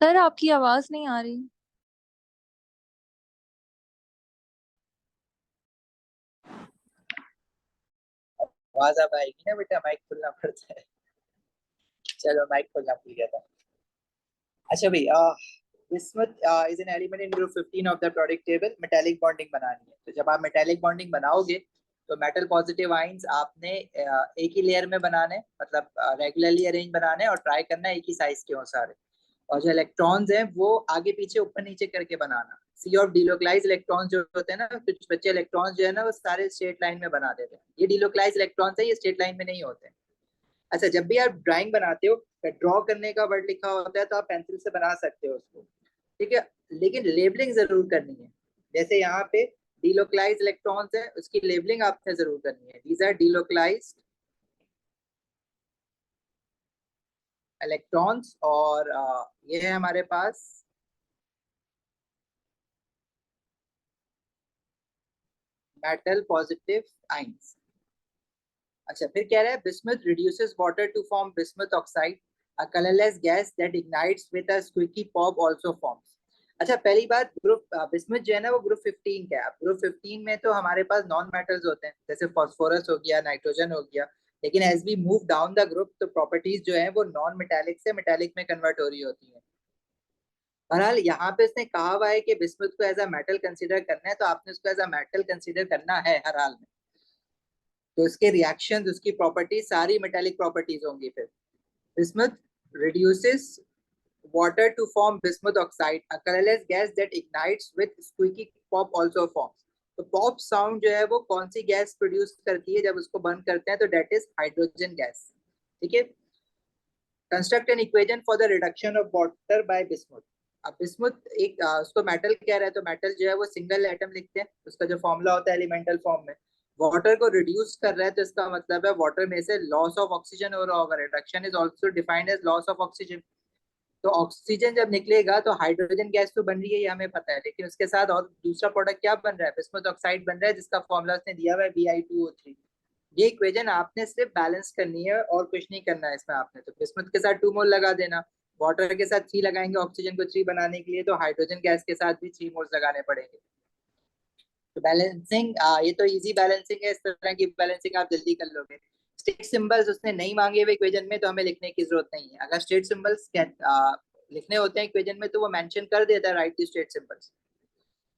Sir आपकी आवाज नहीं आ रही। आवाज अब आएगी ना बेटा, माइक खोलना पड़ता है। चलो माइक खोलना भूल गया था। अच्छा भाई, bismuth is an element in group 15 of the periodic table। Metallic bonding बनानी है, तो जब आप मेटालिक बॉन्डिंग बनाओगे तो मेटल पॉजिटिव आइंस आपने एक ही लेयर में बनाने, मतलब रेगुलरली अरेंज बनाने और ट्राई करना एक ही साइज के हो सारे। और जो इलेक्ट्रॉन्स हैं वो आगे पीछे ऊपर नीचे करके बनाना। सी ऑफ डिलोकलाइज इलेक्ट्रॉन्स जो होते हैं ना, कुछ बच्चे इलेक्ट्रॉन्स जो है ना वो सारे स्ट्रेट लाइन में बना देते हैं। ये डिलोकलाइज इलेक्ट्रॉन्स है, ये स्ट्रेट लाइन में नहीं होते। अच्छा, जब भी आप ड्राइंग बनाते हो, ड्रॉ करने का वर्ड लिखा होता है तो आप पेंसिल से बना सकते हो उसको, ठीक है। लेकिन लेबलिंग जरूर करनी है। जैसे यहाँ पे डिलोकलाइज इलेक्ट्रॉन्स है, उसकी लेबलिंग आपने जरूर करनी है। दीज आर डिलोकलाइज इलेक्ट्रॉन्स, और ये है हमारे पास मेटल पॉजिटिव आइंस। अच्छा, फिर कह रहा है bismuth reduces water to form bismuth oxide, a colourless gas that ignites with a squeaky pop also forms. अच्छा, पहली बात, ग्रुप बिस्मुथ जो है ना वो ग्रुप 15 का है। अब ग्रुप 15 में तो हमारे पास नॉन मेटल्स होते हैं, जैसे फास्फोरस हो गया, नाइट्रोजन हो गया। लेकिन as we move down the group तो प्रॉपर्टीज जो है वो नॉन मेटालिक से मेटालिक में कन्वर्ट हो रही होती है। बहरहाल यहाँ पे इसने कहा हुआ है कि बिस्मुथ को एज अ मेटल कंसीडर करना है, तो आपने उसको एज अ मेटल कंसीडर करना है हर हाल में। तो इसके रिएक्शंस, उसकी प्रॉपर्टीज सारी मेटालिक प्रॉपर्टीज होंगी। फिर bismuth reduces water to form bismuth oxide, a colorless gas that ignites with squeaky pop also forms। तो पॉप साउंड जो है वो कौन सी गैस प्रोड्यूस करती है जब उसको बर्न करते हैं, तो डेट इज हाइड्रोजन गैस, ठीक है। Construct an equation for the reduction of water bye bismuth. अब बिस्मुथ एक उसको मेटल कह रहा है, तो मेटल जो है वो सिंगल एटम लिखते हैं, उसका जो फॉर्मूला होता है एलिमेंटल फॉर्म में। वाटर को रिड्यूस कर रहा है तो इसका मतलब है वाटर में से लॉस ऑफ ऑक्सीजन हो रहा होगा। Reduction is also defined as loss of oxygen. तो ऑक्सीजन जब निकलेगा तो हाइड्रोजन गैस तो बन रही है, ये हमें पता है, लेकिन उसके साथ और दूसरा प्रोडक्ट क्या बन रहा है, बिस्मुथ ऑक्साइड बन रहा है, जिसका फॉर्मूला उसने दिया हुआ है Bi2O3। ये इक्वेशन आपने सिर्फ बैलेंस करनी है और कुछ नहीं करना है इसमें। आपने तो बिस्मुथ के साथ 2 मोल लगा देना, वाटर के साथ 3 लगाएंगे ऑक्सीजन को 3 बनाने के लिए, तो हाइड्रोजन गैस के साथ भी 3 मोल्स लगाने पड़ेंगे। तो बैलेंसिंग, ये तो इजी बैलेंसिंग है, इस तरह की बैलेंसिंग आप जल्दी कर लोगे। स्टेट सिंबल्स उसने नहीं मांगे हुए इक्वेशन में, तो हमें लिखने की जरूरत नहीं है। अगर स्टेट सिंबल्स लिखने होते हैं इक्वेशन में तो वो मेंशन कर देता है, right the state symbols.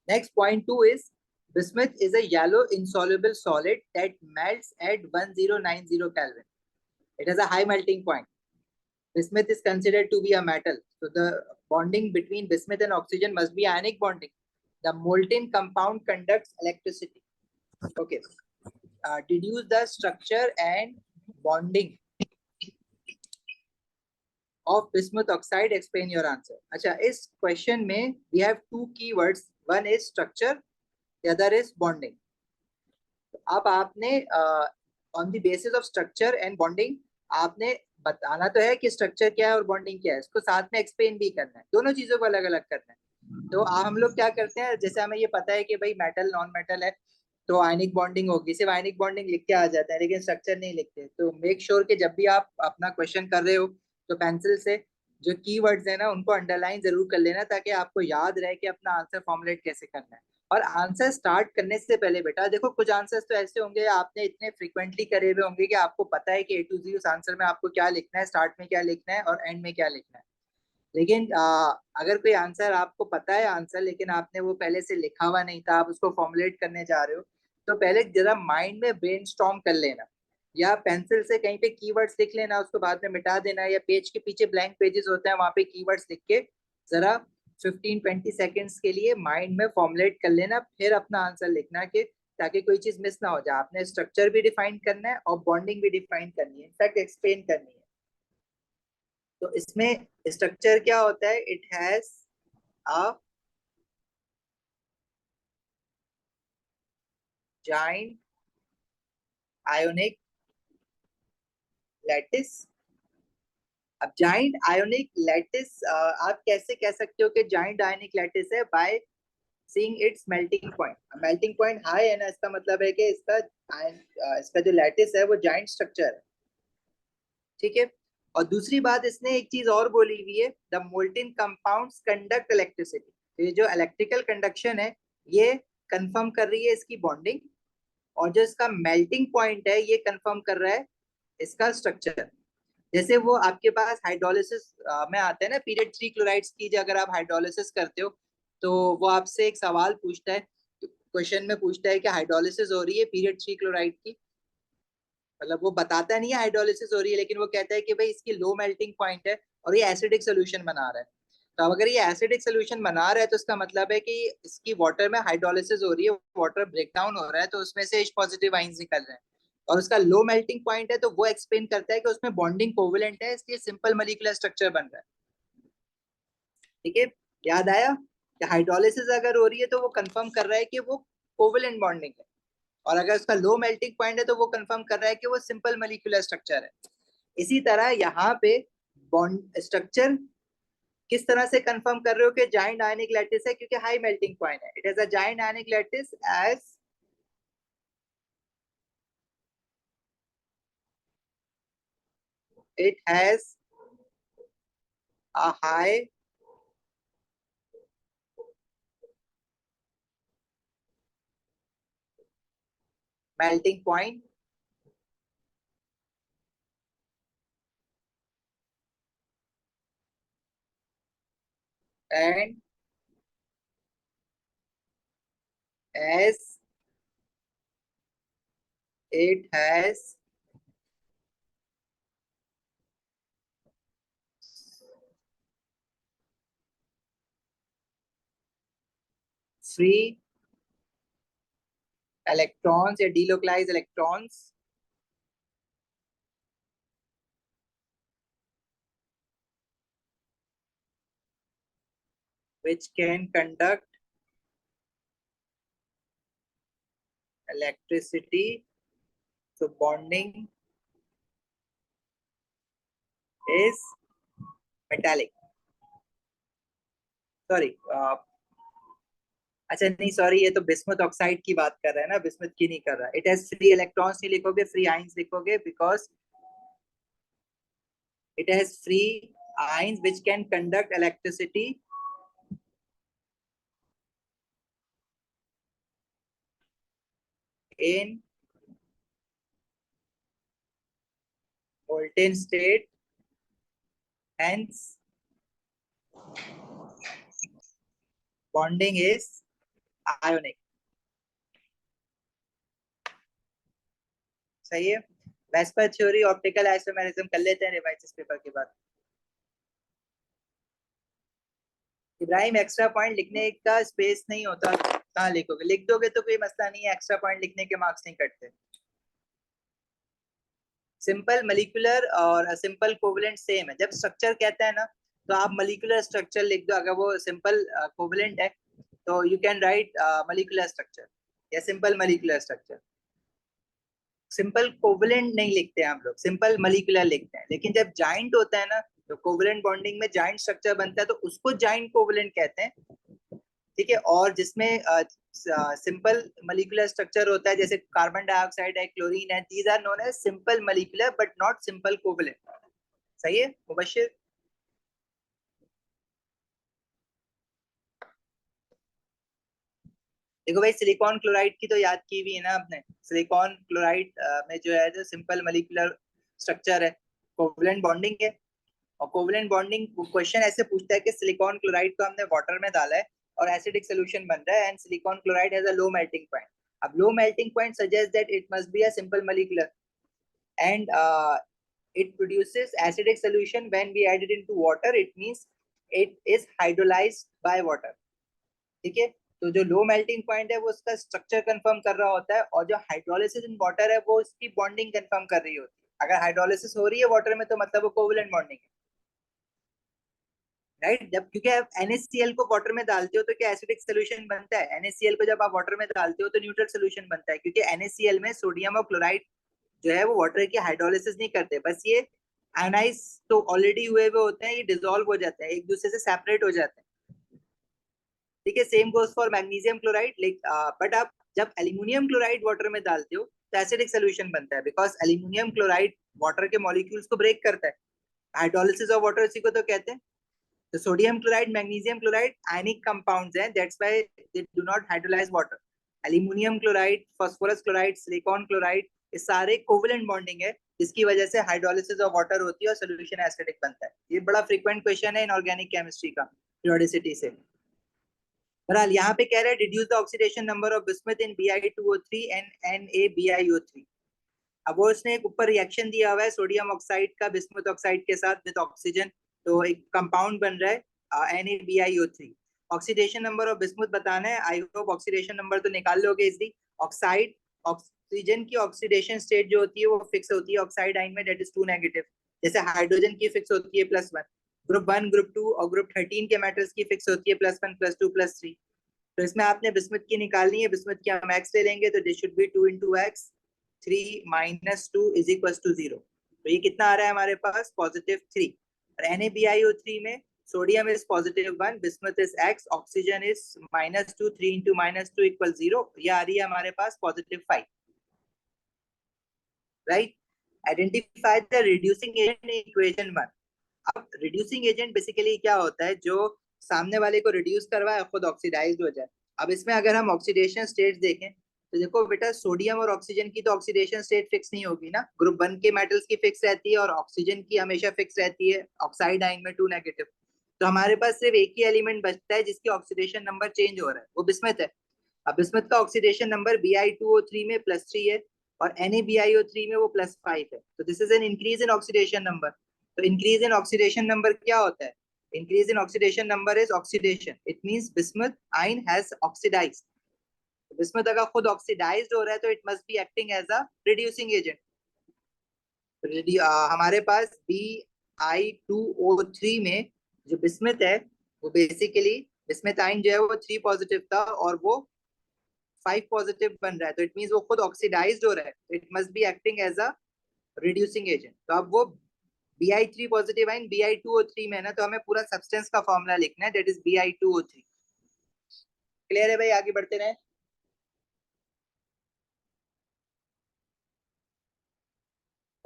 Next point 2 is bismuth is a yellow insoluble solid that melts at 1090 Kelvin. It has a high melting point. Bismuth is considered to be a metal, so the bonding between bismuth and oxygen must be ionic bonding. The molten compound conducts electricity. Okay, deduce the structure and bonding of bismuth oxide, explain your answer। अच्छा, इस question में we have 2 keywords, one is structure, the other is bonding। अब आपने on the basis of structure and bonding आपने बताना तो है कि स्ट्रक्चर क्या है और बॉन्डिंग क्या है, इसको साथ में एक्सप्लेन भी करना है, दोनों चीजों को अलग अलग करना है। तो हम लोग क्या करते हैं, जैसे हमें ये पता है कि भाई मेटल नॉन मेटल है तो आयनिक बॉन्डिंग होगी, सिर्फ आयनिक बॉन्डिंग लिख के आ जाता है लेकिन स्ट्रक्चर नहीं लिखते। तो मेक श्योर कि जब भी आप अपना क्वेश्चन कर रहे हो तो पेंसिल से जो कीवर्ड्स है ना उनको अंडरलाइन जरूर कर लेना, ताकि आपको याद रहे कि अपना आंसर फॉर्मुलेट कैसे करना है। और आंसर स्टार्ट करने से पहले बेटा देखो, कुछ आंसर्स तो ऐसे होंगे आपने इतने फ्रिक्वेंटली करे हुए होंगे कि आपको पता है कि A to Z उस आंसर में आपको क्या लिखना है, स्टार्ट में क्या लिखना है और एंड में क्या लिखना है। लेकिन अगर कोई आंसर आपको पता है आंसर, लेकिन आपने वो पहले से लिखा हुआ नहीं था, आप उसको फॉर्मुलेट करने जा रहे हो, तो पहले जरा माइंड में ब्रेनस्टॉर्म कर लेना, या पेंसिल से कहीं पे कीवर्ड्स लिख लेना, उसको बाद में मिटा देना, या पेज के पीछे ब्लैंक पेजेस होते हैं वहां पे कीवर्ड्स लिख के जरा 15-20 सेकेंड्स के लिए माइंड में फॉर्मुलेट कर लेना, फिर अपना आंसर लिखना, कि ताकि कोई चीज मिस ना हो जाए। आपने स्ट्रक्चर भी डिफाइन करना है और बॉन्डिंग भी डिफाइन करनी है, इनफैक्ट एक्सप्लेन करनी है। तो इसमें स्ट्रक्चर क्या होता है, it has a giant ionic lattice. अब जाइंट आयोनिक लैटिस आप कैसे कह सकते हो कि जाइंट आयोनिक लैटिस है, by seeing it's melting point. Melting point high है ना, इसका मतलब है कि इसका जो लैटिस है वो जाइंट स्ट्रक्चर है, ठीक है। और दूसरी बात इसने एक चीज और बोली हुई है, the molten compounds conduct electricity. तो ये जो इलेक्ट्रिकल कंडक्शन है ये कंफर्म कर रही है इसकी बॉन्डिंग, और जो इसका मेल्टिंग पॉइंट है ये कंफर्म कर रहा है इसका स्ट्रक्चर। जैसे वो आपके पास हाइड्रोलिसिस में आते हैं ना, पीरियड 3 क्लोराइड्स की, जो अगर आप हाइड्रोलिसिस करते हो तो वो आपसे एक सवाल पूछता है, क्वेश्चन में पूछता है कि हाइड्रोलिसिस हो रही है पीरियड 3 क्लोराइड की। मतलब वो बताता नहीं है हाइड्रोलिसिस हो रही है, लेकिन वो कहता है कि भाई इसकी लो मेल्टिंग पॉइंट है और ये एसिडिक सोल्यूशन बना रहा है। तो अब अगर ये एसिडिक सोल्यूशन बना रहा है तो इसका मतलब है कि इसकी वाटर में हाइड्रोलिसिस हो रही है, वाटर ब्रेकडाउन हो रहा है, तो उसमें से H पॉजिटिव आइंस निकल रहे हैं। और उसका लो मेल्टिंग पॉइंट है तो वो एक्सप्लेन करता है कि उसमें बॉन्डिंग कोवेलेंट है, इसलिए सिंपल मॉलिक्यूलर स्ट्रक्चर बन रहा है। ठीक है, याद आया कि हाइड्रोलिसिस अगर हो रही है तो वो कंफर्म कर रहा है कि वो कोवेलेंट बॉन्डिंग है, और अगर उसका लो मेल्टिंग पॉइंट है तो वो कंफर्म कर रहा है कि वो सिंपल मॉलिक्यूलर स्ट्रक्चर है। इसी तरह यहाँ पे बॉन्ड स्ट्रक्चर किस तरह से कंफर्म कर रहे हो कि जाइंट आयनिक लैटिस है, क्योंकि हाई मेल्टिंग पॉइंट है। It is a giant ionic lattice as it has a high melting point and as it has free electrons या delocalized electrons which can conduct electricity, so bonding is metallic. Sorry, अच्छा नहीं sorry, ये तो bismuth oxide की बात कर रहा है ना, बिस्मुथ की नहीं कर रहा। इट हैज फ्री इलेक्ट्रॉन्स नहीं लिखोगे, फ्री आयंस लिखोगे, because it has free ions which can conduct electricity in molten state, hence bonding is ionic। सही है। वेस्पर थ्योरी, ऑप्टिकल आइसोमेरिज्म कर लेते हैं रिवाइज इस पेपर के बाद। इब्राहिम एक्स्ट्रा पॉइंट लिखने का स्पेस नहीं होता, कहाँ लिखोगे? लिख दोगे तो कोई मसला नहीं है, एक्स्ट्रा पॉइंट लिखने के मार्क्स नहीं कटते। सिंपल मॉलिक्यूलर और सिंपल कोवेलेंट सेम है। जब स्ट्रक्चर कहता है ना तो आप मॉलिक्यूलर स्ट्रक्चर लिख दो, अगर वो सिंपल कोवेलेंट है तो you can write molecular structure या simple molecular structure. Simple covalent नहीं लिखते हैं हम लोग, सिंपल मॉलिक्यूलर लिखते हैं। लेकिन जब जाइंट होता है ना तो कोवेलेंट बॉन्डिंग में जाइंट स्ट्रक्चर बनता है तो उसको जाइंट कोवेलेंट कहते हैं। ठीक है, और जिसमें सिंपल मॉलिक्यूलर स्ट्रक्चर होता है जैसे कार्बन डाइऑक्साइड है, क्लोरीन है, these are known as simple molecular but not simple covalent. सही है मुबशिर? देखो भाई, सिलिकॉन क्लोराइड की तो याद की हुई है ना आपने। सिलिकॉन क्लोराइड में जो है जो सिंपल मॉलिक्यूलर स्ट्रक्चर है, कोवेलेंट बॉन्डिंग है। और कोवेलेंट बॉन्डिंग क्वेश्चन ऐसे पूछता है कि सिलिकॉन क्लोराइड को हमने वाटर में डाला है और एसिडिक सोल्यूशन बन रहा है, and silicon chloride has a low melting point. अब low melting point suggest that it must be a simple molecular, and it produces acidic solution when we add it into water. It means it is hydrolyzed by water। ठीक है, तो जो लो melting point है वो उसका structure confirm कर रहा होता है, और जो हाइड्रोलिसिस इन वाटर है वो उसकी बॉन्डिंग कंफर्म कर रही होती है। अगर हाइड्रोलिसिस हो रही है वाटर में तो मतलब वो कोवेलेंट बॉन्डिंग है, राइट? जब क्योंकि आप NaCl को वाटर में डालते हो तो क्या एसिडिक सोल्यूशन बनता है? NaCl को जब आप वाटर में डालते हो तो न्यूट्रल सोल्यूशन बनता है, क्योंकि NaCl में सोडियम और क्लोराइड जो है वो वाटर की हाइड्रोलिसिस नहीं करते, बस ये आयनाइज तो ऑलरेडी हुए हुए होते हैं, ये डिसॉल्व हो जाते हैं, एक दूसरे से सेपरेट हो जाते हैं। ठीक है, same goes for magnesium chloride. But आप जब एल्यूमिनियम क्लोराइड वाटर में डालते हो तो एसिडिक सोल्यूशन बनता है, बिकॉज एल्यूमिनियम क्लोराइड वाटर के मॉलिक्यूल्स को ब्रेक करता है। हाइड्रोलिसिस ऑफ वाटर उसी को तो कहते हैं। तो sodium chloride, magnesium chloride ionic compounds हैं, that's why they do not hydrolyse water. Aluminium chloride, phosphorus chloride, silicon chloride, ये सारे कोवेलेंट बॉन्डिंग है, जिसकी वजह से हाइड्रोलिसिस ऑफ वाटर होती है और सोल्यूशन एसिडिक बनता है। ये बड़ा फ्रीक्वेंट क्वेश्चन है इनऑर्गेनिक केमिस्ट्री का, पीरियोडिसिटी से। बहरहाल यहाँ पे कह रहे हैं reduce the oxidation number of bismuth in Bi2O3 and NaBiO3। अब वो उसने एक ऊपर रिएक्शन दिया हुआ है सोडियम ऑक्साइड का बिस्मुथ ऑक्साइड के साथ विद ऑक्सीजन, तो एक कंपाउंड बन रहा है NaBiO3। Oxidation number of bismuth बताना है, आई होप ऑक्सीडेशन नंबर तो निकाल लोगे इजली। ऑक्साइड, ऑक्सीजन की ऑक्सीडेशन स्टेट जो होती है वो फिक्स होती है ऑक्साइड आइन में, दैट इज 2 नेगेटिव, जैसे हाइड्रोजन की फिक्स होती है +1। ग्रुप 1, ग्रुप 2 और ग्रुप 13 के मेटल्स की फिक्स होती है +1, +2, +3। तो इसमें आपने बिस्मुथ की निकालनी है, बिस्मुथ की हम x ले लेंगे, तो this should be 2 into x, 3 minus 2 is equals to 0। तो ये कितना आ रहा है हमारे पास, +3। और NaBiO3 में sodium is +1, bismuth is x, oxygen is -2, 3 into -2 equals 0, ये आ रही है हमारे पास +5। Right, identify the reducing agent in equation 1। अब रिड्यूसिंग एजेंट बेसिकली क्या होता है, जो सामने वाले को रिड्यूस करवाए खुद ऑक्सीडाइज्ड हो जाए। अब इसमें अगर हम ऑक्सीडेशन स्टेट देखें तो देखो बेटा, सोडियम और ऑक्सीजन की तो ऑक्सीडेशन स्टेट फिक्स नहीं होगी ना, ग्रुप 1 के मेटल्स की फिक्स रहती है और ऑक्सीजन की हमेशा फिक्स रहती है ऑक्साइड आइन में 2 नेगेटिव। तो हमारे पास सिर्फ एक ही एलिमेंट बचता है जिसकी ऑक्सीडेशन नंबर चेंज हो रहा है, वो बिस्मथ है। अब बिस्मथ का ऑक्सीडेशन नंबर Bi2O3 में +3 है और NaBiO3 में वो +5 है, तो this is an increase in oxidation number. तो इंक्रीज इन ऑक्सीडेशन नंबर क्या होता है, increase in oxidation number is oxidation, it means bismuth ion has oxidised. Bismuth अगर खुद ऑक्सीडाइज्ड हो रहा है तो it must be acting as a reducing agent. हमारे पास Bi2O3 में जो बिस्मथ है वो बेसिकली, बिस्मथ आइन जो है वो 3 पॉजिटिव था और वो 5 पॉजिटिव बन रहा है, तो इट मींस वो खुद ऑक्सीडाइज्ड हो रहा है, it must be acting as a reducing agent. तो अब वो Bi3 पॉजिटिव आइन Bi2O3 में है ना, तो हमें पूरा सब्सटेंस का फॉर्मूला लिखना है, दैट इज Bi2O3। क्लियर है भाई, आगे बढ़ते रहे।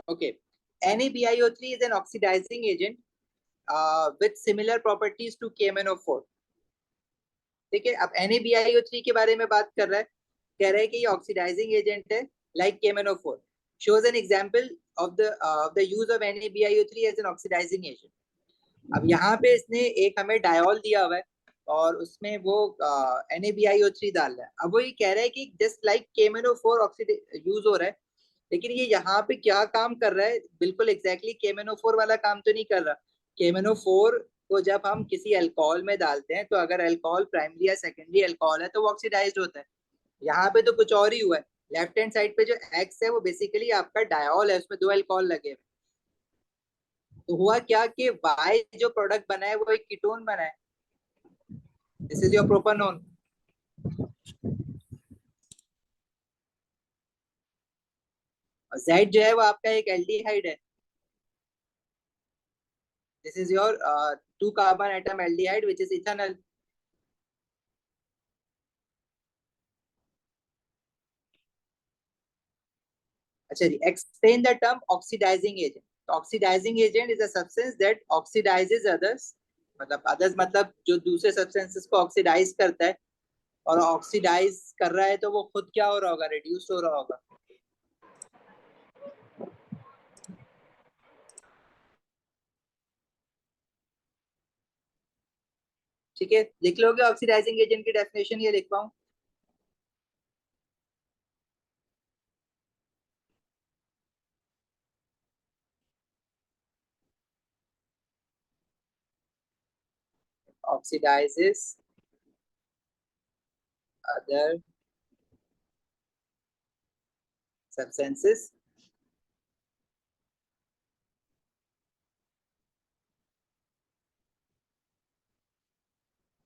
Okay, NaBiO3 is an oxidizing agent with similar properties to KMnO4। ठीक है, अब NaBiO3 के बारे में बात कर रहा है, कह रहा है कि ये ऑक्सीडाइजिंग एजेंट है like KMnO4। shows an example of the use of NaBiO3 as an oxidizing agent। अब यहाँ पे इसने एक हमें डायोल दिया हुआ है और उसमें वो NaBiO3 डाल रहा है। अब वो ये कह रहा है कि जस्ट लाइक KMnO4 यूज हो रहा है, लेकिन ये यहाँ पे क्या काम कर रहा है, बिल्कुल एग्जैक्टली KMnO4 वाला काम तो नहीं कर रहा। KMnO4 को जब हम किसी अल्कोहल में डालते हैं, तो अगर अल्कोहल प्राइमरी या सेकेंडरी अल्कोहल है तो वो ऑक्सीडाइज्ड होता है। यहाँ पे तो कुछ और ही हुआ है। लेफ्ट हैंड साइड पे जो एक्स है वो बेसिकली आपका डायोल है, उसमें 2 अल्कोहल लगे हुए। तो हुआ क्या कि वाई जो प्रोडक्ट बना है वो एक कीटोन बना है, दिस इज योर प्रोपानोन। और जेड जो है वो आपका एक एल्डिहाइड है, this is your 2 carbon atom aldehyde which is ethanol. अच्छा जी, explain the term oxidising agent. Oxidising agent is a substance that oxidises others, मतलब अदर्स मतलब जो दूसरे सब्सटेंसेस को ऑक्सीडाइज करता है, और ऑक्सीडाइज कर रहा है तो वो खुद क्या हो रहा होगा, रिड्यूस हो रहा होगा। ठीक है, लिख लोगे ऑक्सीडाइजिंग एजेंट की डेफिनेशन, ये लिख पाऊं। oxidizes other substances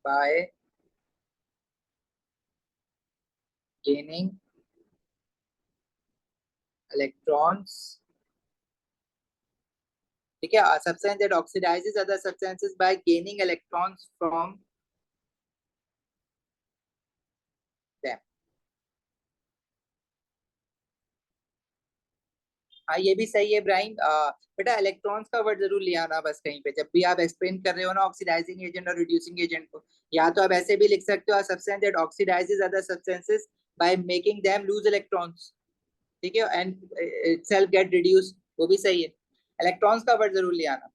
by gaining electrons। ठीक है, substance that oxidizes other substances by gaining electrons from them। हाँ ये भी सही है इब्राहिम। बेटा इलेक्ट्रॉन्स का वर्ड जरूर ले आना बस कहीं पे, जब भी आप एक्सप्लेन कर रहे हो ना ऑक्सीडाइजिंग एजेंट और रिड्यूसिंग एजेंट को। या तो आप ऐसे भी लिख सकते हो, substance that oxidises other substances by making them loose electrons, ठीक है, एंड इटसेल्फ गेट रिड्यूस, वो भी सही है। इलेक्ट्रॉन्स का वर्ड जरूर ले आना।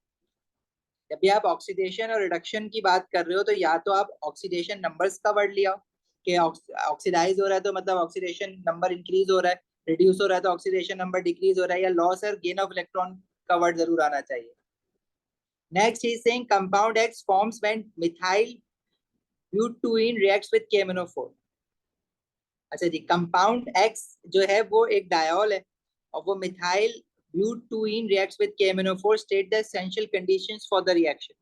जब भी आप ऑक्सीडेशन और रिडक्शन की बात कर रहे हो तो या तो आप ऑक्सीडेशन नंबर्स का वर्ड लिया कि ऑक्सीडाइज हो रहा है तो मतलब ऑक्सीडेशन नंबर इंक्रीज हो रहा है, रिड्यूस हो रहा है तो ऑक्सीडेशन नंबर डिक्रीज हो रहा है, या लॉस और गेन ऑफ इलेक्ट्रॉन का वर्ड जरूर आना चाहिए। Next is saying compound x forms when methyl butyne reacts with KMnO4। अच्छा जी, कंपाउंड एक्स जो है वो एक डायोल है और वो methyl butyne reacts with KMnO4, state the essential conditions for the reaction.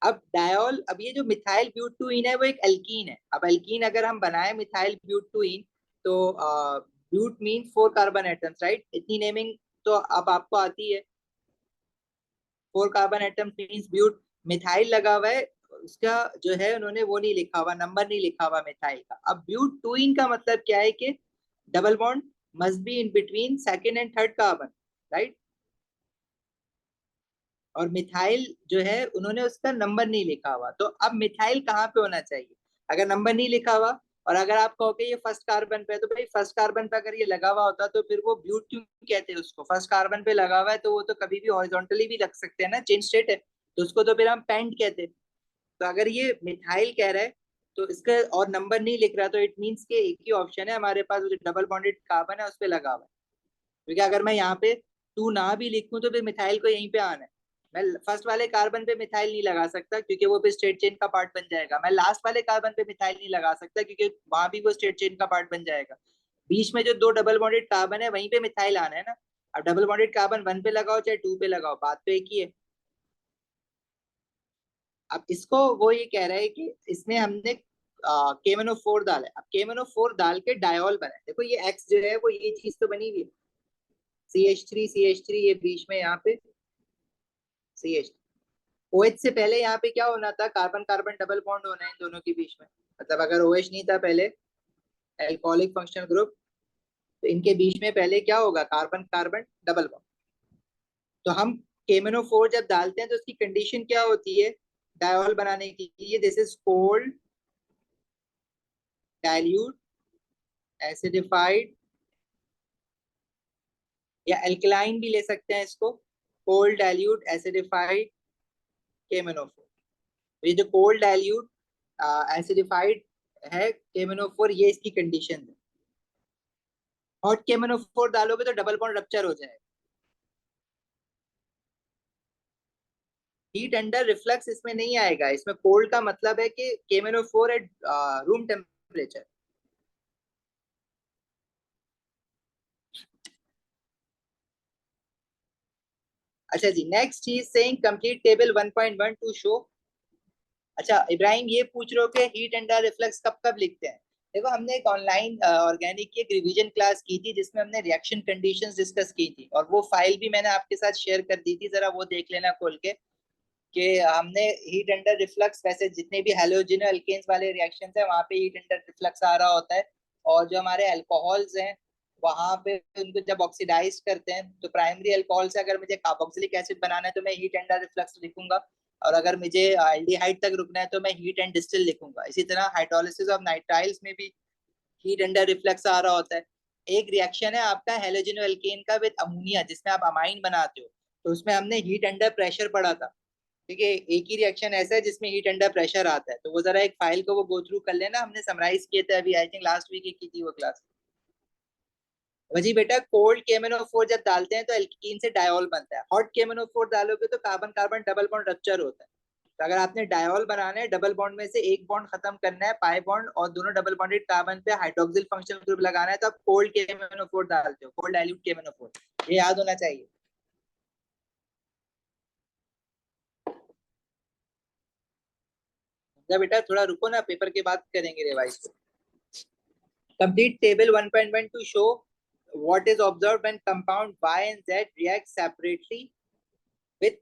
अब डायोल, अब ये जो मिथाइल ब्यूटूइन है वो एक एल्कीन है। अब एल्कीन अगर हम बनाए मिथाइल ब्यूटूइन तो but mean 4 carbon atoms, right, इतनी नेमिंग तो अब आपको आती है। 4 carbon atoms means but, methyl लगा हुआ है, उसका जो है उन्होंने वो नहीं लिखा हुआ, नंबर नहीं लिखा हुआ मिथाइल का। अब ब्यूटूइन का मतलब क्या है कि double bond must be in between second and third carbon, right. और मिथाइल जो है उन्होंने उसका नंबर नहीं लिखा हुआ, तो अब मिथाइल कहाँ पे होना चाहिए अगर नंबर नहीं लिखा हुआ। और अगर आप कहोगे ये फर्स्ट कार्बन पे है, तो भाई फर्स्ट कार्बन पे अगर ये लगा हुआ होता तो फिर वो ब्यूट क्यों कहते हैं उसको, फर्स्ट कार्बन पे लगा हुआ है तो वो तो कभी भी हॉरिजॉन्टली भी रख सकते हैं ना, चेन स्टेट है, तो उसको तो फिर हम पेंट कहते हैं। तो अगर ये मिथाइल कह रहा है तो इसका और नंबर नहीं लिख रहा, तो इट मीन्स के एक ही ऑप्शन है हमारे पास, जो डबल बॉन्डेड कार्बन है उस पर लगा हुआ है। क्योंकि अगर मैं यहाँ पे टू ना भी लिखूं तो फिर मिथाइल को यहीं पे आना है। मैं फर्स्ट वाले कार्बन पे मिथाइल नहीं लगा सकता क्योंकि वो भी स्ट्रेट चेन का पार्ट बन जाएगा। मैं लास्ट वाले कार्बन पे मिथाइल नहीं लगा सकता क्योंकि वहां भी वो स्ट्रेट चेन का पार्ट बन जाएगा। बीच में जो दो डबल बॉन्डेड कार्बन है वहीं पे मिथाइल आना है ना। अब डबल बॉन्डेड कार्बन 1 पे लगाओ चाहे 2 पे लगाओ, बात तो एक ही है। अब इसको वो ये कह रहा है कि इसमें हमने KMnO4 डाला है। अब KMnO4 डाल के डायोल बना है। देखो ये एक्स जो है वो ये चीज तो बनी हुई है, CH3 ये बीच में यहाँ पे CH। OH से पहले यहाँ पे क्या होना था, कार्बन कार्बन डबल बॉन्ड होना है इन दोनों के बीच में। मतलब अगर OH नहीं था पहले, एल्कोहलिक फंक्शनल ग्रुप, तो इनके बीच में पहले क्या होगा, कार्बन कार्बन डबल बॉन्ड। तो हम KMnO4 जब डालते हैं तो उसकी कंडीशन क्या होती है डायोल बनाने के लिए, this is cold dilute acidified, या एल्कलाइन भी ले सकते हैं इसको, कोल्ड डाइल्यूट एसिडिफाइड KMnO4। ये जो कोल्ड डाइल्यूट एसिडिफाइड है KMnO4, ये इसकी कंडीशन है। हॉट KMnO4 डालोगे तो डबल बॉन्ड रप्चर हो जाएगा। हीट अंडर रिफ्लक्स इसमें नहीं आएगा, इसमें कोल्ड का मतलब है कि KMnO4 एट रूम टेम्परेचर। अच्छा जी, नेक्स्ट चीज saying complete table 1.1 to show. अच्छा इब्राहिम ये पूछ रहे हो कि हीट अंडर रिफ्लक्स कब कब लिखते हैं। देखो हमने एक ऑनलाइन ऑर्गेनिक की एक रिवीजन क्लास की थी जिसमें हमने रिएक्शन कंडीशंस डिस्कस की थी, और वो फाइल भी मैंने आपके साथ शेयर कर दी थी, जरा वो देख लेना खोल के। कि हमने हीट अंडर रिफ्लक्स, वैसे जितने भी हेलोजन अल्केन्स वाले रिएक्शंस है वहां पे हीट अंडर रिफ्लक्स आ रहा होता है। और जो हमारे अल्कोहल्स हैं वहां पे उनको जब ऑक्सीडाइज करते हैं तो प्राइमरी अल्कोहल से अगर मुझे कार्बोक्सिलिक एसिड बनाना है तो मैं हीट अंडर रिफ्लक्स लिखूंगा। और अगर मुझे एल्डिहाइड तक रुकना है तो मैं हीट एंड डिस्टिल लिखूंगा। इसी तरह हाइड्रोलिसिस ऑफ नाइट्राइल्स में भी हीट अंडर रिफ्लक्स आ रहा होता है। एक रिएक्शन है आपका हेलोजन अल्केन का विद अमोनिया जिसमें आप अमाइन बनाते हो, तो उसमें हमने हीट अंडर प्रेशर पढ़ा था। ठीक है, एक ही रिएक्शन ऐसा है जिसमें हीट अंडर प्रेशर आता है, तो वो जरा एक फाइल को वो गो थ्रू कर लेना, हमने समराइज किए थे अभी, आई थिंक लास्ट वीक ही की थी वो क्लास। वजी बेटा कोल्ड KMnO4 जब डालते हैं तो एल्कीन से डायोल बनता है, हॉट KMnO4 डालोगे तो carbon carbon double bond rupture होता है। तो अगर आपने डायोल बनाना है, डबल बॉन्ड में से एक बॉन्ड खत्म करना है पाई बॉन्ड, और दोनों डबल बॉन्डेड कार्बन पे हाइड्रोक्सिल फंक्शनल ग्रुप लगाना है, तो आप कोल्ड KMnO4 डालते हो, कोल्ड डाइल्यूट KMnO4, ये याद होना चाहिए। जब बेटा थोड़ा रुको ना, पेपर के बाद करेंगे रिवाइज को। Complete table 1.1 to show what is observed when compound Y and Z react separately with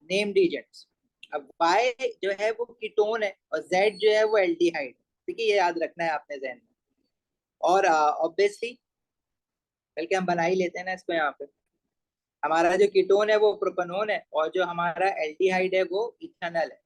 named agents. अब Y जो है वो कीटोन है और Z जो है वो एल्डिहाइड। ठीक है, ये याद रखना है आपने ज़हन में। और ऑब्वियसली बल्कि हम बना ही लेते हैं ना इसको यहाँ पे। हमारा जो कीटोन है वो प्रोपेनॉन है और जो हमारा एल्डिहाइड है वो इथेनॉल है।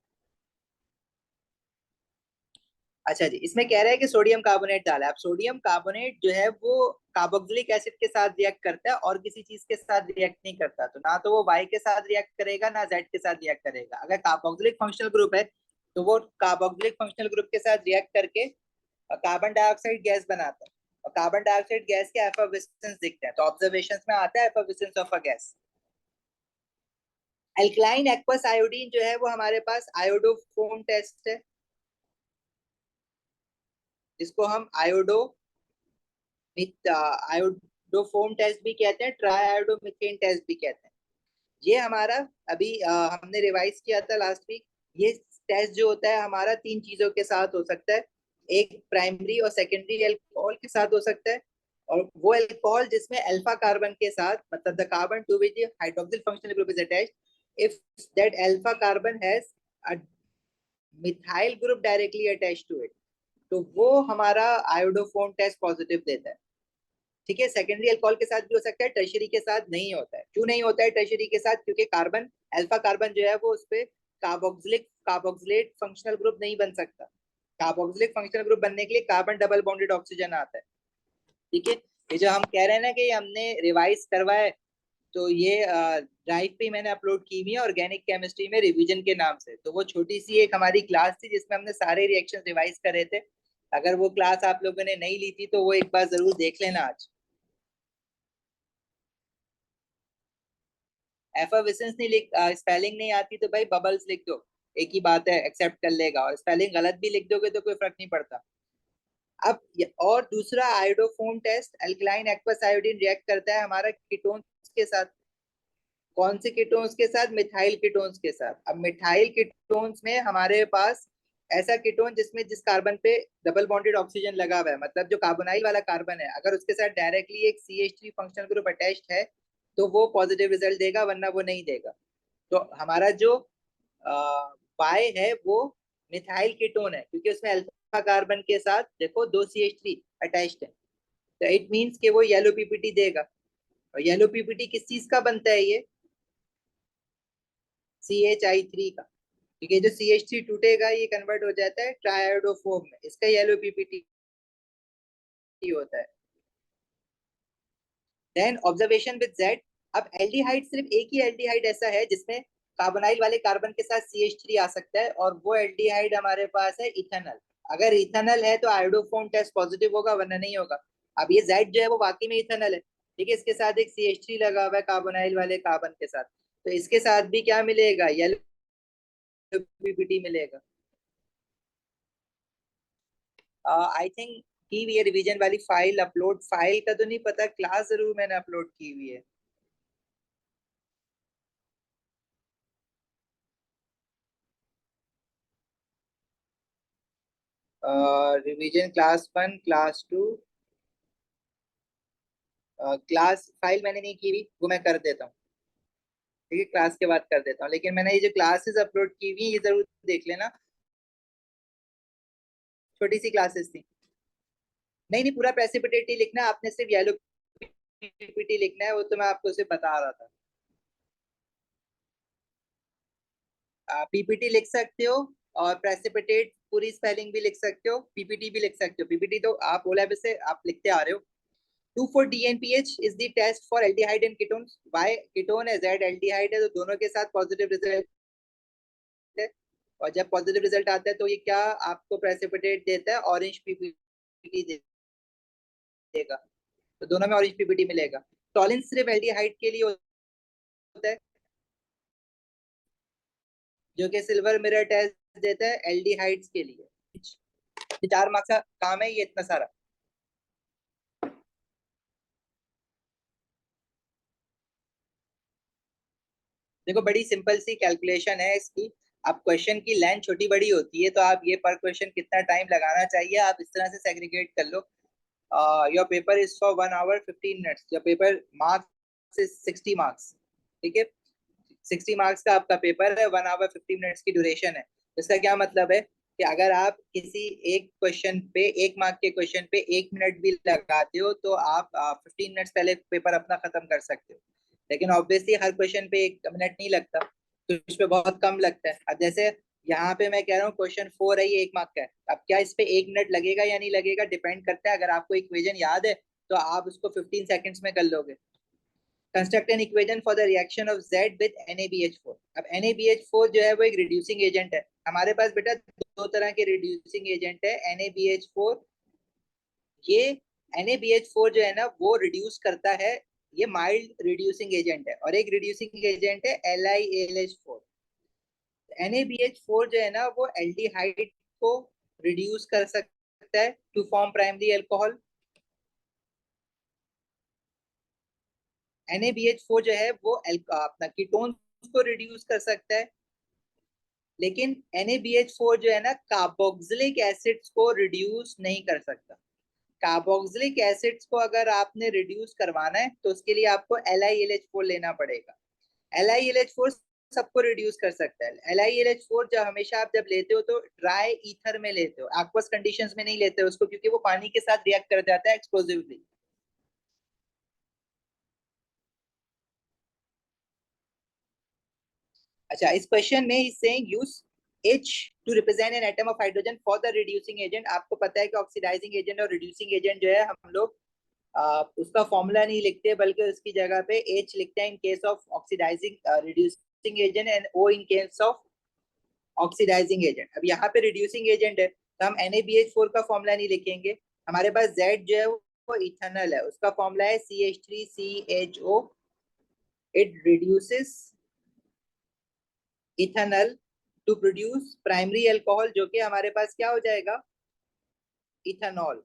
अच्छा जी, इसमें कह रहा है कि सोडियम कार्बोनेट डाला है। अब सोडियम कार्बोनेट जो है वो कार्बोक्सिलिक एसिड के साथ रिएक्ट करता है और किसी चीज के साथ रिएक्ट नहीं करता। तो ना तो वो वाई के साथ रिएक्ट करेगा ना जेड के साथ रिएक्ट करेगा। अगर कार्बोक्सिलिक फंक्शनल ग्रुप है तो वो कार्बोक्सिलिक फंक्शनल ग्रुप के साथ रिएक्ट करके कार्बन डाइऑक्साइड गैस बनाता है और कार्बन डाइऑक्साइड गैस के एफिशिएंसी दिखते हैं। तो ऑब्जर्वेशंस में आता है efficiency of a gas. Alkaline aqueous iodine जो है वो हमारे पास आयोडोफोम टेस्ट है, जिसको हम आयोडोफोम टेस्ट भी कहते हैं, ट्राई आयोडोमिथेन टेस्ट भी कहते हैं। ये हमारा अभी हमने रिवाइज किया था लास्ट वीक। ये टेस्ट जो होता है हमारा तीन चीजों के साथ हो सकता है। एक प्राइमरी और सेकेंडरी अल्कोहल के साथ हो सकता है, और वो अल्कोहल जिसमें अल्फा कार्बन के साथ, मतलब the carbon to which hydroxyl functional group is attached, if that alpha carbon has a methyl group directly attached to it, तो वो हमारा आयोडोफोम टेस्ट पॉजिटिव देता है। ठीक है, सेकेंडरी अल्कोहल के साथ भी हो सकता है, टर्शरी के साथ नहीं होता है। क्यों नहीं होता है टर्शरी के साथ? क्योंकि कार्बन, अल्फा कार्बन जो है वो उस पे कार्बोक्सिलेट फंक्शनल ग्रुप नहीं बन सकता। कार्बोक्सिलिक फंक्शनल ग्रुप बनने के लिए कार्बन डबल बॉन्डेड ऑक्सीजन आता है। ठीक है, ये जो हम कह रहे हैं ना कि हमने रिवाइज करवाया है, तो ये ड्राइव पे मैंने अपलोड की हुई है ऑर्गेनिक केमिस्ट्री में रिवीजन के नाम से। तो वो छोटी सी एक हमारी क्लास थी जिसमें हमने सारे रिएक्शन रिवाइज करे थे। अगर वो क्लास आप लोगों ने नहीं ली थी तो वो एक बार जरूर देख लेना आज। एफर्विसेंस नहीं लिख, स्पेलिंग नहीं आती तो भाई बबल्स लिख दो, एक ही बात है, एक्सेप्ट कर लेगा। और स्पेलिंग गलत भी लिख दोगे तो कोई फर्क नहीं पड़ता। अब और दूसरा iodoform test, alkaline aqueous iodine react करता है हमारा कीटोन्स के साथ। कौन से कीटोन्स के साथ? मिथाइल कीटोन्स के साथ। अब मिथाइल कीटोन्स में हमारे पास ऐसा कीटोन जिसमें जिस कार्बन पे डबल बॉन्डेड ऑक्सीजन लगा हुआ है, मतलब जो कार्बोनाइल वाला कार्बन है, अगर उसके साथ डायरेक्टली एक CH3 फंक्शनल ग्रुप अटैच्ड है तो वो पॉजिटिव रिजल्ट देगा, वरना वो नहीं देगा। तो हमारा जो बाय है वो मिथाइल कीटोन है, क्योंकि उसमें अल्फा कार्बन के साथ देखो दो CH3 अटैच्ड है। तो इट मींस कि वो येलो पीपीटी देगा। और येलो पीपीटी किस चीज का बनता है? ये CHI3 का। ठीक है, जो CH3 टूटेगा ये कन्वर्ट हो जाता है ट्राइआयोडोफोम में, इसका येलो पीपीटी होता है। Then observation with Z. अब एल्डिहाइड, सिर्फ एक ही एल्डिहाइड ऐसा है जिसमें कार्बोनाइल वाले कार्बन के साथ CH3 आ सकता है, और वो एल्डिहाइड हमारे पास है इथेनॉल। अगर इथेनॉल है तो आयोडोफोम टेस्ट पॉजिटिव होगा, वरना नहीं होगा। अब ये जेड जो है वो वाकई में इथेनॉल है। ठीक है, इसके साथ एक CH3 लगा हुआ है कार्बोनाइल वाले कार्बन के साथ, तो इसके साथ भी क्या मिलेगा? येलो पीपीटी मिलेगा। आई थिंक की हुई है रिवीजन वाली फाइल अपलोड। फाइल का तो नहीं पता, क्लास जरूर मैंने अपलोड की हुई है। Revision class 1, class 2, class file मैंने नहीं की हुई, वो मैं कर देता हूँ। ठीक है, क्लास के बाद कर देता हूँ, लेकिन मैंने ये जो क्लासेस अपलोड की हुई है ये जरूर देख लेना। छोटी सी क्लासेस थी। नहीं नहीं, पूरा प्रेसिपिटेट ही लिखना है आपने, सिर्फ येलो पीपीटी लिखना है, वो तो मैं आपको सिर्फ बता रहा था। पीपीटी लिख सकते हो और प्रेसिपिटेट पूरी स्पेलिंग भी लिख सकते हो, पीपीटी भी लिख सकते हो। पीपीटी तो आप ओ लेवल से आप लिखते आ रहे हो। 2,4-DNPH is the test for aldehyde and ketones. Why ketone है, Z aldehyde है, तो दोनों के साथ पॉजिटिव रिजल्ट है। और जब पॉजिटिव रिजल्ट आता है तो ये क्या आपको प्रेसिपिटेट देता है? ऑरेंज पीपीटी देगा। तो दोनों में ऑरेंज पीपीटी मिलेगा। टॉलिन सिर्फ एल्डिहाइड के लिए होता है, जो कि सिल्वर मिरर टेस्ट देता है एल्डिहाइड्स के लिए। ये 4 मार्क्स का काम है ये इतना सारा। देखो बड़ी सिंपल सी कैलकुलेशन है इसकी। अब क्वेश्चन की लेंथ छोटी बड़ी होती है, तो आप ये पर क्वेश्चन कितना टाइम लगाना चाहिए आप इस तरह से सेग्रीगेट कर लो। Your paper is for 1 hour 15 minutes। Your paper marks is 60 marks. ठीक है, 60 मार्क्स का आपका पेपर है, 1 hour 15 minutes की ड्यूरेशन है। तो इसका क्या मतलब है कि अगर आप किसी एक क्वेश्चन पे, 1 मार्क के क्वेश्चन पे 1 मिनट भी लगाते हो तो आप 15 मिनट्स पहले पेपर अपना खत्म कर सकते हो। लेकिन ऑब्वियसली हर क्वेश्चन पे 1 मिनट नहीं लगता, तो इस पे बहुत कम लगता है। अब जैसे यहाँ पे मैं कह रहा हूँ क्वेश्चन 4 है, ये 1 मार्क का है, अब क्या इस पे 1 मिनट लगेगा या नहीं लगेगा डिपेंड करता है। अगर आपको इक्वेशन याद है तो आप उसको 15 सेकेंड्स में कर लोगे। Construct an equation for the reaction of Z with NaBH4। अब NaBH4 जो है वो एक रिड्यूसिंग एजेंट है। हमारे पास बेटा 2 तरह के रिड्यूसिंग एजेंट है NaBH4। ये NaBH4 जो है ना वो रिड्यूस करता है, ये माइल्ड रिड्यूसिंग एजेंट है, और एक रिड्यूसिंग एजेंट है LiAlH4। NaBH4 जो है ना वो एल्डिहाइड को रिड्यूस कर सकता है to form primary alcohol. NaBH4 जो है वो अपना कीटोन को रिड्यूस कर सकता है, लेकिन NaBH4 जो है ना कार्बोक्सिलिक एसिड्स को रिड्यूस नहीं कर सकता। कार्बोक्सिलिक एसिड्स को अगर आपने रिड्यूस करवाना है तो उसके लिए आपको LiLH4 लेना पड़ेगा। LiLH4 सबको रिड्यूस कर सकता है। LiLH4 जब हमेशा आप जब लेते हो तो ड्राई ईथर में लेते हो, एक्वस कंडीशंस में नहीं लेते हो उसको, क्योंकि वो पानी के साथ रिएक्ट कर जाता है एक्सप्लोसिवली। अच्छा, इस क्वेश्चन में is saying use H to represent an atom of hydrogen for the reducing agent. आपको पता है कि ऑक्सीडाइजिंग एजेंट और रिड्यूसिंग एजेंट जो है हम लोग उसका फॉर्मूला नहीं लिखते, बल्कि उसकी जगह पे H लिखते हैं in case of oxidising reducing agent, and O in case of oxidising agent. अब यहाँ पे रिड्यूसिंग एजेंट है तो हम NaBH4 का फॉर्मूला नहीं लिखेंगे। हमारे पास Z जो है वो इथेनॉल है, उसका फॉर्मूला है CH3CHO। It reduces ethanol to produce primary alcohol, जो कि हमारे पास क्या हो जाएगा, इथेनॉल।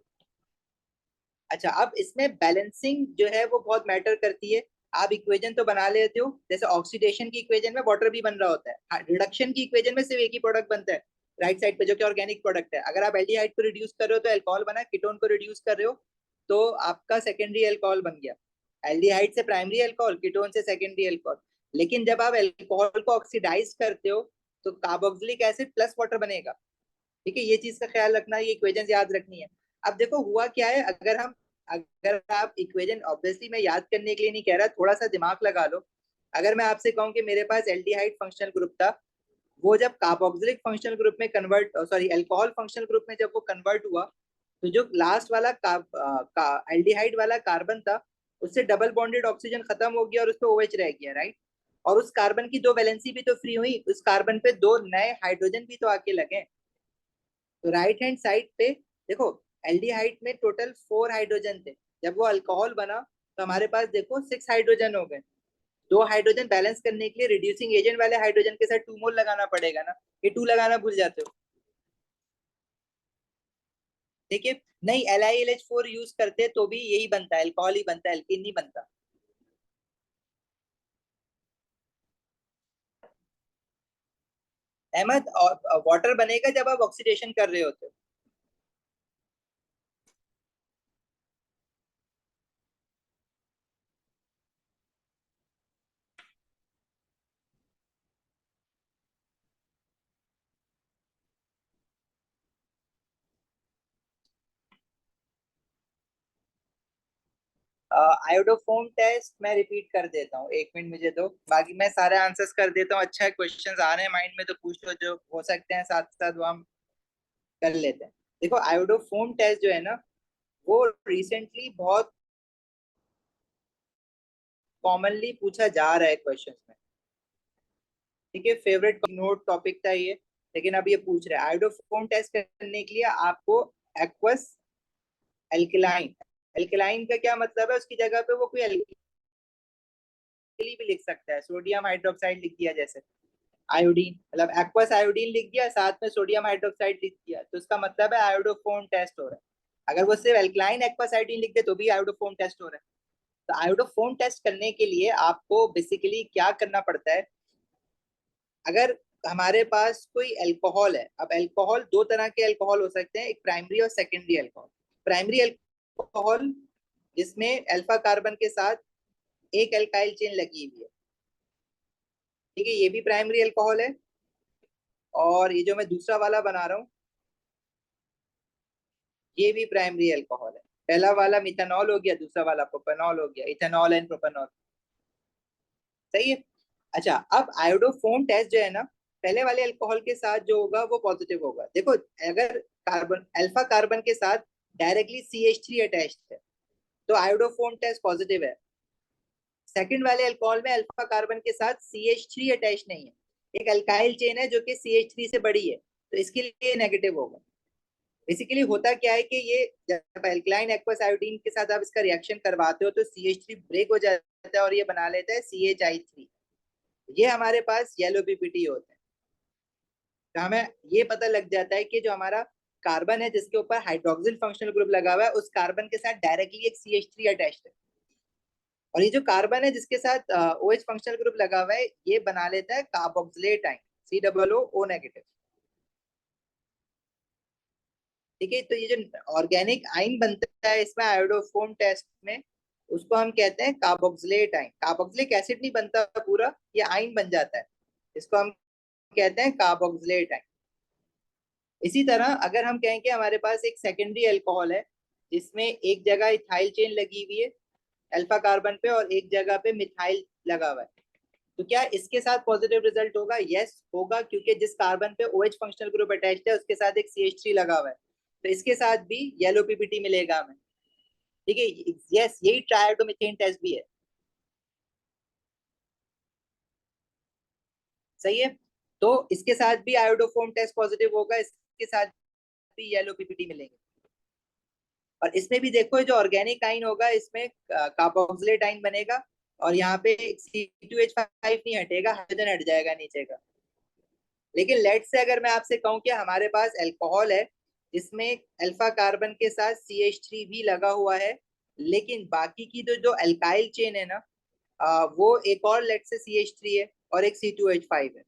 अच्छा, अब इसमें बैलेंसिंग जो है वो बहुत मैटर करती है। आप इक्वेशन तो बना लेते हो, जैसे ऑक्सीडेशन की इक्वेशन में वाटर भी बन रहा होता है, रिडक्शन की इक्वेशन में सिर्फ एक ही प्रोडक्ट बनता है राइट साइड पे, जो कि ऑर्गेनिक प्रोडक्ट है। अगर आप एल्डिहाइड को रिड्यूस कर रहे हो तो अल्कोहल बना, कीटोन को रिड्यूस कर रहे हो तो आपका सेकेंडरी अल्कोहल बन गया। एल्डिहाइड से प्राइमरी अल्कोहल, कीटोन से सेकेंडरी अल्कोहल। लेकिन जब आप अल्कोहल को ऑक्सीडाइज करते हो तो कार्बोक्सिलिक एसिड प्लस वाटर बनेगा। ठीक है, ये चीज का ख्याल रखना, ये इक्वेशन याद रखनी है। अब देखो हुआ क्या है, अगर आप इक्वेशन, ऑब्वियसली मैं याद करने के लिए नहीं कह रहा, थोड़ा सा दिमाग लगा लो। अगर मैं आपसे कहूँ कि मेरे पास एल्डिहाइड फंक्शनल ग्रुप था, वो जब कार्बोक्सिलिक फंक्शनल ग्रुप में convert, sorry alcohol functional group में जब वो कन्वर्ट हुआ, तो जो लास्ट वाला एल्डिहाइड वाला कार्बन था उससे डबल बॉन्डेड ऑक्सीजन खत्म हो गया और उस पर OH रह गया, राइट। और उस कार्बन की 2 वैलेंसी भी तो फ्री हुई, उस कार्बन पे 2 नए हाइड्रोजन भी तो आके लगे। तो राइट हैंड साइड पे देखो, एल्डिहाइड में टोटल 4 हाइड्रोजन थे, जब वो अल्कोहल बना तो हमारे पास देखो 6 हाइड्रोजन हो गए। 2 हाइड्रोजन बैलेंस करने के लिए रिड्यूसिंग एजेंट वाले हाइड्रोजन के साथ 2 मोल लगाना पड़ेगा ना, ये 2 लगाना भूल जाते हो। ठीक है, नहीं LiLH4 यूज करते तो भी यही बनता है, अल्कोहल ही बनता है, एल्कीन नहीं बनता। अहमद, वाटर बनेगा जब आप ऑक्सीडेशन कर रहे होते हो। आयोडोफोम टेस्ट मैं रिपीट कर देता हूँ, 1 मिनट मुझे दो, बाकी मैं सारे आंसर्स कर देता हूँ। अच्छा, क्वेश्चंस आ रहे हैं माइंड में तो पूछ लो, जो हो सकते हैं साथ साथ वो हम कर लेते हैं। देखो, आयोडोफोम टेस्ट जो है ना वो रिसेंटली बहुत कॉमनली पूछा जा रहा है क्वेश्चंस में। ठीक है, फेवरेट नोट टॉपिक था ये, लेकिन अब ये पूछ रहे हैं आयोडोफोम टेस्ट करने के लिए आपको एक्वस एल्कलाइन। एल्कलाइन का क्या मतलब है, उसकी जगह पे वो कोई एल्कली भी लिख सकता है, सोडियम हाइड्रोक्साइड लिख दिया, जैसे आयोडीन, मतलब एक्वस आयोडीन लिख दिया, साथ में सोडियम हाइड्रोक्साइड लिख दिया, तो इसका मतलब है आयोडोफोम टेस्ट हो रहा है। अगर वो सिर्फ एल्कलाइन एक्वस आयोडीन लिख दे तो भी आयोडोफोम टेस्ट हो रहा है। तो आयोडोफोम टेस्ट करने के लिए आपको बेसिकली क्या करना पड़ता है, अगर हमारे पास कोई अल्कोहल है, अब अल्कोहल 2 तरह के अल्कोहल हो सकते हैं, एक प्राइमरी और सेकेंडरी अल्कोहल। प्राइमरी अल्कोहल जिसमें अल्फा कार्बन के साथ एक अल्काइल चेन लगी हुई है, ठीक है, ये भी प्राइमरी अल्कोहल है। और ये जो मैं दूसरा वाला बना रहा हूँ ये भी प्राइमरी अल्कोहल है। पहला वाला मिथानॉल हो गया, दूसरा वाला प्रोपेनॉल हो गया, इथेनॉल एंड प्रोपेनॉल। सही है। अच्छा, अब आयोडोफोम टेस्ट जो है ना, पहले वाले अल्कोहल के साथ जो होगा वो पॉजिटिव होगा। देखो, अगर कार्बन अल्फा कार्बन के साथ डायरेक्टली CH3 अटैच्ड है तो आयोडोफोम टेस्ट पॉजिटिव है। सेकंड वाले अल्कोहल में अल्फा कार्बन के साथ CH3 अटैच नहीं है, एक अल्काइल चेन है जो कि CH3 से बड़ी है, तो इसके लिए नेगेटिव होगा। बेसिकली होता क्या है कि ये जब एल्कलाइन एक्वस आयोडीन के साथ आप इसका रिएक्शन करवाते हो तो CH3 ब्रेक हो जाता है और ये बना लेता है CHI3। ये हमारे पास येलो पीपीटी होता है। तो हमें ये पता लग जाता है कि जो हमारा कार्बन है जिसके ऊपर हाइड्रोक्सिल फंक्शनल ग्रुप लगा हुआ है उस कार्बन के साथ डायरेक्टली एक CH3 अटैच्ड है, और ये जो कार्बन है जिसके साथ OH फंक्शनल ग्रुप लगा हुआ है ये बना लेता है कार्बोक्सिलेट आयन, COO नेगेटिव। ठीक है, तो ये जो ऑर्गेनिक आयन बनता है इसमें आयोडोफोम टेस्ट में, उसको हम कहते हैं कार्बोक्सिलेट आयन। कार्बोक्सिलिक एसिड नहीं बनता पूरा, ये आयन बन जाता है, इसको हम कहते हैं कार्बोक्सिलेट आयन। इसी तरह अगर हम कहें कि हमारे पास एक सेकेंडरी अल्कोहल है जिसमें एक जगह इथाइल चेन लगी हुई है अल्फा कार्बन पे और एक जगह पे मिथाइल लगा हुआ है, तो क्या इसके साथ पॉजिटिव रिजल्ट होगा? यस होगा, क्योंकि जिस कार्बन पे OH फंक्शनल ग्रुप अटैच्ड है उसके साथ एक CH3 लगा हुआ है, तो इसके साथ भी येलो पीपीटी मिलेगा हमें। ठीक है, यस, यही ट्राइएटोमीथेन टेस्ट भी है। सही है, तो इसके साथ भी आयोडोफोम टेस्ट पॉजिटिव होगा, इसके साथ भी येलो पीपीटी मिलेंगे। और इसमें भी देखो जो ऑर्गेनिक आइन होगा इसमें कार्बोक्सिलेट आइन बनेगा, और यहाँ पे C2H5 नहीं हटेगा, हाइड्रोजन हट जाएगा नीचे का। लेकिन लेट से अगर मैं आपसे कहूं कि हमारे पास अल्कोहल है जिसमें अल्फा कार्बन के साथ CH3 भी लगा हुआ है, लेकिन बाकी की जो जो अल्काइल चेन है ना, वो एक और लेट से CH3 है और एक C2H5 है,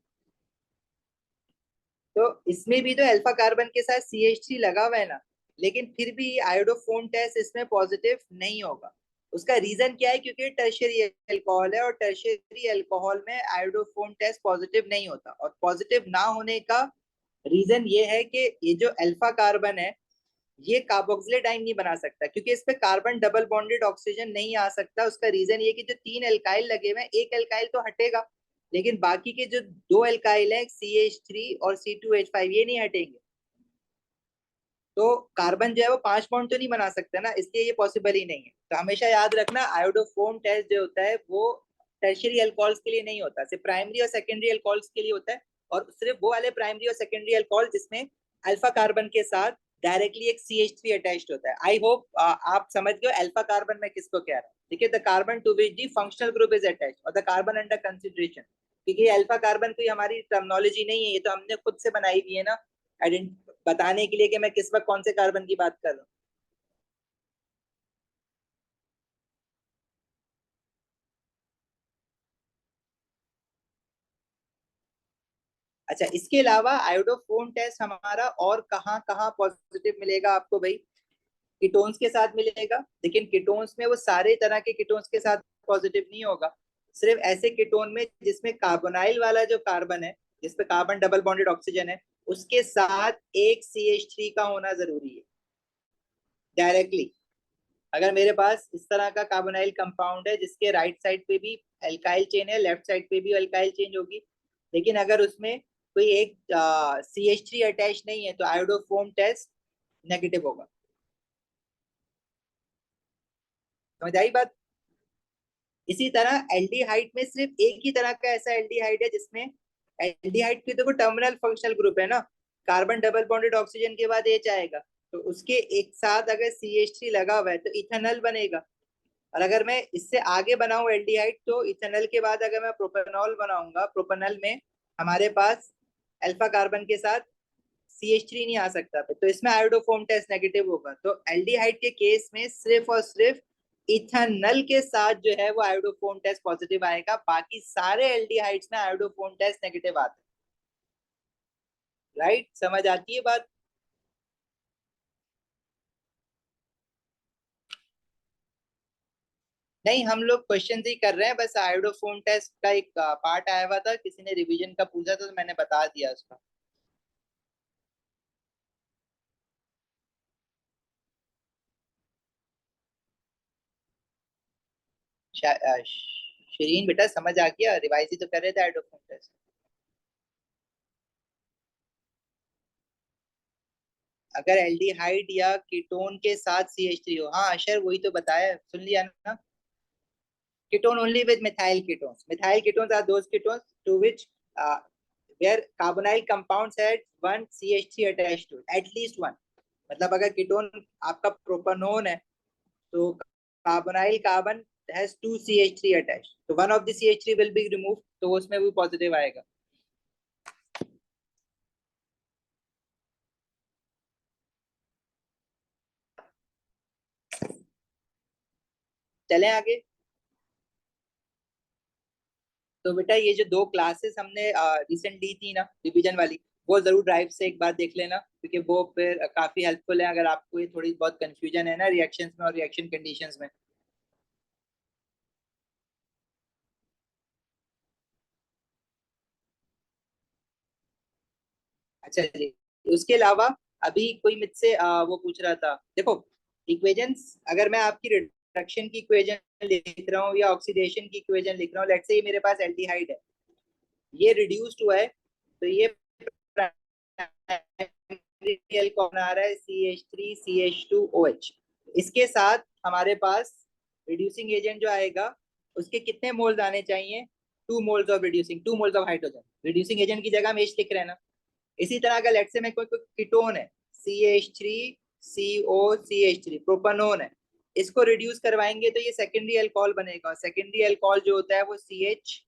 तो इसमें भी तो अल्फा कार्बन के साथ CH3 लगा हुआ है ना, लेकिन फिर भी आयोडोफोम टेस्ट इसमें पॉजिटिव नहीं होगा। उसका रीजन क्या है? क्योंकि टर्शियरी अल्कोहल है और टर्शियरी अल्कोहल में आयोडोफोम टेस्ट पॉजिटिव नहीं होता, और पॉजिटिव ना होने का रीजन ये है कि ये जो अल्फा कार्बन है ये कार्बोक्सिलेट आयन नहीं बना सकता, क्योंकि इस पे कार्बन डबल बॉन्डेड ऑक्सीजन नहीं आ सकता। उसका रीजन ये कि जो 3 एल्काइल लगे हुए हैं, एक एल्काइल तो हटेगा लेकिन बाकी के जो 2 एल्काइल है CH3 और C2H5 ये नहीं हटेंगे, तो कार्बन जो है वो 5 बॉन्ड तो नहीं बना सकता ना, इसलिए ये पॉसिबल ही नहीं है। तो हमेशा याद रखना आयोडोफोम टेस्ट जो होता है वो टर्शियरी अल्कोहल्स के लिए नहीं होता, सिर्फ प्राइमरी और सेकेंडरी अल्कोहल्स के लिए होता है, और सिर्फ वो वाले प्राइमरी और सेकेंडरी अल्कोहल जिसमें अल्फा कार्बन के साथ डायरेक्टली एक CH3 अटैच्ड होता है। आई होप आप समझ गए अल्फा कार्बन में किसको कह रहा हूँ। देखिए, the carbon to which the functional group is attached और द कार्बन अंडर कंसिडरेशन, क्योंकि अल्फा कार्बन कोई हमारी टर्मिनोलॉजी नहीं है, ये तो हमने खुद से बनाई हुई है ना, बताने के लिए कि मैं किस वक्त कौन से कार्बन की बात कर रहा हूँ। अच्छा, इसके अलावा आयोडोफोम टेस्ट हमारा और कहाँ कहाँ पॉजिटिव मिलेगा आपको भाई? कीटोन्स के साथ मिलेगा, लेकिन कीटोन्स में वो सारे तरह के कीटोन्स के साथ पॉजिटिव नहीं होगा, सिर्फ ऐसे कीटोन में जिसमें कार्बोनाइल वाला जो कार्बन है जिसपे कार्बन डबल बॉन्डेड ऑक्सीजन है उसके साथ एक CH3 का होना जरूरी है डायरेक्टली। अगर मेरे पास इस तरह का कार्बोनाइल कंपाउंड है जिसके राइट साइड पे भी अल्काइल चेन है, लेफ्ट साइड पे भी अल्काइल चेन होगी, लेकिन अगर उसमें कोई एक CH3 अटैच नहीं है तो आयोडोफोम टेस्ट नेगेटिव होगा। समझ आई बात? इसी तरह एल्डिहाइड में सिर्फ एक ही तरह का ऐसा एल्डिहाइड है जिसमें एल्डिहाइड की देखो टर्मिनल फंक्शनल ग्रुप है ना, कार्बन डबल बॉन्डेड ऑक्सीजन के बाद H आएगा, तो उसके एक साथ अगर CH3 लगा हुआ है तो इथेनॉल बनेगा। और अगर मैं इससे आगे बनाऊं एल्डिहाइड तो इथेनॉल के बाद अगर मैं प्रोपेनॉल बनाऊंगा, प्रोपेनॉल में हमारे पास अल्फा कार्बन के साथ CH3 नहीं आ सकता, तो इसमें आयोडोफोम टेस्ट नेगेटिव होगा। तो एल्डिहाइड के केस में सिर्फ और सिर्फ इथेनॉल के साथ जो है वो आयोडोफोम टेस्ट पॉजिटिव आएगा, बाकी सारे एल्डिहाइड्स में आयोडोफोम टेस्ट नेगेटिव आता है। राइट, समझ आती है बात? नहीं, हम लोग क्वेश्चन ही कर रहे हैं, बस आयोडोफोम टेस्ट का एक पार्ट आया हुआ था, किसी ने रिवीजन का पूछा था तो मैंने बता दिया उसका। शिरीन बेटा समझ आ गया, रिवाइज ही तो कर रहे थे आइडोफोन टेस्ट। अगर एल्डिहाइड या कीटोन के साथ CH3 हो, हाँ अशर वही तो बताया, सुन लिया ना। Ketone only with methyl ketones, methyl ketones are those ketones to which where carbonyl compounds had one CH3 attached to it, at least one। मतलब अगर कीटोन आपका प्रोपेनोन है तो carbonyl carbon has two CH3 attached, तो one of the CH3 will be remove, तो उसमें भी positive आएगा। चलें आगे। तो बेटा ये जो दो क्लासेस हमने रिसेंट ली थी ना डिवीजन वाली, वो जरूर ड्राइव से एक बार देख लेना, क्योंकि वो फिर काफी हेल्पफुल है अगर आपको ये थोड़ी बहुत कंफ्यूजन है ना रिएक्शंस में और रिएक्शन कंडीशंस में। अच्छा जी। उसके अलावा अभी कोई मुझसे वो पूछ रहा था, देखो इक्वेशंस अगर मैं आपकी रिडक्शन की इक्वेशन लिख रहा हूँ या ऑक्सीडेशन की इक्वेशन लिख रहा हूँ, लेट्स से ये मेरे पास एल्डिहाइड है, ये रिड्यूस्ड हुआ है, तो ये प्राइमरी कौन आ रहा है, CH3CH2OH। इसके साथ हमारे पास रिड्यूसिंग एजेंट जो आएगा उसके कितने मोल्स आने चाहिए, 2 moles of reducing, 2 moles of hydrogen. Reducing agent की जगह हम H लिख रहे हैं ना। इसी तरह अगर लेट से मैं कोई कीटोन है, CH3CO CH3 प्रोपेनोन है, इसको रिड्यूस करवाएंगे तो ये सेकेंडरी अल्कोहल बनेगा। सेकेंडरी अल्कोहल जो होता है वो CHOH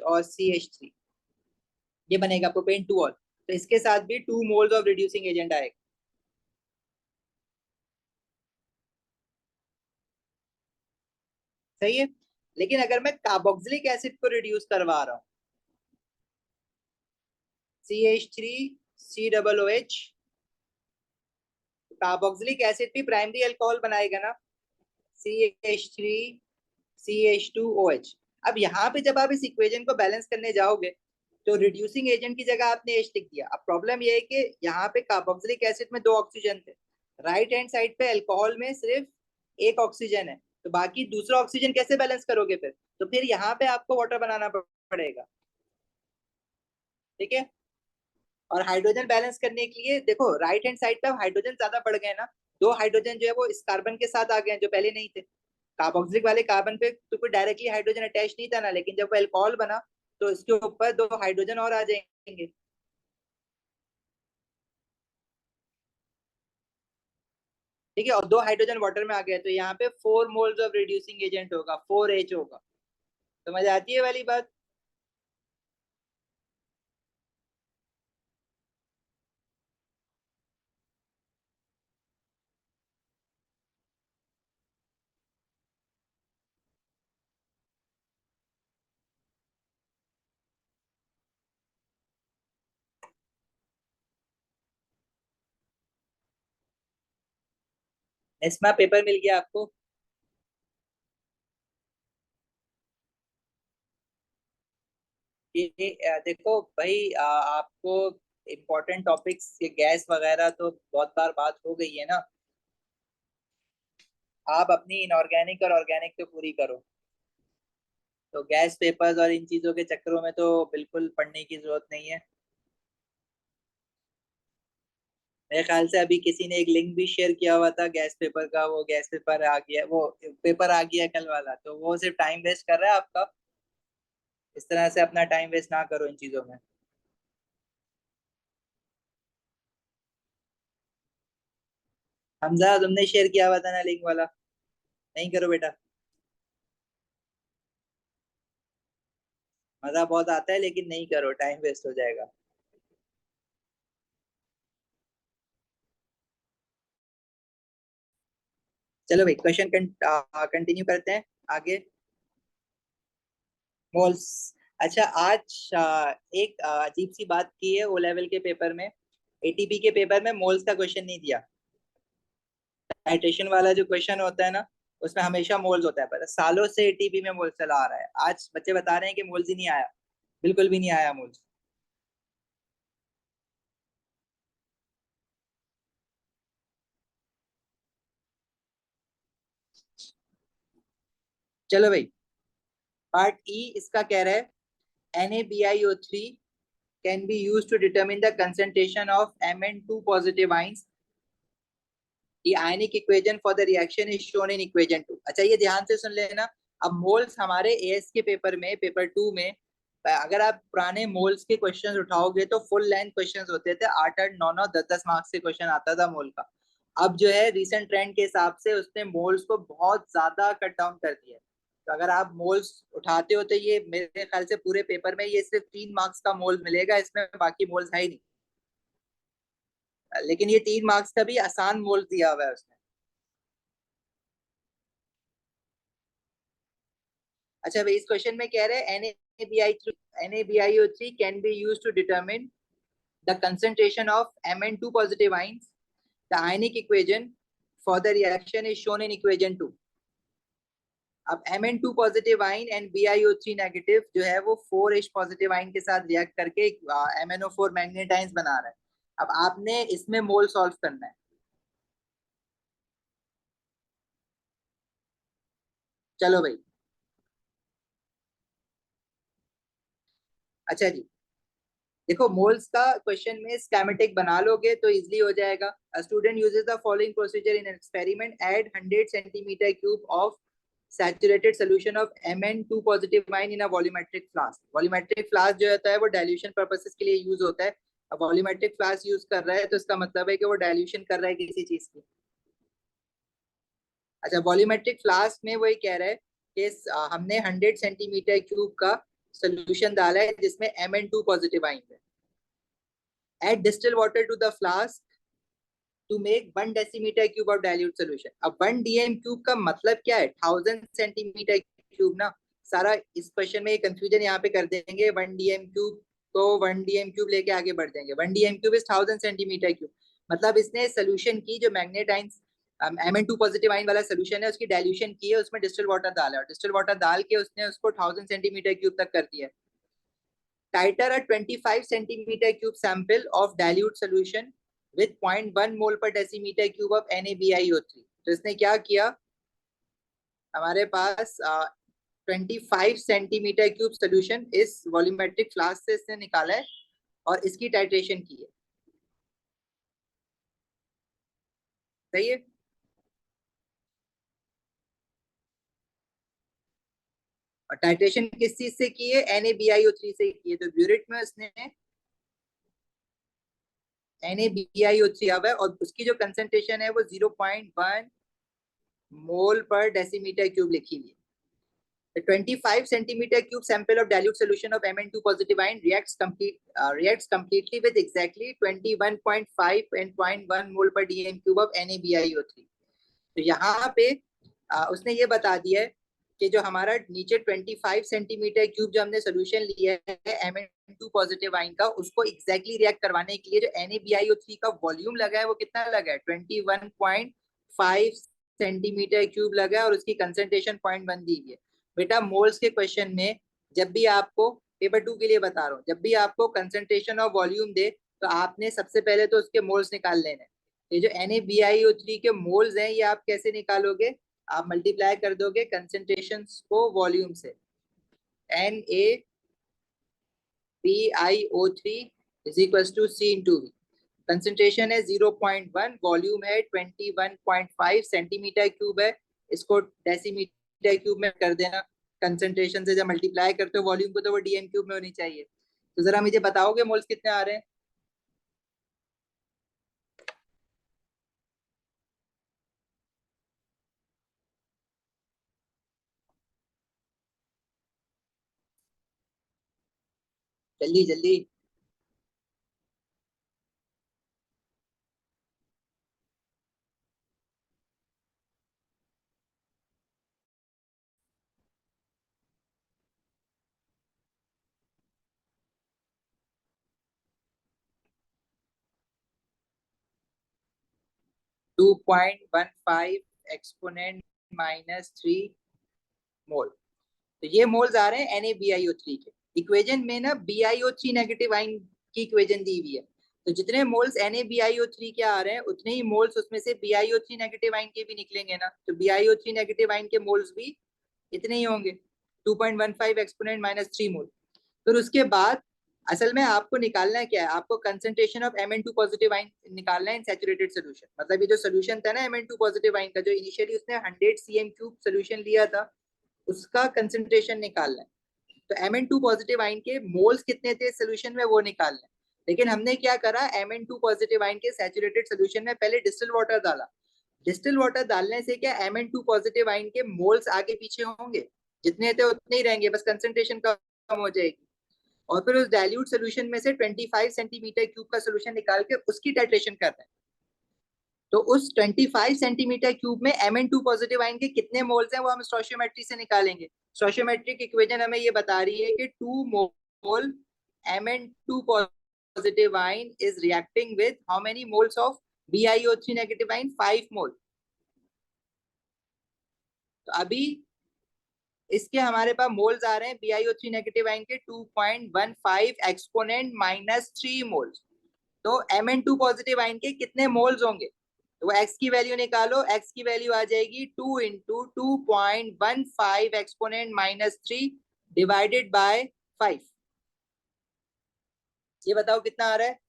और CH3, ये बनेगा प्रोपेन 2 ऑल। तो इसके साथ भी 2 मोल्स ऑफ रिड्यूसिंग एजेंट आएगा। सही है। लेकिन अगर मैं कार्बोक्सिलिक एसिड को रिड्यूस करवा रहा हूँ, CH3COOH, कार्बोक्सिलिक एसिड भी प्राइमरी अल्कोहल बनाएगा ना, CH3CH2OH। अब यहाँ पे जब आप इस इक्वेशन को बैलेंस करने जाओगे तो रिड्यूसिंग एजेंट की जगह आपने H लिख दिया। अब प्रॉब्लम ये है कि यहाँ पे कार्बोक्सिलिक एसिड में 2 ऑक्सीजन थे, राइट हैंड साइड पे अल्कोहल में सिर्फ 1 ऑक्सीजन है, तो बाकी दूसरा ऑक्सीजन कैसे बैलेंस करोगे फिर, तो फिर यहाँ पे आपको वाटर बनाना पड़ेगा। ठीक है। और हाइड्रोजन बैलेंस करने के लिए देखो राइट हैंड साइड पे हाइड्रोजन ज्यादा बढ़ गए ना, 2 हाइड्रोजन जो है वो इस कार्बन के साथ आ गए हैं जो पहले नहीं थे। कार्बोक्सिलिक वाले कार्बन पे तो कोई डायरेक्टली हाइड्रोजन अटैच नहीं था ना, लेकिन जब वो अल्कोहल बना तो इसके ऊपर 2 हाइड्रोजन और आ जाएंगे। ठीक है, और 2 हाइड्रोजन वाटर में आ गए तो यहाँ पे 4 मोल्स ऑफ रिड्यूसिंग एजेंट होगा, 4H होगा। समझ आती है वाली बात। एस्मा पेपर मिल गया आपको। ये देखो भाई, आपको इम्पोर्टेंट टॉपिक्स ये गैस वगैरह तो बहुत बार बात हो गई है ना, आप अपनी इनऑर्गेनिक और ऑर्गेनिक तो पूरी करो। तो गैस पेपर्स और इन चीजों के चक्करों में तो बिल्कुल पढ़ने की जरूरत नहीं है। मेरे ख्याल से अभी किसी ने एक लिंक भी शेयर किया हुआ था गैस पेपर का, वो गैस पेपर आ गया, वो पेपर आ गया कल वाला, तो वो सिर्फ टाइम वेस्ट कर रहा है आपका। इस तरह से अपना टाइम वेस्ट ना करो इन चीजों में। हमजा तुमने शेयर किया हुआ था ना लिंक वाला, नहीं करो बेटा। मजा बहुत आता है लेकिन नहीं करो, टाइम वेस्ट हो जाएगा। चलो भाई क्वेश्चन कंटिन्यू करते हैं आगे। मोल्स। अच्छा आज एक अजीब सी बात की है, ओ लेवल के पेपर में, ATP के पेपर में मोल्स का क्वेश्चन नहीं दिया। नाइट्रेशन वाला जो क्वेश्चन होता है ना, उसमें हमेशा मोल्स होता है, पर सालों से ATP में मोल्स चला आ रहा है, आज बच्चे बता रहे हैं कि मोल्स ही नहीं आया, बिल्कुल भी नहीं आया मोल्स। चलो भाई, पार्ट ई इसका कह रहा है NaBiO3 can be used to determine the concentration of Mn2 positive ions. The ionic equation for the reaction is shown in equation 2. अच्छा, ये ध्यान से सुन लेना। अब मोल्स हमारे एएस के पेपर में, पेपर 2 में, अगर आप पुराने मोल्स के क्वेश्चंस उठाओगे तो फुल लेंथ क्वेश्चंस होते थे, 8-8 9-9 10-10 मार्क्स के क्वेश्चन आता था मोल का। अब जो है रिसेंट ट्रेंड के हिसाब से उसने मोल्स को बहुत ज्यादा कट डाउन कर दिया है। तो अगर आप मोल्स उठाते हो तो ये मेरे ख्याल से पूरे पेपर में ये सिर्फ 3 मार्क्स का मोल मिलेगा, इसमें बाकी मोल्स है ही नहीं। लेकिन ये 3 मार्क्स का भी आसान मोल दिया हुआ है उसने। अच्छा भाई, इस क्वेश्चन में कह रहे हैं NaBiO3 can be used to determine the concentration of Mn2 positive ions. The ionic equation for the reaction is shown in equation 2. अब Mn2 positive ion and BiO3 negative जो है वो 4H पॉजिटिव आइन के साथ react करके MnO4 मैग्नेटाइंस बना रहा है। अब आपने इसमें मोल सॉल्व करना है। चलो भाई, अच्छा जी, देखो मोल्स का क्वेश्चन में स्कीमेटिक बना लोगे तो इजीली हो जाएगा। A student uses the following procedure in an experiment, add 100 centimetre cube of saturated solution of Mn2 positive ion in a volumetric flask. Volumetric flask जो होता है वो डाइल्यूशन पर्पसेस के लिए यूज होता है। अब वॉल्यूमेट्रिक फ्लास्क यूज कर रहा है तो इसका मतलब है कि वो डाइल्यूशन कर रहा है किसी चीज की। अच्छा, वॉल्यूमेट्रिक फ्लास्क में वही कह रहा है कि हमने 100 सेंटीमीटर क्यूब का सोल्यूशन डाला है जिसमें Mn2 पॉजिटिव आइन है। Add distilled water to the flask to make 1 decimeter cube of dilute solution. अब 1 dm क्यूब का मतलब क्या है? 1000 सेंटीमीटर क्यूब ना। सारा इस क्वेश्चन में कंफ्यूजन यहाँ पे कर देंगे। 1 dm क्यूब तो 1 dm क्यूब लेके आगे बढ़ जाएंगे। 1 dm cube is 1000 centimetre cube. मतलब इसने सोल्यूशन की जो मैग्नेटाइन Mn2 पॉजिटिव आइन वाला सोल्यूशन है उसकी डाइल्यूशन की है, उसमें डिस्टिल वाटर डाला और डिस्टिल वाटर डाल के उसने उसको 1000 सेंटीमीटर क्यूब तक कर दिया। Titre a 25 centimeter cube sample of dilute solution with 0.1 mole per decimeter cube of NaBiO3. तो इसने क्या किया, हमारे पास 25 सेंटीमीटर क्यूब सोल्यूशन इस वॉल्यूमेट्रिक फ्लास्क से इसने निकाला है और इसकी टाइट्रेशन की है। सही है। और टाइट्रेशन किस चीज से की है? NaBiO3 से की है। तो ब्यूरेट में उसने NaBiO3 अब है और उसकी जो कंसेंट्रेशन है वो 0.1 मोल पर डेसीमीटर क्यूब लिखी हुई है। The 25 centimeter cube sample of dilute solution of Mn2 positive ion reacts completely with exactly 21.5 and 0.1 mole per dm cube of NaBiO3. तो यहाँ पे उसने ये बता दिया है कि जो हमारा नीचे 25 सेंटीमीटर क्यूब जो हमने सोल्यूशन लिया है Mn2 पॉजिटिव आइन का, उसको एग्जैक्टली रिएक्ट करवाने के लिए जो NaBiO3 का वॉल्यूम लगा है वो कितना लगा है? 21.5 सेंटीमीटर क्यूब लगा है और उसकी कंसेंट्रेशन 0.1 दी गई है। बेटा मोल्स के क्वेश्चन में जब भी आपको, पेपर 2 के लिए बता रहा हूँ, जब भी आपको कंसेंट्रेशन और वॉल्यूम दे तो आपने सबसे पहले तो उसके मोल्स निकाल लेने। ये जो NaBiO3 के मोल्स हैं ये आप कैसे निकालोगे? आप मल्टीप्लाई कर दोगे कंसेंट्रेशन को वॉल्यूम से। NaBiO3 is equal to C into V। Concentration है 0.1, वॉल्यूम है 21.5 सेंटीमीटर क्यूब है, इसको डेसीमीटर क्यूब में कर देना। कंसेंट्रेशन से जब मल्टीप्लाई करते हो वॉल्यूम को तो वो डीएम क्यूब में होनी चाहिए। तो जरा मुझे बताओगे मोल्स कितने आ रहे हैं? जल्दी जल्दी। 2.15 एक्सपोनेंट -3 मोल। तो ये मोल्स आ रहे हैं NaBiO3 के। इक्वेशन में ना BiO3 नेगेटिव आइन की इक्वेशन दी हुई है, तो जितने मोल्स NaBiO3 के आ रहे हैं उतने ही मोल्स उसमें से BiO3 नेगेटिव आइन के भी निकलेंगे ना। तो BiO3 नेगेटिव आइन के मोल्स भी इतने ही होंगे, 2.15 एक्सपोनेंट माइनस 3 मोल। फिर उसके बाद असल में आपको निकालना है क्या है, आपको concentration of Mn2 positive ion निकालना है इन सैचुरेटेड सोल्यूशन। मतलब ये जो सोल्यूशन था ना Mn2 पॉजिटिव आयन का, जो इनिशियली उसने 100 cm³ सोल्यूशन लिया था, उसका कंसंट्रेशन निकालना है। तो Mn2 पॉजिटिव आयन के मोल्स कितने थे सोल्यूशन में, वो निकालना है। लेकिन हमने क्या करा, Mn2 पॉजिटिव आयन के सैचुरेटेड सोल्यूशन में पहले डिस्टिल वाटर डाला। डिस्टिल वाटर डालने से क्या, Mn2 पॉजिटिव आयन के मोल्स आगे पीछे होंगे, जितने थे उतने ही रहेंगे, बस कंसंट्रेशन कम हो जाएगी। और फिर उस डाइल्यूट सोल्यूशन में से 25 सेंटीमीटर क्यूब का सोल्यूशन निकाल के उसकी टाइट्रेशन करना है। तो उस 25 सेंटीमीटर क्यूब में Mn2 पॉजिटिव आयन के कितने मोल्स हैं वो हम स्टोइचियोमेट्री से निकालेंगे। स्टोइचियोमेट्रिक इक्वेशन हमें ये बता रही है कि 2 मोल Mn2 positive ion is reacting with how many moles of BiO3 negative ion, 5 मोल। तो अभी इसके हमारे पास मोल्स आ रहे हैं BiO3 नेगेटिव आयन के 2.15 एक्सपोनेंट माइनस 3 मोल्स। तो Mn2 पॉजिटिव आयन के कितने मोल्स होंगे, तो x की वैल्यू निकालो। x की वैल्यू आ जाएगी 2 into 2.15 exponent minus 3 divided by 5। ये बताओ कितना आ रहा है।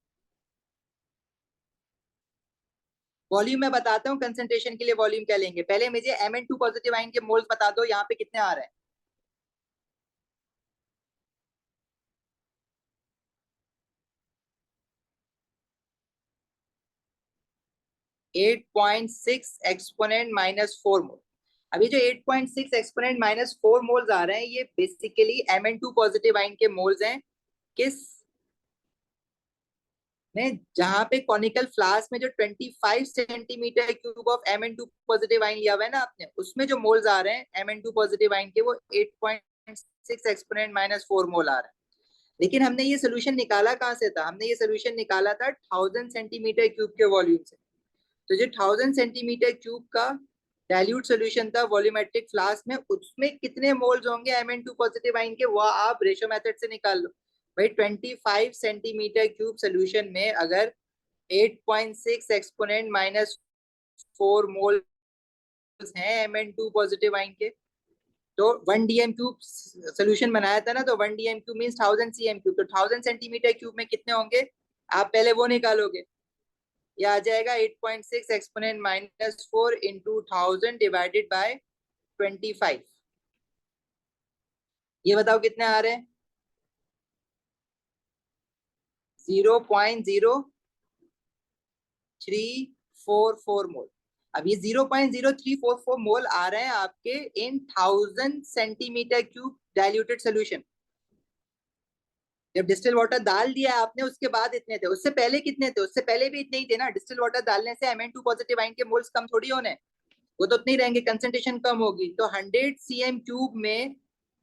वॉल्यूम में बताता हूँ, कंसंट्रेशन के लिए वॉल्यूम क्या लेंगे। पहले मुझे Mn2 पॉजिटिव आयन के मोल्स बता दो, यहाँ पे कितने आ रहे हैं। 8.6 एक्सपोनेंट माइनस 4 मोल। अभी जो 8.6 एक्सपोनेंट माइनस 4 मोल्स आ रहे हैं, ये बेसिकली Mn2 पॉजिटिव आयन के मोल्स हैं। किस में, जहां पे कॉनिकल फ्लास्क में जो 25 centimetre cube of Mn2 positive ion लिया हुआ है ना आपने, उसमें जो मोल्स आ रहे हैं Mn2 पॉजिटिव आयन के, वो 8.6 एक्सपोनेंट माइनस 4 मोल आ रहे हैं। लेकिन हमने ये सोल्यूशन निकाला कहां से था, हमने ये सोल्यूशन निकाला था 1000 सेंटीमीटर क्यूब के वॉल्यूम से। तो जो 1000 सेंटीमीटर क्यूब का डाइल्यूट सॉल्यूशन था वॉल्यूमेट्रिक फ्लास्क में, उसमें कितने मोल्स होंगे Mn2 पॉजिटिव आयन के, वो आप रेशियो मेथड से निकाल लो। भाई 25 सेंटीमीटर क्यूब सॉल्यूशन में अगर 8.6 एक्सपोनेंट माइनस 4 मोल्स हैं Mn2 पॉजिटिव आयन के, तो 1 dm क्यूब सोल्यूशन बनाया था ना, तो 1 dm cube means 1000 cm cube. तो 1000 सेंटीमीटर क्यूब में कितने होंगे, आप पहले वो निकालोगे। ये आ जाएगा 8.6 exponent minus 4 into 1000 divided by 25। ये बताओ कितने आ रहे हैं, 0.0344 मोल। अब ये 0.0344 मोल आ रहे हैं आपके इन 1000 सेंटीमीटर क्यूब डाइल्यूटेड सोल्यूशन। जब डिस्टिल वाटर डाल दिया आपने, उसके बाद इतने थे, उससे पहले कितने थे, उससे पहले भी इतने ही थे ना। डिस्टिल वाटर डालने से Mn2 पॉजिटिव आयन के मोल्स कम थोड़ी होने, वो तो उतने ही रहेंगे, कंसंट्रेशन कम होगी। तो 100 cm क्यूब में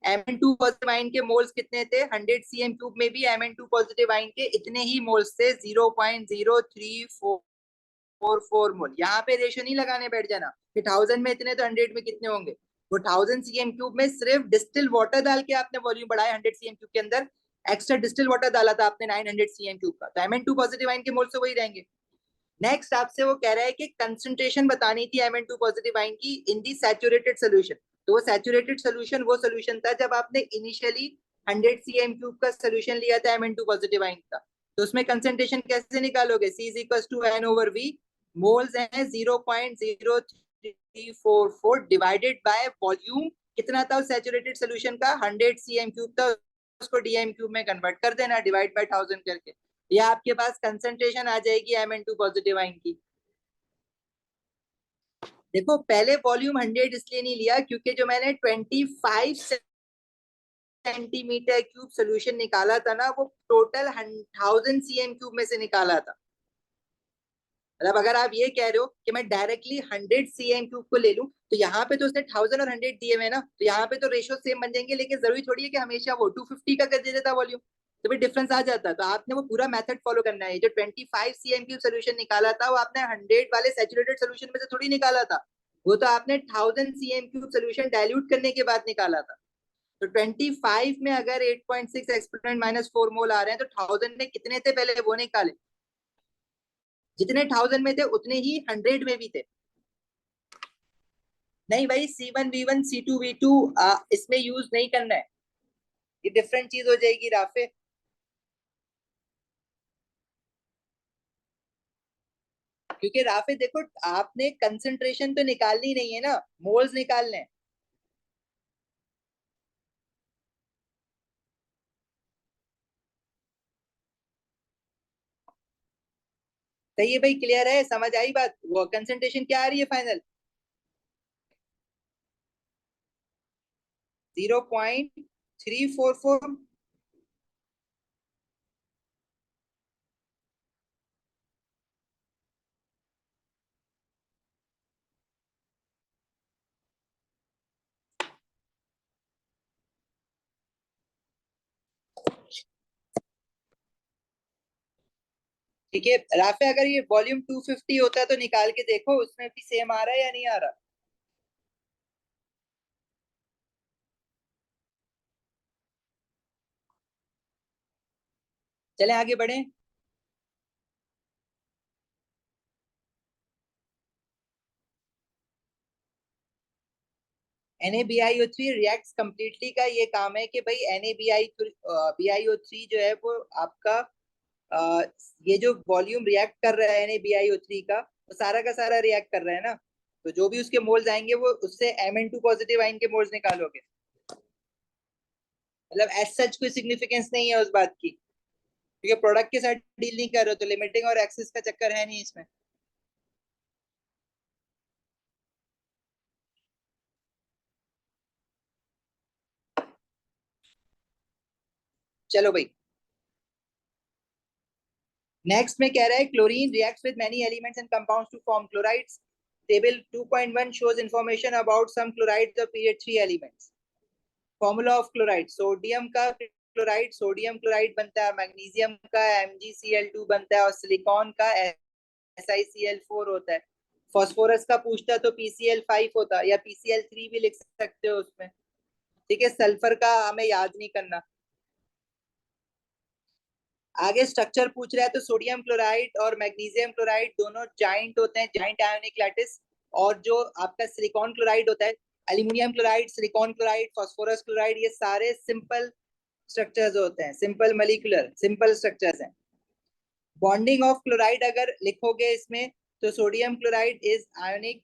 Mn2 पॉजिटिव आयन के मोल्स कितने थे, 100 cm क्यूब में भी Mn2 पॉजिटिव आयन के इतने ही मोल्स थे, 0.0344 मोल। यहाँ पे रेशियो नहीं लगाने बैठ जाना कि 1000 में इतने तो 100 में कितने होंगे। वो 1000 cm क्यूब में सिर्फ डिस्टिल वाटर डाल के आपने वॉल्यूम बढ़ाया 100 cm क्यूब के अंदर, एक्स्ट्रा डिस्टिल वाटर डाला था आपने 900 cm क्यूब का, तो Mn2 पॉजिटिव आयन के मोल्स तो वही रहेंगे। नेक्स्ट आपसे वो कह रहा है कि कंसंट्रेशन बतानी थी Mn2 पॉजिटिव आयन की इन दी सैचुरेटेड सोल्यूशन। तो वो सैचुरेटेड सोल्यूशन वो सोल्यूशन था जब आपने इनिशियली 100 cm क्यूब का सोल्यूशन लिया था Mn2 पॉजिटिव आयन का। तो उसमें कंसंट्रेशन कैसे निकालोगे, C is equal to N over V, moles हैं 0.0344 डिवाइडेड बाय वॉल्यूम कितना था उस सैचुरेटेड सोल्यूशन का, 100 cm क्यूब था, उसको डीएम क्यूब में कन्वर्ट कर देना डिवाइड बाय 1000 करके, या आपके पास कंसंट्रेशन आ जाएगी Mn2 पॉजिटिव आयन की। देखो पहले वॉल्यूम 100 इसलिए नहीं लिया क्योंकि जो मैंने 25 सेंटीमीटर क्यूब सोल्यूशन निकाला था ना, वो टोटल 1000 cm क्यूब में से निकाला था। मतलब अगर आप ये कह रहे हो कि मैं डायरेक्टली 100 cm क्यूब को ले लूं, तो यहाँ पे तो उसने 1000 और 100 दिए हुए ना, तो यहाँ पे तो रेशियो सेम बन जाएंगे, लेकिन जरूरी थोड़ी है कि हमेशा वो 250 का कर दे देता वॉल्यूम, तो भी डिफरेंस आ जाता। तो आपने वो पूरा मेथड फॉलो करना है। जो 25 cm क्यूब सोल्यूशन निकाला था, वो आपने 100 वाले सैचुरेटेड सोल्यूशन में से थोड़ी निकाला था, वो तो आपने 1000 cm क्यूब सोल्यूशन डाइल्यूट करने के बाद निकाला था। तो 25 में अगर 8.6 एक्सपोनेंट माइनस 4 मोल आ रहे हैं, तो 1000 में कितने थे पहले वो निकाले, जितने 1000 में थे उतने ही 100 में भी थे। नहीं भाई, C1V1 C2V2 इसमें यूज नहीं करना है, ये डिफरेंट चीज हो जाएगी राफे। क्योंकि राफे देखो, आपने कंसंट्रेशन तो निकालनी नहीं है ना, मोल्स निकालने हैं। सही है भाई, क्लियर है, समझ आई बात। वो कंसंट्रेशन क्या आ रही है फाइनल? 0.344। ठीक है राफे, अगर ये वॉल्यूम 250 होता है तो निकाल के देखो उसमें भी सेम आ रहा है या नहीं आ रहा। चलें आगे बढ़ें। NaBiO3 रिएक्ट्स कंप्लीटली का ये काम है कि भाई NaBiO3 जो है वो आपका अ, ये जो वॉल्यूम रिएक्ट कर रहा है NaBiO3 का, वो सारा का सारा रिएक्ट कर रहा है ना। तो जो भी उसके मोल्स आएंगे वो उससे Mn2 पॉजिटिव आयन के मोल्स निकालोगे। मतलब एज सच कोई सिग्निफिकेंस नहीं है उस बात की, क्योंकि प्रोडक्ट के साथ डील नहीं कर रहे हो, तो लिमिटिंग और एक्सेस का चक्कर है नहीं इसमें। चलो भाई, नेक्स्ट में कह रहा है chlorine reacts with many elements and compounds to form chlorides. Table 2.1 shows information about some chlorides of period 3 elements. Formula of chloride, sodium का क्लोराइड सोडियम क्लोराइड बनता है, मैग्नीशियम का MgCl2 बनता है, और सिलिकॉन का SiCl4 होता है। फास्फोरस का पूछता तो PCl5 होता, या PCl3 भी लिख सकते हो उसमें। ठीक है, सल्फर का हमें याद नहीं करना। आगे स्ट्रक्चर पूछ रहा है, तो सोडियम क्लोराइड और मैग्नीशियम क्लोराइड दोनों जाइंट होते हैं, जाइंट आयोनिक लैटिस। और जो आपका सिलिकॉन क्लोराइड होता है, aluminium chloride, silicon chloride, phosphorus chloride, ये सारे सिंपल स्ट्रक्चर्स होते हैं, सिंपल मॉलिक्यूलर सिंपल स्ट्रक्चर्स हैं। बॉन्डिंग ऑफ क्लोराइड अगर लिखोगे इसमें, तो sodium chloride is ionic,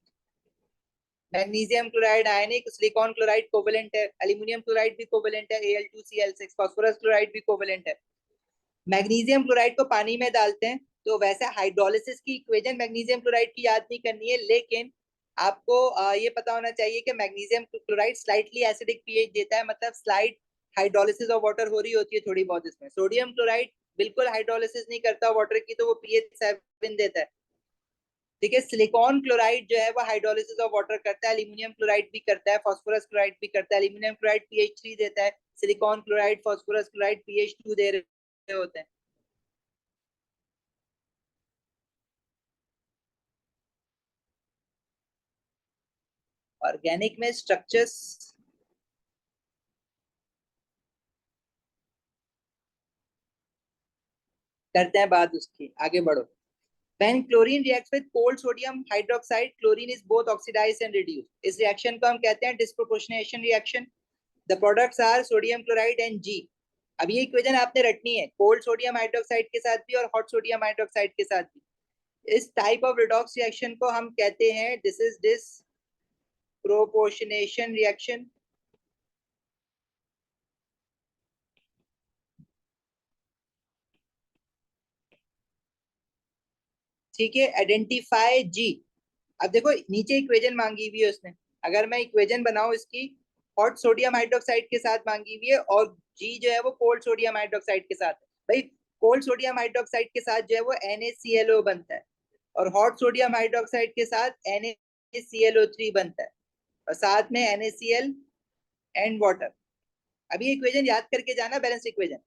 magnesium chloride ionic, silicon chloride covalent है, एल्यूमिनियम क्लोराइड भी कोवेलेंट है Al2Cl6, फास्फोरस क्लोराइड भी कोवेलेंट है। मैग्नीशियम क्लोराइड को पानी में डालते हैं, तो वैसे हाइड्रोलिसिस की इक्वेशन मैग्नीशियम क्लोराइड की याद नहीं करनी है, लेकिन आपको ये पता होना चाहिए कि magnesium chloride slightly acidic pH देता है, मतलब स्लाइट हाइड्रोलिसिस ऑफ वाटर हो रही होती है थोड़ी बहुत इसमें। सोडियम क्लोराइड बिल्कुल हाइड्रोलिसिस नहीं करता वाटर की, तो वो pH 7 देता है। ठीक है, सिलिकॉन क्लोराइड जो है वो हाइड्रोलिसिस ऑफ वाटर करता है, एल्यूमिनियम क्लोराइड भी करता है, फास्फोरस क्लोराइड भी करता है। एल्यूमिनियम क्लोराइड pH 3 देता है, silicon chloride phosphorus chloride pH 2 दे रहे होते हैं। ऑर्गेनिक में स्ट्रक्चर्स करते हैं बात उसकी, आगे बढ़ो। When chlorine reacts with cold sodium hydroxide, chlorine is both oxidized and reduced. इस रिएक्शन को हम कहते हैं disproportionation reaction. The products are sodium chloride and G. अब ये इक्वेशन आपने रटनी है, कोल्ड सोडियम हाइड्रोक्साइड के साथ भी और हॉट सोडियम हाइड्रोक्साइड के साथ भी। इस टाइप ऑफ रिडॉक्स रिएक्शन को हम कहते हैं दिस इज डिसप्रोपोर्शनेशन रिएक्शन। ठीक है, आइडेंटिफाई जी। अब देखो नीचे इक्वेशन मांगी हुई है उसने, अगर मैं इक्वेशन बनाऊं इसकी, हॉट सोडियम हाइड्रोक्साइड के साथ मांगी हुई है, और जी जो है वो कोल्ड सोडियम हाइड्रोक्साइड के साथ है। भाई कोल्ड सोडियम हाइड्रोक्साइड के साथ जो है वो NaClO बनता है, और हॉट सोडियम हाइड्रोक्साइड के साथ NaClO3 बनता है, और साथ में NaCl एंड वाटर। अभी इक्वेशन याद करके जाना, बैलेंस इक्वेशन।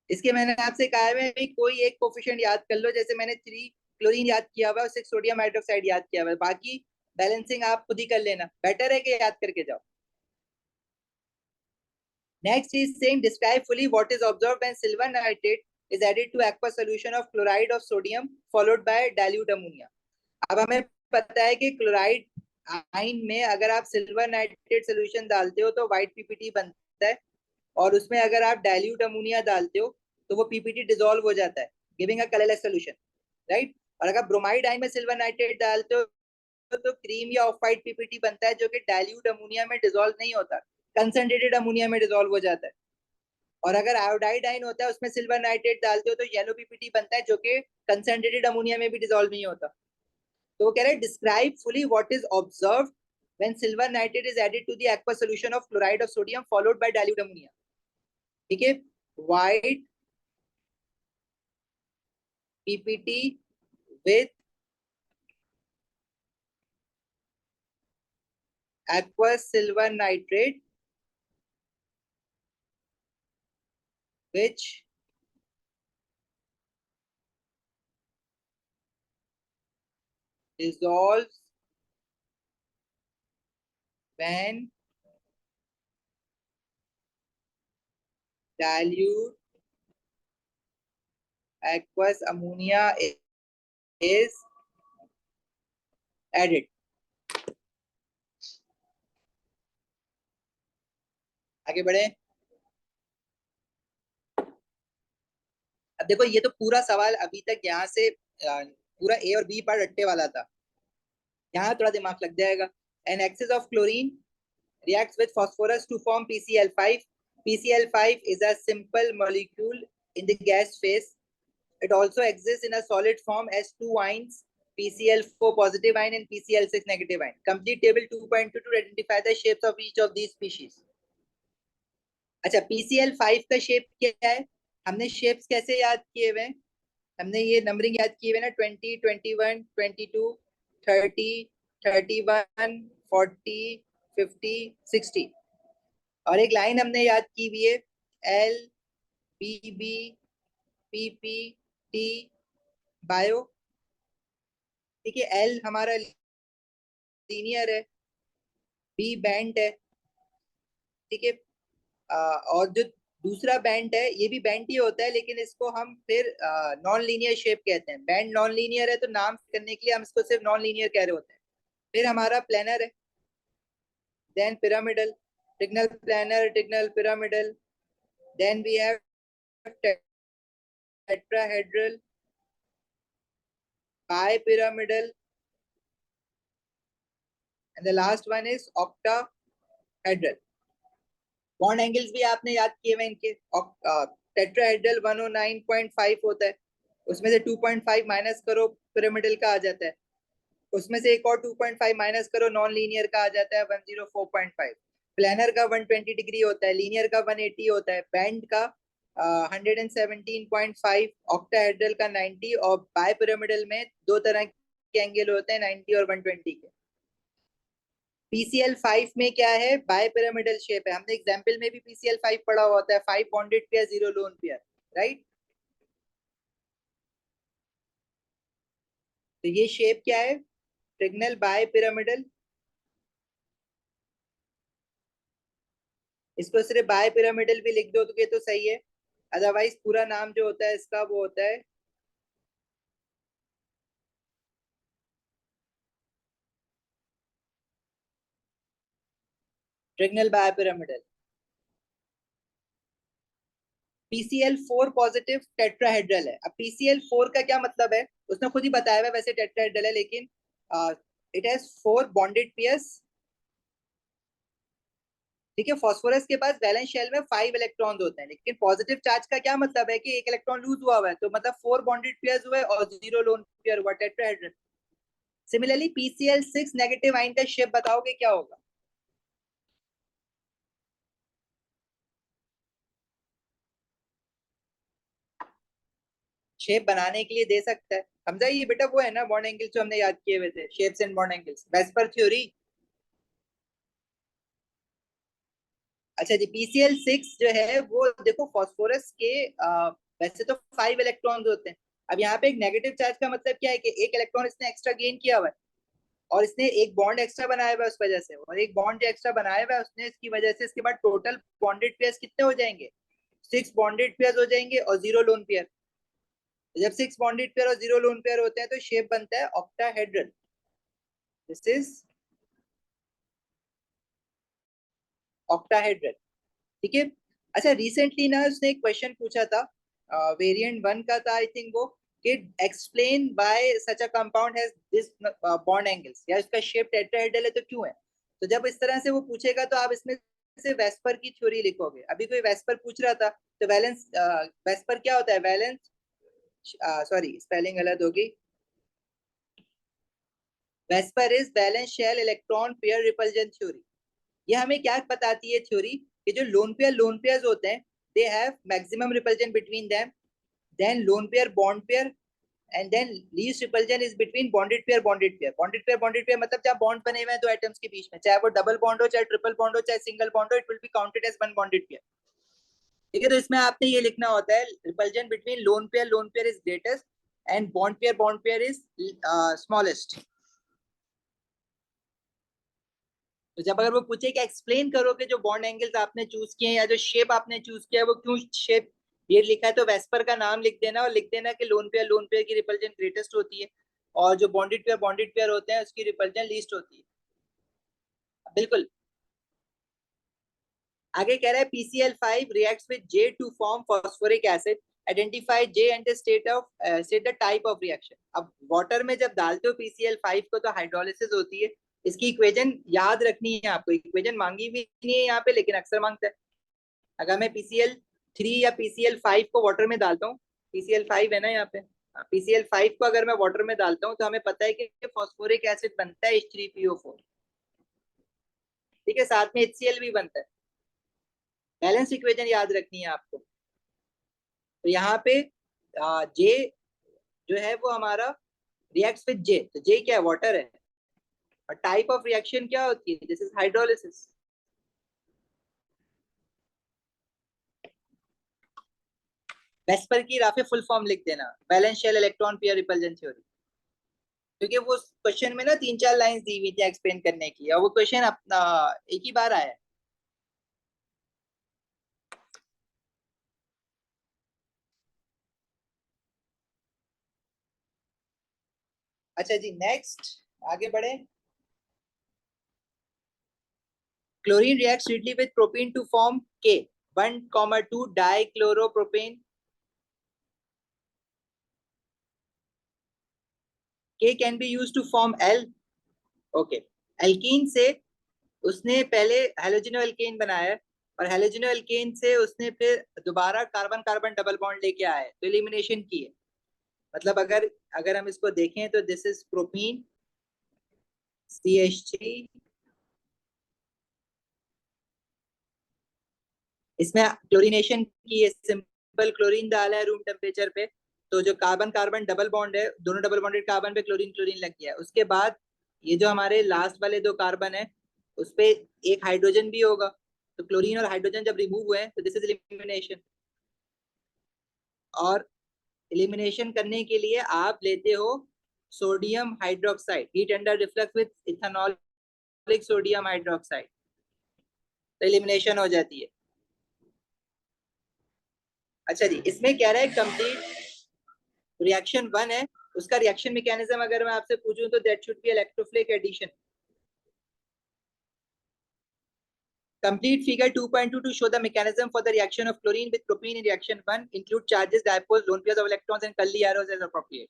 इसके मैंने आपसे कहा है भाई कोई एक कोफिशिएंट याद कर लो, जैसे मैंने 3 क्लोरीन याद किया हुआ है, 6 सोडियम हाइड्रोक्साइड याद किया हुआ है, बाकी बैलेंसिंग आप खुद ही कर लेना, बेटर है कि याद करके जाओ। Next is saying describe fully what is observed when silver nitrate is added to aqueous solution of chloride of sodium followed by dilute ammonia. अब हमें पता है कि क्लोराइड आयन में अगर आप सिल्वर नाइट्रेट सोल्यूशन डालते हो तो व्हाइट पीपीटी बनता है, और उसमें अगर आप डाइल्यूट अमोनिया डालते हो तो वो पीपीटी डिसॉल्व हो जाता है, giving a colourless solution, right. और अगर ब्रोमाइड आयन में सिल्वर नाइट्रेट डालते हो तो क्रीम या ऑफ व्हाइट पीपीटी बनता है, जो कि डाइल्यूट अमोनिया में डिसॉल्व नहीं होता, कंसंट्रेटेड अमोनिया में डिसॉल्व हो जाता है। और अगर आयोडाइड आयन होता है उसमें सिल्वर नाइट्रेट डालते हो तो येलो पीपीटी बनता है, जो कि कंसंट्रेटेड अमोनिया में भी डिसॉल्व नहीं होता। तो वो कह रहे हैं describe fully what is observed when silver nitrate is added to the aqueous solution of chloride of sodium followed by dilute ammonia. ठीक है, white ppt with aqueous silver nitrate which dissolves when dilute aqueous ammonia is added. आगे बढ़े। अब देखो ये तो पूरा सवाल अभी तक यहाँ से पूरा ए और बी पार्ट रट्टे वाला था, यहाँ थोड़ा दिमाग लग जाएगा। An excess of chlorine reacts with phosphorus to form PCl5. PCl5 is a simple molecule in the gas phase. It also exists in a solid form as two ions, PCl4 positive ion and PCl6 negative ion. Complete table 2.2 to identify the shapes of each of these species. अच्छा, PCl5 का shape क्या है? हमने shapes कैसे याद किए हुए? हमने ये नंबरिंग याद किए हुए ना, 20, 21, 22, 30, 31, 40, 50, 60। और एक लाइन हमने याद की हुई है, L B B P P T bio. ठीक है, एल हमारा लीनियर है, बी बैंड है, ठीक है। और जो दूसरा बैंड है ये भी बैंड ही होता है, लेकिन इसको हम फिर नॉन लीनियर शेप कहते हैं। बैंड नॉन लीनियर है तो नाम करने के लिए हम इसको सिर्फ नॉन लीनियर कह रहे होते हैं। फिर हमारा प्लेनर है, then pyramidal, trigonal planar, trigonal pyramidal, then we have tetrahedral, bipyramidal, and the last one is octahedral. Bond angles भी आपने याद किए हुए इनके। टेट्राहेड्रल 109.5 होता है, उसमें से 2.5 माइनस करो पिरामिडल का आ जाता है, उसमें से एक और 2.5 माइनस करो नॉन लीनियर का आ जाता है 104.5। प्लानर का 120 डिग्री होता है, लीनियर का 180 होता है, बैंड का 117.5, ऑक्टाहेड्रल का 90, और बायपिरामिडल में दो तरह के एंगल होते हैं, 90 और 120 के। PCl5 में क्या है? बायपिरामिडल शेप है। हमने एग्जांपल में भी PCl5 पढ़ा हुआ होता है, 5 bonded pair 0 lone pair, right. तो ये शेप क्या है? ट्रिगनल बायपिरामिडल। इसको सिर्फ बायपिरामिडल भी लिख दो तो ये तो सही है, अदरवाइज पूरा नाम जो होता है इसका वो होता है ट्रिगनल बायपिरामिडल। PCl4 पॉजिटिव टेट्राहेड्रल है। अब PCl4 का क्या मतलब है? उसने खुद ही बताया हुआ है, वैसे टेट्राहेड्रल है लेकिन इट हैज 4 बॉन्डेड पेयर्स, ठीक है। फास्फोरस के पास वैलेंस शेल में 5 इलेक्ट्रॉन्स होते हैं, लेकिन पॉजिटिव चार्ज का क्या मतलब है कि एक इलेक्ट्रॉन लूज हुआ है, तो मतलब 4 बॉन्डेड पेयर्स हुए और 0 लोन पेयर हुआ, tetrahedral. Similarly PCl6 negative ion का शेप बताओगे क्या होगा? शेप बनाने के लिए दे सकता है, समझा? ये बेटा वो है ना बॉन्ड एंगल्स जो हमने याद किए हुए थे, shapes and bond angles, VSEPR theory. अच्छा जी, PCl6 जो है वो देखो फास्फोरस के वैसे तो 5 इलेक्ट्रॉन्स होते हैं। अब यहाँ पे एक नेगेटिव चार्ज का मतलब क्या है कि एक इलेक्ट्रॉन इसने एक्स्ट्रा गेन किया हुआ है, और इसने एक बॉन्ड एक्स्ट्रा बनाया हुआ है उस वजह से, और एक बॉन्ड जो एक्स्ट्रा बनाया हुआ है उसने इसकी वजह से इसके बाद टोटल बॉन्डेड पेयर्स कितने हो जाएंगे? 6 बॉन्डेड पेयर्स हो जाएंगे और 0 लोन पेयर। जब 6 बॉन्डेड पेयर और 0 लोन पेयर होते हैं तो शेप बनता है ऑक्टाहेड्रल। दिस इज ऑक्टाहेड्रल, ठीक है। अच्छा, रिसेंटली ना उसने एक क्वेश्चन पूछा था, वेरिएंट 1 का था आई थिंक वो, कि explain by such a compound has this bond angles, या इसका शेप टेट्राहेड्रल है तो क्यों है। तो जब इस तरह से वो पूछेगा तो आप इसमें से वेस्पर की थ्योरी लिखोगे। अभी कोई वेस्पर पूछ रहा था, तो वैलेंस, वेस्पर क्या होता है, वैलेंस, सॉरी स्पेलिंग गलत होगी, VSEPR is valence shell electron pair repulsion theory. ये हमें क्या बताती है थ्योरी, कि जो लोन पेयर्स होते हैं, they have maximum repulsion between them, then lone pair bond pair, and then least repulsion is between bonded pair bonded pair. Bonded pair मतलब जब बॉन्ड बने हुए हैं दो एटम्स के बीच में, चाहे वो डबल बॉन्ड हो, चाहे ट्रिपल बॉन्ड हो, चाहे सिंगल बॉन्ड हो, it will be counted as one bonded pair, ठीक है। तो इसमें आपने ये लिखना होता है, repulsion between lone pair is greatest and bond pair is smallest. तो जब अगर वो पूछे कि एक्सप्लेन करो कि जो बॉन्ड एंगल्स आपने चूज किए हैं या जो शेप आपने चूज किया है वो क्यों शेप ये लिखा है, तो वेस्पर का नाम लिख देना, और लिख देना कि लोन पेयर की रिपल्जन ग्रेटेस्ट होती है, और जो बॉन्डेड पेयर होते हैं उसकी रिपल्जन लीस्ट होती है। बिल्कुल। आगे कह रहा है PCl5 reacts with J to form phosphoric acid. Identify J and the state the type of reaction. अब वाटर में जब डालते हो PCl5 को तो हाइड्रोलिसिस होती है। इसकी इक्वेशन याद रखनी है आपको, इक्वेशन मांगी भी नहीं है यहाँ पे लेकिन अक्सर मांगता है। अगर मैं PCl3 या PCl5 को वाटर में डालता हूँ, PCl5 है ना यहाँ पे, PCl5 को अगर मैं वाटर में डालता हूँ तो हमें पता है कि फॉस्फोरिक एसिड बनता है H3PO4, ठीक है, साथ में HCl भी बनता है। बैलेंस इक्वेशन याद रखनी है आपको। तो यहाँ पे जे जो है वो हमारा रिएक्ट्स विद जे, तो जे क्या है, वाटर है, और टाइप ऑफ रिएक्शन क्या होती है, दिस इज हाइड्रोलिसिस। वेस्पर की राफे फुल फॉर्म लिख देना, valence shell electron pair repulsion theory, क्योंकि वो क्वेश्चन में ना 3-4 लाइंस दी हुई थी एक्सप्लेन करने की, और वो क्वेश्चन अपना एक ही बार आया। अच्छा जी, नेक्स्ट आगे बढ़े। Chlorine reacts readily with propene to form K 1,2 dichloropropane. K can be used to form L. Okay, alkene से उसने पहले हेलोजिनो एल्केन बनाया है, और हेलोजिनो एल्केन से उसने फिर दोबारा कार्बन कार्बन डबल बॉन्ड लेके आया है, तो एलिमिनेशन की है। मतलब अगर अगर हम इसको देखें तो दिस इज प्रोपीन CH3, इसमें क्लोरीनेशन की है, सिंपल क्लोरीन डाला है रूम टेम्परेचर पे, तो जो कार्बन कार्बन डबल बॉन्ड है, दोनों डबल बॉन्डेड कार्बन पे क्लोरीन क्लोरीन लग गया है। उसके बाद ये जो हमारे लास्ट वाले दो कार्बन है उस पे एक हाइड्रोजन भी होगा, तो क्लोरीन और हाइड्रोजन जब रिमूव हुए तो दिस इज एलिमिनेशन। और एलिमिनेशन करने के लिए आप लेते हो sodium hydroxide, heat under reflux with ethanolic sodium hydroxide, तो एलिमिनेशन हो जाती है। अच्छा जी, इसमें कह रहा है कंप्लीट रिएक्शन 1 है, उसका रिएक्शन मैकेनिज्म अगर मैं आपसे पूछूं तो that should be electrophilic addition. Complete figure 2.2 to show the mechanism for the reaction of chlorine with propene in reaction 1 include charges, dipoles, lone pairs of electrons and curly arrows as appropriate.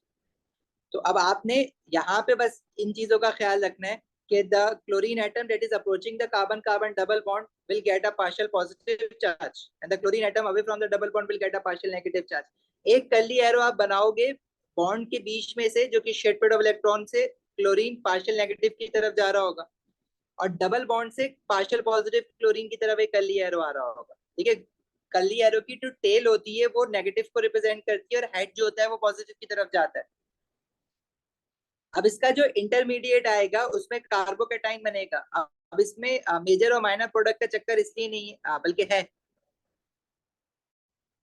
तो अब आपने यहाँ पे बस इन चीजों का ख्याल रखना है कि the chlorine atom that is approaching the carbon carbon double bond will get a partial positive charge and the chlorine atom away from the double bond will get a partial negative charge. एक curly arrow आप बनाओगे bond के बीच में से, जो कि shade paid of electron से chlorine partial negative की तरफ जा रहा होगा, और डबल बॉन्ड से पार्शियल पॉजिटिव क्लोरीन की तरफ एक कर्ली एरो आ रहा होगा, ठीक है। कर्ली एरो की जो टेल होती है वो नेगेटिव को रिप्रेजेंट करती है और हेड जो होता है वो पॉजिटिव की तरफ जाता है। अब इसका जो इंटरमीडिएट आएगा उसमें कार्बोकेटाइन बनेगा। अब इसमें मेजर और माइनर प्रोडक्ट का चक्कर इसलिए नहीं है, बल्कि है।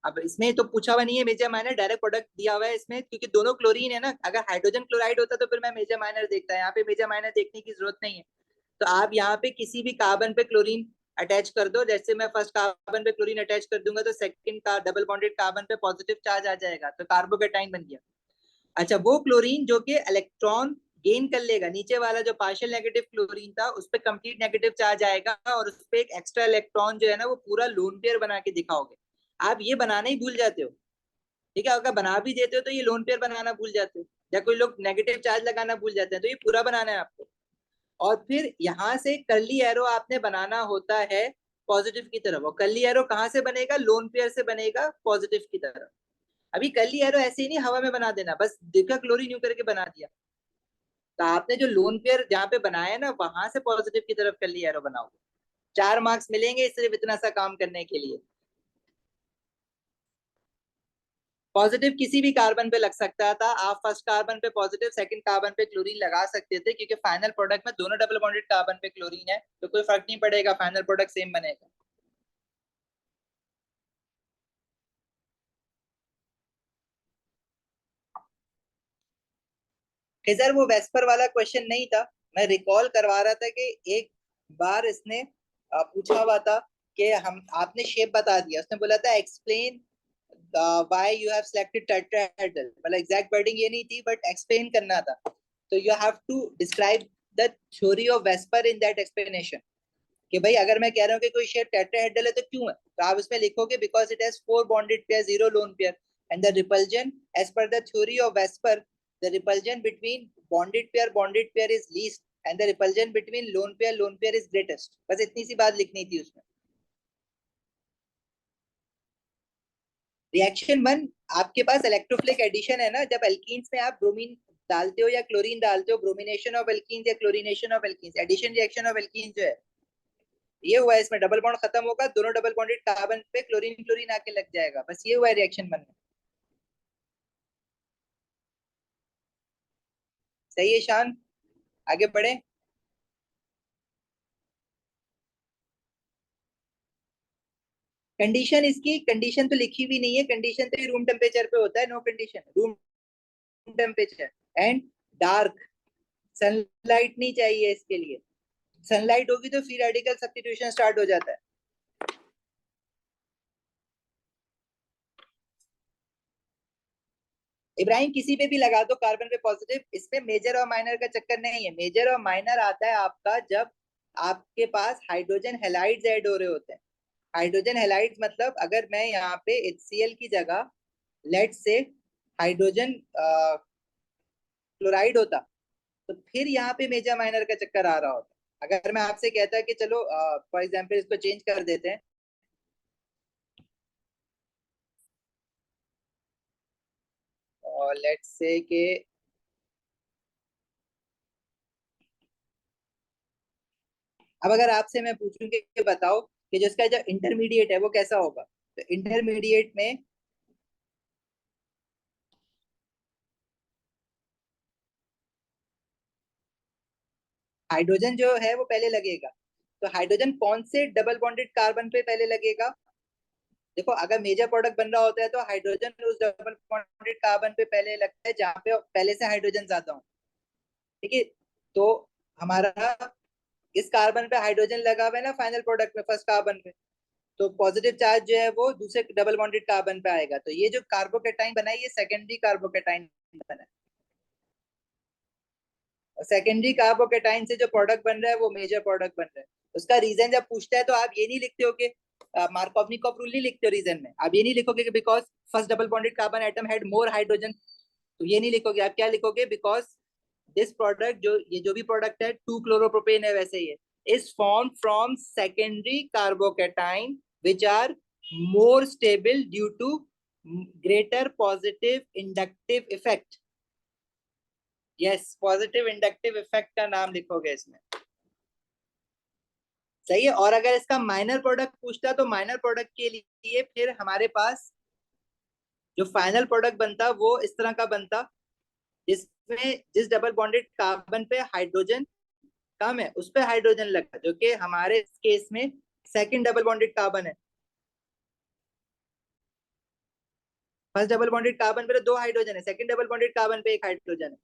अब इसमें तो पूछा हुआ नहीं है मेजर माइनर, डायरेक्ट प्रोडक्ट दिया हुआ है इसमें, क्योंकि दोनों क्लोरीन है ना। अगर हाइड्रोजन क्लोराइड होता तो फिर मैं मेजर माइनर देखता है, यहाँ पे मेजर माइनर देखने की जरूरत नहीं है। तो आप यहाँ पे किसी भी कार्बन पे क्लोरीन अटैच कर दो, जैसे मैं फर्स्ट कार्बन पे क्लोरीन अटैच कर दूंगा तो सेकंड का डबल बॉन्डेड कार्बन पे पॉजिटिव चार्ज आ जाएगा, तो कार्बोकेटाइन बन गया। अच्छा, वो क्लोरीन जो कि इलेक्ट्रॉन गेन कर लेगा, नीचे वाला जो पार्शियल नेगेटिव क्लोरीन था उस पर कंप्लीट नेगेटिव चार्ज आएगा और उस पर एक एक्स्ट्रा इलेक्ट्रॉन जो है ना वो पूरा लोन पेयर बना के दिखाओगे। आप ये बनाना ही भूल जाते हो, ठीक है, अगर बना भी देते हो तो ये लोन पेयर बनाना भूल जाते हो, या कोई लोग नेगेटिव चार्ज लगाना भूल जाते हैं, तो ये पूरा बनाना है आपको। और फिर यहाँ से कर्ली एरो आपने बनाना होता है पॉजिटिव की तरफ, और कर्ली एरो कहाँ से बनेगा, लोन पेयर से बनेगा पॉजिटिव की तरफ। अभी कर्ली एरो ऐसे ही नहीं हवा में बना देना, बस देखा क्लोरीन यू करके बना दिया, तो आपने जो लोन पेयर जहाँ पे बनाया ना वहां से पॉजिटिव की तरफ कर्ली एरो बनाओगे। 4 मार्क्स मिलेंगे सिर्फ इतना सा काम करने के लिए। पॉजिटिव किसी भी कार्बन पे लग सकता था, आप फर्स्ट कार्बन पे पॉजिटिव, सेकंड कार्बन पे क्लोरीन लगा सकते थे, क्योंकि फाइनल प्रोडक्ट में दोनों डबल बॉन्डेड कार्बन पे क्लोरीन है, तो कोई फर्क नहीं पड़ेगा, फाइनल प्रोडक्ट सेम बनेगा। सर वो वेस्पर वाला क्वेश्चन नहीं था, मैं रिकॉल करवा रहा था कि एक बार इसने पूछा हुआ था कि हम आपने शेप बता दिया, उसने बोला था explain why you have selected tetrahedral, मतलब एग्जैक्ट वर्डिंग ये नहीं थी बट एक्सप्लेन करना था, तो you have to describe the theory of VSEPR in that explanation, कि भाई अगर मैं कह रहा हूँ कि कोई शेप टेट्राहेड्रल है तो क्यों है, तो आप इसमें लिखोगे because it has 4 bonded pair, 0 lone pair, and the repulsion as per the theory of VSEPR, the repulsion between bonded pair is least, and the repulsion between lone pair is greatest. बस इतनी सी बात लिखनी थी उसमें। Reaction 1, आपके पास electrophilic addition है ना, जब एल्कीन्स में आप ब्रोमीन डालते हो या क्लोरीन डालते हो, ब्रोमिनेशन ऑफ एल्कीन्स या chlorination of alkenes, addition reaction of alkenes जो है ये हुआ है, इसमें डबल बॉन्ड खत्म होगा, दोनों डबल बॉन्डेड कार्बन पे क्लोरीन क्लोरीन आके लग जाएगा, बस ये हुआ है रिएक्शन 1 में। सही है शान, आगे बढ़े। कंडीशन, इसकी कंडीशन तो लिखी भी नहीं है, कंडीशन तो रूम टेम्परेचर पे होता है, no condition, room temperature and dark, sunlight नहीं चाहिए इसके लिए, सनलाइट होगी तो फ्री रेडिकल सब्स्टिट्यूशन स्टार्ट हो जाता है। इब्राहिम किसी पे भी लगा दो कार्बन पे पॉजिटिव, इसमें मेजर और माइनर का चक्कर नहीं है, मेजर और माइनर आता है आपका जब आपके पास हाइड्रोजन हेलाइड्स ऐड हो रहे होते हैं। हाइड्रोजन हेलाइड्स मतलब अगर मैं यहाँ पे HCl की जगह लेट से हाइड्रोजन क्लोराइड होता, तो फिर यहाँ पे मेजर माइनर का चक्कर आ रहा होता। अगर मैं आपसे कहता कि चलो फॉर एग्जांपल इसको चेंज कर देते हैं, और लेट से कि अब अगर आपसे मैं पूछूं कि बताओ कि जो इसका जो इंटरमीडिएट है वो कैसा होगा, तो इंटरमीडिएट में हाइड्रोजन जो है वो पहले लगेगा, तो हाइड्रोजन कौन से डबल बॉन्डेड कार्बन पे पहले लगेगा, देखो अगर मेजर प्रोडक्ट बन रहा होता है तो हाइड्रोजन उस डबल बॉन्डेड कार्बन पे पहले लगता है जहां पे पहले से हाइड्रोजन ज्यादा हो, ठीक है। तो हमारा इस कार्बन पे हाइड्रोजन लगा हुआ है ना फाइनल प्रोडक्ट में फर्स्ट कार्बन पे, तो पॉजिटिव चार्ज जो है वो दूसरे डबल बॉन्डेड कार्बन पे आएगा, तो ये जो कार्बोकेटाइन बना है ये सेकेंडरी कार्बोकेटाइन बना है, और सेकेंडरी कार्बोकेटाइन से जो प्रोडक्ट बन रहा है वो मेजर प्रोडक्ट बन रहा है। उसका रीजन जब पूछता है तो आप ये नहीं लिखते हो कि मार्कोवनिकॉफ रूल नहीं लिखते हो रीजन में, आप ये नहीं लिखोगे कि because first double bonded carbon atom had more hydrogen, तो ये नहीं लिखोगे, आप क्या लिखोगे, बिकॉज दिस प्रोडक्ट, जो ये जो भी प्रोडक्ट है 2 क्लोरोप्रोपेन है वैसे ही है, is form from secondary carbocation which are more stable due to greater positive inductive effect. Yes, positive inductive effect का नाम लिखोगे इसमें। सही है, और अगर इसका माइनर प्रोडक्ट पूछता तो माइनर प्रोडक्ट के लिए फिर हमारे पास जो फाइनल प्रोडक्ट बनता वो इस तरह का बनता, जिसमें जिस डबल बॉन्डेड कार्बन पे हाइड्रोजन कम है उस पे हाइड्रोजन लगा, जो कि हमारे केस में सेकंड डबल बॉन्डेड कार्बन है। फर्स्ट डबल बॉन्डेड कार्बन पे तो 2 हाइड्रोजन है, सेकंड डबल बॉन्डेड कार्बन पे 1 हाइड्रोजन है,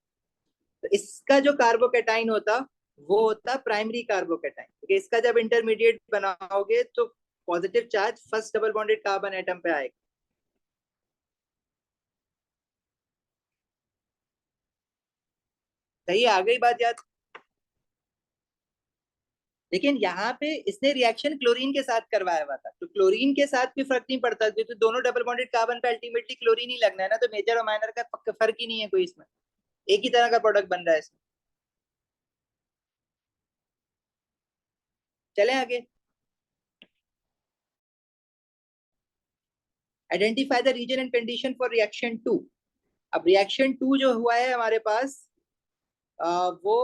तो इसका जो कार्बोकेटाइन होता वो होता प्राइमरी कार्बोकेटाइन, क्योंकि इसका जब इंटरमीडिएट बनाओगे तो positive charge first double bonded carbon atom पे आएगा। सही है, आ गई बात याद। लेकिन यहाँ पे इसने रिएक्शन क्लोरीन के साथ करवाया हुआ था, तो क्लोरीन के साथ भी फर्क नहीं पड़ता, क्योंकि तो दोनों डबल बॉन्डेड कार्बन पे अल्टीमेटली क्लोरीन ही लगना है ना, तो मेजर और माइनर का फर्क ही नहीं है कोई इसमें, एक ही तरह का प्रोडक्ट बन रहा है इसमें। चले आगे। Identify the region and condition for reaction two. अब रिएक्शन टू जो हुआ है हमारे पास, वो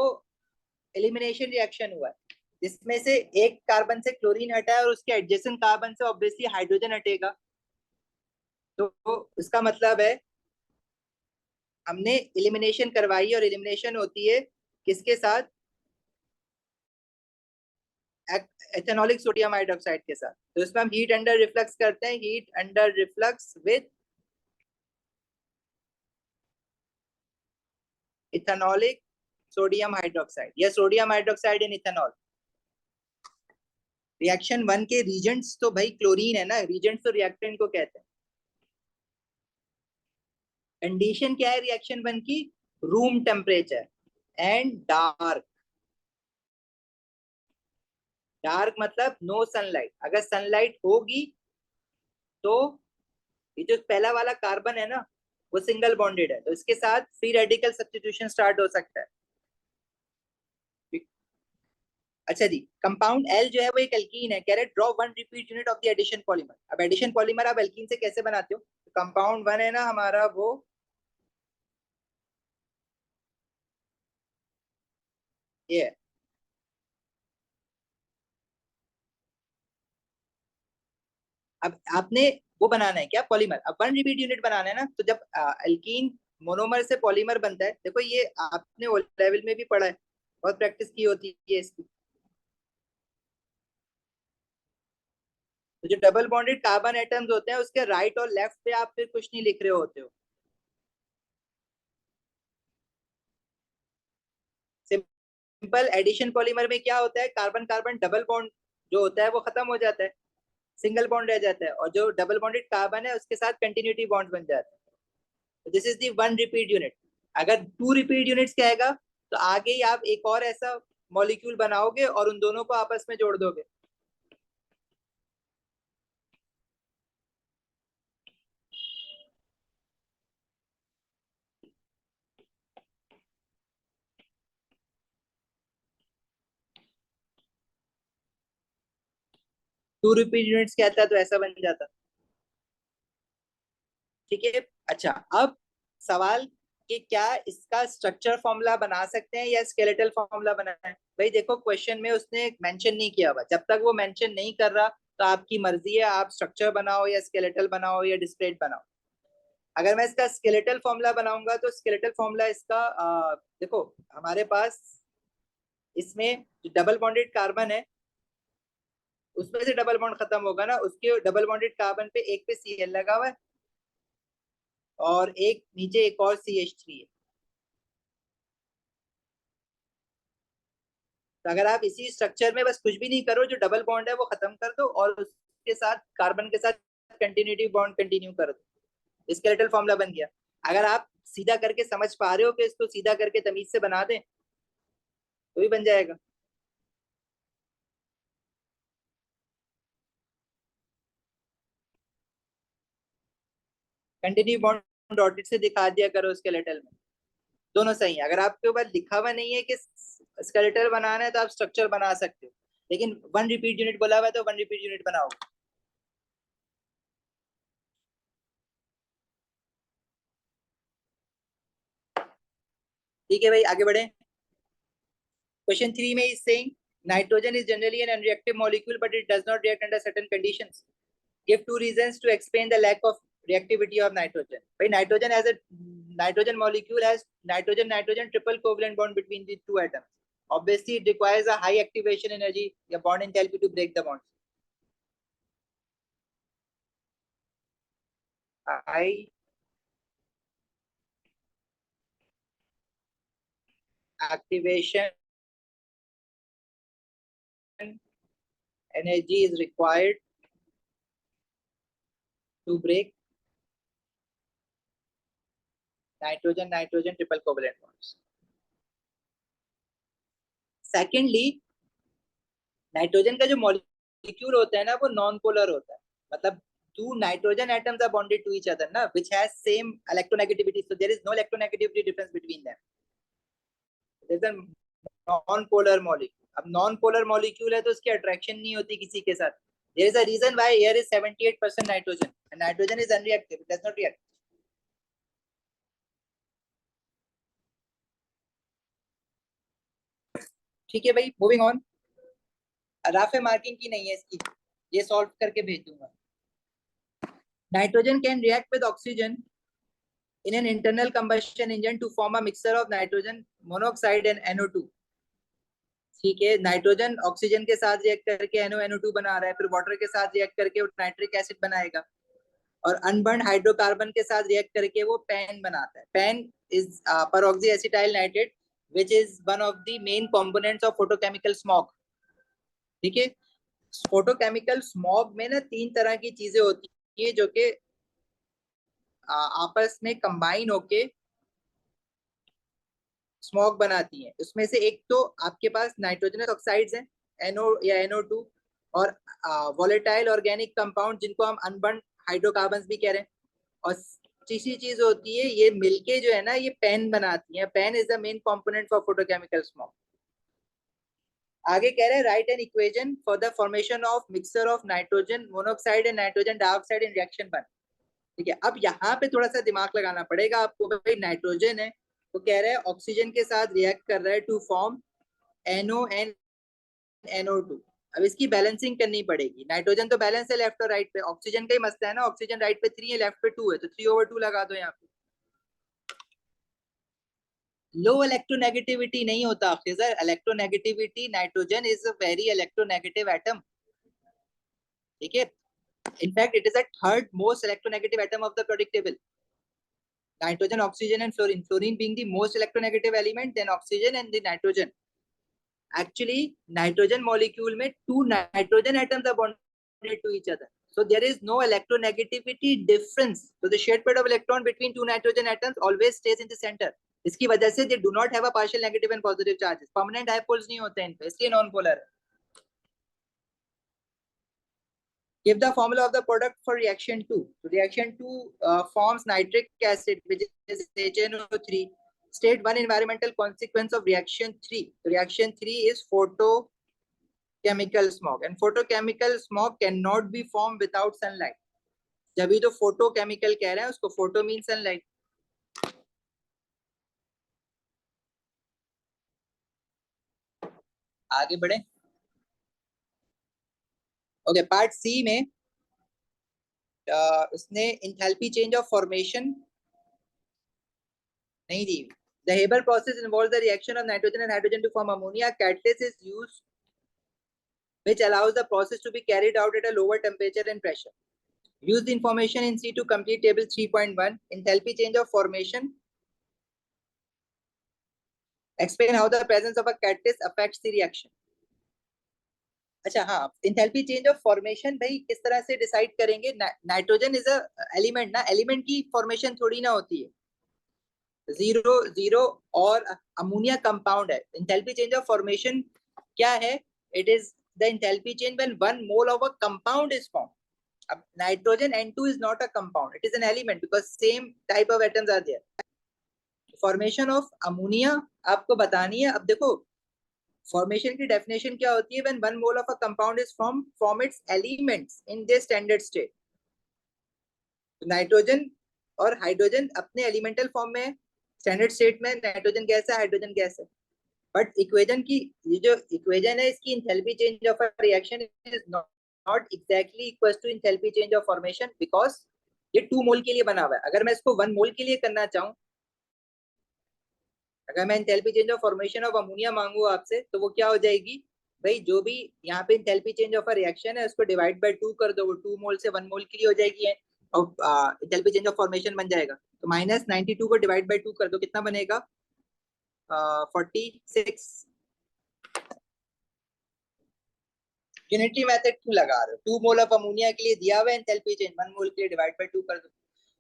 एलिमिनेशन रिएक्शन हुआ है, जिसमें से एक कार्बन से क्लोरीन हटा है और उसके एडजेसेंट कार्बन से ऑब्वियसली हाइड्रोजन हटेगा। तो इसका मतलब है हमने एलिमिनेशन करवाई, और एलिमिनेशन होती है किसके साथ? एथेनॉलिक सोडियम हाइड्रोक्साइड के साथ। तो इसमें हम हीट अंडर रिफ्लक्स करते हैं, heat under reflux with ethanolic sodium hydroxide या sodium hydroxide in ethanol. Reaction one के रीजेंट्स तो भाई क्लोरीन है ना, रीजेंट्स तो रिएक्टेंट को कहते हैं। कंडीशन क्या है रिएक्शन वन की? Room temperature and dark. Dark मतलब नो सनलाइट, अगर सनलाइट होगी तो ये जो पहला वाला कार्बन है ना, वो सिंगल बॉन्डेड है, तो इसके साथ फ्री रेडिकल सब्स्टिट्यूशन स्टार्ट हो सकता है। अच्छा जी, कंपाउंड एल जो है वो एक एल्कीन है, कह रहे draw one repeat unit of the addition polymer. अब एडिशन पॉलीमर आप एल्कीन से कैसे बनाते हो? कंपाउंड वन है ना हमारा, वो ये है। अब आपने वो बनाना है क्या पॉलीमर? अब वन रिपीट यूनिट बनाना है ना, तो जब एल्कीन मोनोमर से पॉलीमर बनता है, देखो ये आपने ओ लेवल में भी पढ़ा है, बहुत प्रैक्टिस की होती है इसकी। तो जो डबल बॉन्डेड कार्बन एटम्स होते हैं उसके राइट और लेफ्ट पे आप फिर कुछ नहीं लिख रहे होते हो। सिंपल एडिशन पॉलीमर में क्या होता है, कार्बन कार्बन डबल बॉन्ड जो होता है वो खत्म हो जाता है, सिंगल बॉन्ड रह जाता है, और जो डबल बॉन्डेड कार्बन है उसके साथ कंटिन्यूटी बॉन्ड बन जाता है। This is the one repeat unit. अगर टू रिपीट यूनिट्स कहेगा तो आगे ही आप एक और ऐसा मॉलिक्यूल बनाओगे और उन दोनों को आपस में जोड़ दोगे। टू रिपीट यूनिट्स कहता है तो ऐसा बन जाता। ठीक है। अच्छा, अब सवाल कि क्या इसका स्ट्रक्चर फॉर्मूला बना सकते हैं या स्केलेटल फॉर्मूला बनाना है? भाई देखो क्वेश्चन में उसने मेंशन नहीं किया हुआ, जब तक वो मेंशन नहीं कर रहा तो आपकी मर्जी है, आप स्ट्रक्चर बनाओ या स्केलेटल बनाओ या डिस्क्रीट बनाओ। अगर मैं इसका स्केलेटल फॉर्मूला बनाऊंगा तो स्केलेटल फॉर्मूला इसका देखो हमारे पास इसमें जो डबल बॉन्डेड कार्बन है उसमें से डबल बॉन्ड खत्म होगा ना, उसके डबल बॉन्डेड कार्बन पे एक पे Cl लगा हुआ है और एक नीचे एक और CH3 है। तो अगर आप इसी स्ट्रक्चर में बस कुछ भी नहीं करो, जो डबल बॉन्ड है वो खत्म कर दो और उसके साथ कार्बन के साथ कंटिन्यूटी बॉन्ड कंटिन्यू कर दो, स्केलेटल फॉर्मूला बन गया। अगर आप सीधा करके समझ पा रहे हो कि इसको सीधा करके तमीज से बना दें तो भी बन जाएगा। कंटिन्यू बॉन्ड डॉटेड से दिखा दिया करो स्केलेटल में, दोनों सही है। अगर आपके ऊपर लिखा हुआ नहीं है कि स्केलेटल बनाना है तो आप स्ट्रक्चर बना सकते हो, लेकिन वन रिपीट यूनिट बोला हुआ है तो वन रिपीट यूनिट बनाओ। ठीक है भाई, आगे बढ़े। क्वेश्चन थ्री में is saying nitrogen is generally an unreactive molecule but it does not react under certain conditions. Give two reasons to explain the lack of reactivity of nitrogen. भाई nitrogen as a nitrogen molecule has nitrogen nitrogen triple covalent bond between the two atoms. Obviously it requires a high activation energy या bond enthalpy to break the bonds. High activation energy is required to break nitrogen nitrogen triple covalent bonds. Secondly nitrogen का जो molecule होता है ना वो non polar होता है, मतलब two nitrogen atoms are bonded to each other na, which has same electronegativity, so there is no electronegativity difference between them. There's a non polar molecule. अब non polar molecule है तो उसकी attraction नहीं होती किसी के साथ. There is a reason why air is 78% nitrogen and nitrogen is unreactive, it does not react. ठीक है भाई, मूविंग ऑन. राफे मार्किंग की नहीं है इसकी, ये सॉल्व करके भेज दूंगा. Nitrogen can react with oxygen in an internal combustion engine to form a mixture of nitrogen monoxide and NO2. ठीक है, नाइट्रोजन ऑक्सीजन के साथ रिएक्ट करके NO2 बना रहा है, फिर वाटर के साथ रिएक्ट करके वो नाइट्रिक एसिड बनाएगा, और अनबर्न हाइड्रोकार्बन के साथ रिएक्ट करके वो पैन बनाता है. Pan is peroxy acetyl nitrate which is one of the main components of photochemical smog. ठीक है, फोटोकेमिकल स्मॉग में ना तीन तरह की चीजें होती है जो कि आपस में कंबाइन होके स्मॉग बनाती है. उसमें से एक तो आपके पास नाइट्रोजनस ऑक्साइड्स हैं, NO या NO2, और वोलेटाइल ऑर्गेनिक कंपाउंड जिनको हम अनबर्न हाइड्रोकार्बन्स भी कह रहे हैं. और तीसरी चीज होती है, ये मिलके जो है ना ये पैन बनाती है. Pan is the main component for photochemical smog. आगे कह रहे हैं right an equation for the formation of mixture of nitrogen monoxide and nitrogen dioxide in reaction 1. ठीक है, अब यहाँ पे थोड़ा सा दिमाग लगाना पड़ेगा आपको. भाई नाइट्रोजन है तो कह रहे हैं ऑक्सीजन के साथ रिएक्ट कर रहा है to form NO and NO2. अब इसकी बैलेंसिंग करनी पड़ेगी. नाइट्रोजन तो बैलेंस है लेफ्ट और राइट पे, ऑक्सीजन का ही मसला है ना. ऑक्सीजन राइट पे 3 है, लेफ्ट पे 2 है, तो 3/2 लगा दो यहाँ पे. लो इलेक्ट्रोनेगेटिविटी नहीं होता खिजर, electronegativity. Nitrogen is a very electronegative atom. ठीक है, in fact it is the third most electronegative atom of the periodic table. Nitrogen, oxygen and fluorine, fluorine being the most electronegative element, then oxygen and the nitrogen. Actually nitrogen molecule में two nitrogen atoms are bonded to each other, so there is no electronegativity difference. So the shared pair of electron between two nitrogen atoms always stays in the center. इसकी वजह से they do not have a partial negative and positive charges. Permanent dipoles नहीं होते हैं इनपे, इसलिए non polar है. Give the formula of the product for reaction 2. So reaction 2 forms nitric acid, which is HNO3. State one environmental consequence of reaction 3. So reaction 3 is photochemical smog, and photochemical smog cannot be formed without sunlight. जब भी तो photochemical कह रहे हैं उसको, photo means sunlight. आगे बढ़े. Okay, part सी में उसने इंथैल्पी चेंज ऑफ फॉर्मेशन नहीं दी. The Haber process involves the reaction of nitrogen and hydrogen to form ammonia. Catalyst is used which allows the process to be carried out at a lower temperature and pressure. Use the information in C to complete table 3.1. Enthalpy change of formation. Explain how the presence of a catalyst affects the reaction. अच्छा हाँ, enthalpy change of formation भाई किस तरह से decide करेंगे. Nitrogen is a element ना, element की formation थोड़ी ना होती है. 0 और अमोनिया कंपाउंड है. इंथैल्पी चेंज ऑफ फॉर्मेशन क्या है? It is the enthalpy change when 1 mole of a compound is formed. अब nitrogen N2 is not a compound, it is an element because same type of atoms are there. Formation of ammonia आपको बतानी है. अब देखो formation की definition क्या होती है? When 1 mole of a compound is from its elements in their standard state. Nitrogen और हाइड्रोजन अपने एलिमेंटल फॉर्म में, स्टैंडर्ड स्टेट में नाइट्रोजन गैस है, हाइड्रोजन गैस है. बट इक्वेशन की ये जो इक्वेशन है इसकी enthalpy change of a reaction is not exactly equal to enthalpy change of formation, because ये 2 मोल के लिए बना हुआ है. अगर मैं इसको 1 मोल के लिए करना चाहूँ, अगर मैं enthalpy change of formation of ammonia मांगू आपसे, तो वो क्या हो जाएगी भाई? जो भी यहाँ पे enthalpy change of a reaction है उसको डिवाइड बाय 2 कर दो, वो 2 मोल से 1 मोल के लिए हो जाएगी है, और इंथैल्पी चेंज ऑफ फॉर्मेशन बन जाएगा. तो -92 को डिवाइड बाय 2 कर दो, कितना बनेगा? 46. यूनिटरी मेथड क्यों लगा रहे हो? 2 मोल ऑफ अमोनिया के लिए दिया हुआ है एंथैल्पी चेंज, 1 मोल के लिए डिवाइड बाय 2 कर दो.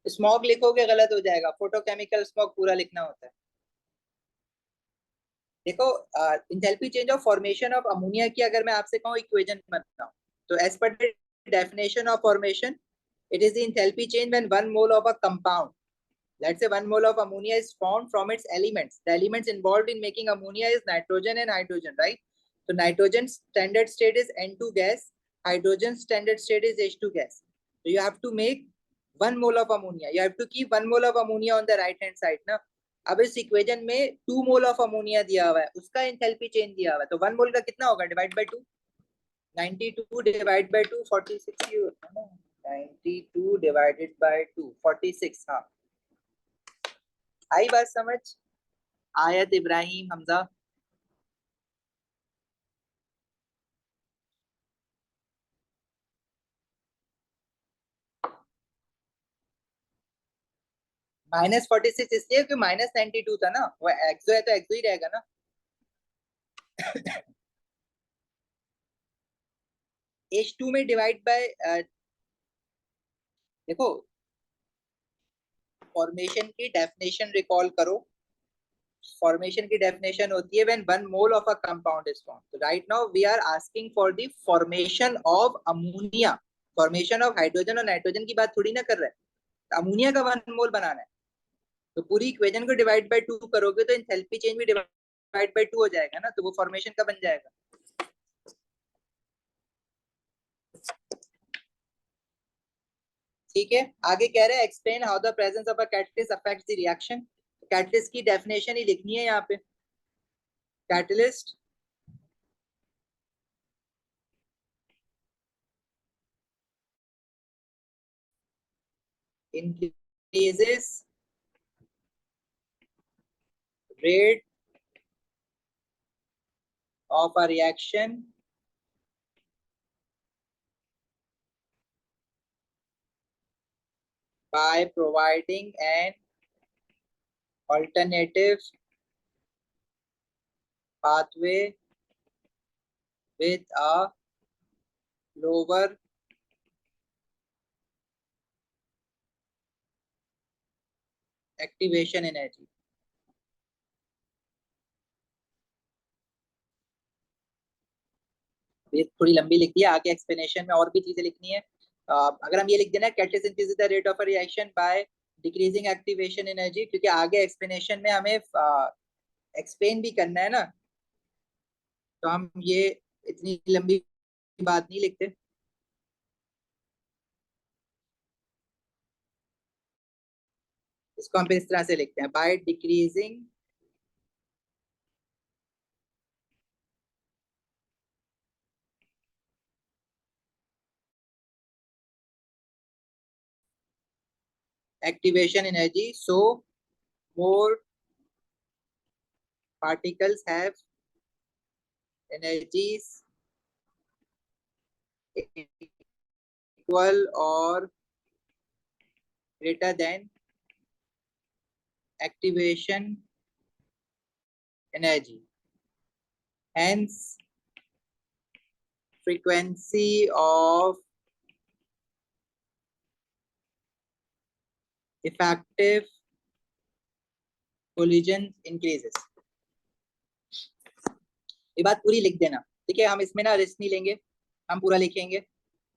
स्मॉग लिखोगे गलत हो जाएगा, फोटोकेमिकल स्मॉग पूरा लिखना होता है. देखो, enthalpy change of formation of ammonia की अगर मैं आपसे कहूँ इक्वेशन बनाऊं, तो as per the definition of formation, it is the enthalpy change when 1 mole of a compound, let's say 1 mole of ammonia, is formed from its elements. The elements involved in making ammonia is nitrogen and hydrogen, right? So nitrogen standard state is N2 gas, hydrogen standard state is H2 gas. So you have to make 1 mole of ammonia, you have to keep 1 mole of ammonia on the right hand side ना. अब इस equation में 2 mole of ammonia दिया हुआ है, उसका enthalpy change दिया हुआ है, तो 1 मोल का कितना होगा, डिवाइड बाय 2, 92 डिवाइड बाय 2 46 ही होता है ना, 92 डिवाइडेड बाय 2 46। हाँ, आई बात समझ? आयत इब्राहिम हमजा। -46 इसलिए कि -92 था ना, वो एक्सो है तो एक्सो ही रहेगा ना। H2 में डिवाइड बाय, देखो फॉर्मेशन की डेफिनेशन रिकॉल करो। फॉर्मेशन की डेफिनेशन होती है when 1 mole of a compound is formed. तो right now we are asking for the formation of ammonia, formation of hydrogen और नाइट्रोजन की बात थोड़ी ना कर रहे हैं, तो अमोनिया का 1 मोल बनाना है। तो पूरी इक्वेशन को डिवाइड बाय 2 करोगे तो एंथैल्पी चेंज भी डिवाइड बाय 2 हो जाएगा ना, तो वो फॉर्मेशन का बन जाएगा। ठीक है, आगे कह रहे हैं explain how the presence of a catalyst affects the reaction. Catalyst की डेफिनेशन ही लिखनी है यहाँ पे। Catalyst increases rate of a reaction by providing an alternative pathway with a lower activation energy। ये थोड़ी लंबी लिख दी है, आगे एक्सप्लेनेशन में और भी चीजें लिखनी है। अगर हम ये लिख देना catalyst increases the rate of a reaction by decreasing activation energy, क्योंकि आगे एक्सप्लेनेशन में हमें एक्सप्लेन भी करना है ना, तो हम ये इतनी लंबी बात नहीं लिखते। इसको हम इस तरह से लिखते हैं, by decreasing activation energy, so more particles have energies equal or greater than activation energy. Hence, frequency of effective collision increases। ये बात पूरी लिख देना, ठीक है? हम इसमें ना रिस्क नहीं लेंगे, हम पूरा लिखेंगे।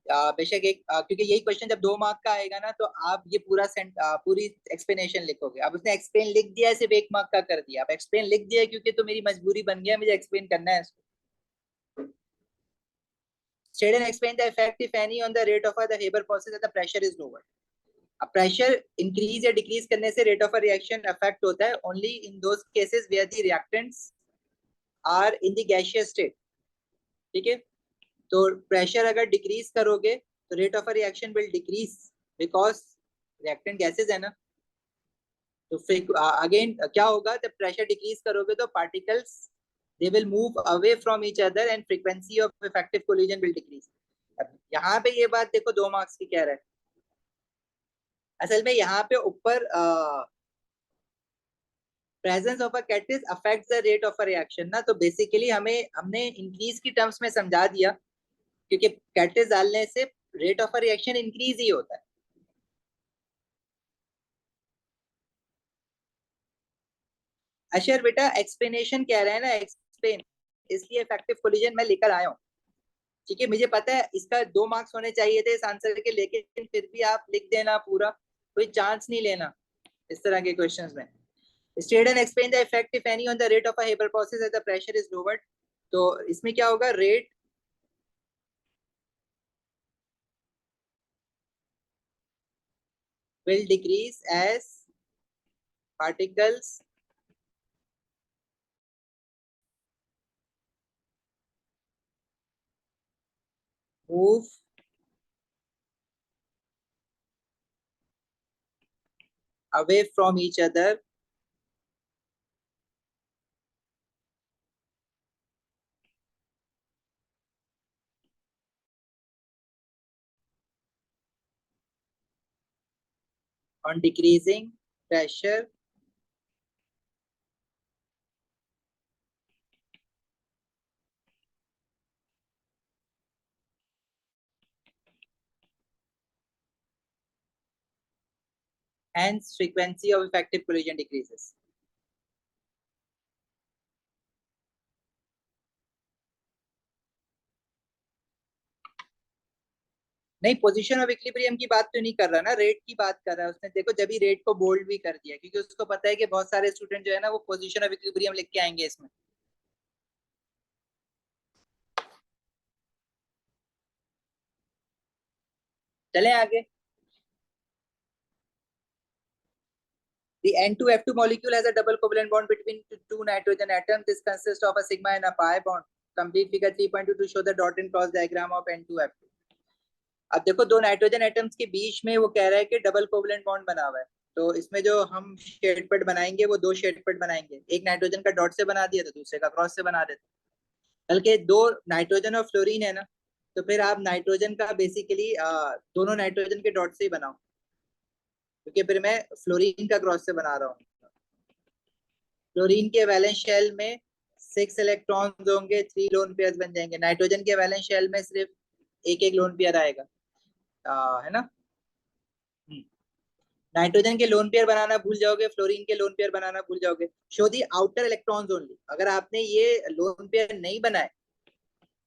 बेशक एक क्योंकि यही क्वेश्चन जब 2 मार्क का आएगा ना, तो आप ये पूरी एक्सप्लेनेशन लिखोगे। अब उसने एक्सप्लेन लिख दिया है, सिर्फ 1 मार्क का कर दिया। अब एक्सप्लेन लिख दिया क्योंकि तो मेरी मजबूरी बन गया, मुझे एक्सप्लेन करना है इसको। State and explain the effect, if any, on the rate of the Haber process that the pressure is lower। अब प्रेशर इंक्रीज या डिक्रीज करने से rate of a reaction affect होता है only in those cases where the reactants are in the gaseous state. ठीक है, तो pressure अगर डिक्रीज करोगे तो rate of a reaction will decrease because reactant gases है ना। तो फिर अगेन क्या होगा, जब प्रेशर डिक्रीज करोगे तो particles they will move away from each other and frequency of effective collision will decrease। अब यहाँ पे ये बात देखो 2 मार्क्स की कह रहा है, असल में यहाँ पे ऊपर presence of a catalyst affects the rate of a reaction ना, तो बेसिकली हमने इंक्रीज की टर्म्स में समझा दिया, क्योंकि कैटलिस्ट डालने से rate of a reaction increase ही होता है। अशर बेटा एक्सप्लेनेशन कह रहे हैं ना, एक्सप्लेन, इसलिए इफेक्टिव कोलिजन मैं लेकर आया हूँ। ठीक है, मुझे पता है इसका 2 मार्क्स होने चाहिए थे इस आंसर के, लेकिन फिर भी आप लिख देना पूरा, कोई चांस नहीं लेना इस तरह के क्वेश्चंस में। State and explain the effect if any on the rate of a Haber process as the pressure is lowered. तो इसमें क्या होगा, rate will decrease as particles move away from each other on decreasing pressure hence frequency of effective collision decreases। नहीं, position of equilibrium की बात तो नहीं कर रहा ना, रेट की बात कर रहा है उसने। देखो जब ही रेट को बोल्ड भी कर दिया, क्योंकि उसको पता है कि बहुत सारे स्टूडेंट जो है ना वो पोजीशन ऑफ इक्विलिब्रियम लिख के आएंगे इसमें। चले आगे। The N2F2 molecule has a double covalent bond between two nitrogen atoms. This consists of a sigma and a pi bond. Complete figure 3.2 to show the dot and cross diagram of N2F2। अब देखो दो nitrogen atoms के बीच में वो कह रहा है कि डबल कोवलेंट बॉन्ड बना हुआ है। तो इसमें जो हम शेड पट बनाएंगे वो 2 शेड पट बनाएंगे, एक नाइट्रोजन का डॉट से बना दिया तो दूसरे का क्रॉस से बना देते। बल्कि 2 नाइट्रोजन और फ्लोरीन है ना, तो फिर आप नाइट्रोजन का बेसिकली दोनों नाइट्रोजन के डॉट से ही बनाओ, क्योंकि फिर मैं फ्लोरीन का क्रॉस से बना रहा हूँ। फ्लोरीन के वैलेंस शेल में 6 इलेक्ट्रॉन्स होंगे, 3 लोन पेयर्स बन जाएंगे। नाइट्रोजन के वैलेंस शेल में सिर्फ एक एक लोन पेयर आएगा, है ना। नाइट्रोजन के लोन पेयर बनाना भूल जाओगे, फ्लोरीन के लोन पेयर बनाना भूल जाओगे। Show the outer electrons only, अगर आपने ये लोन पेयर नहीं बनाए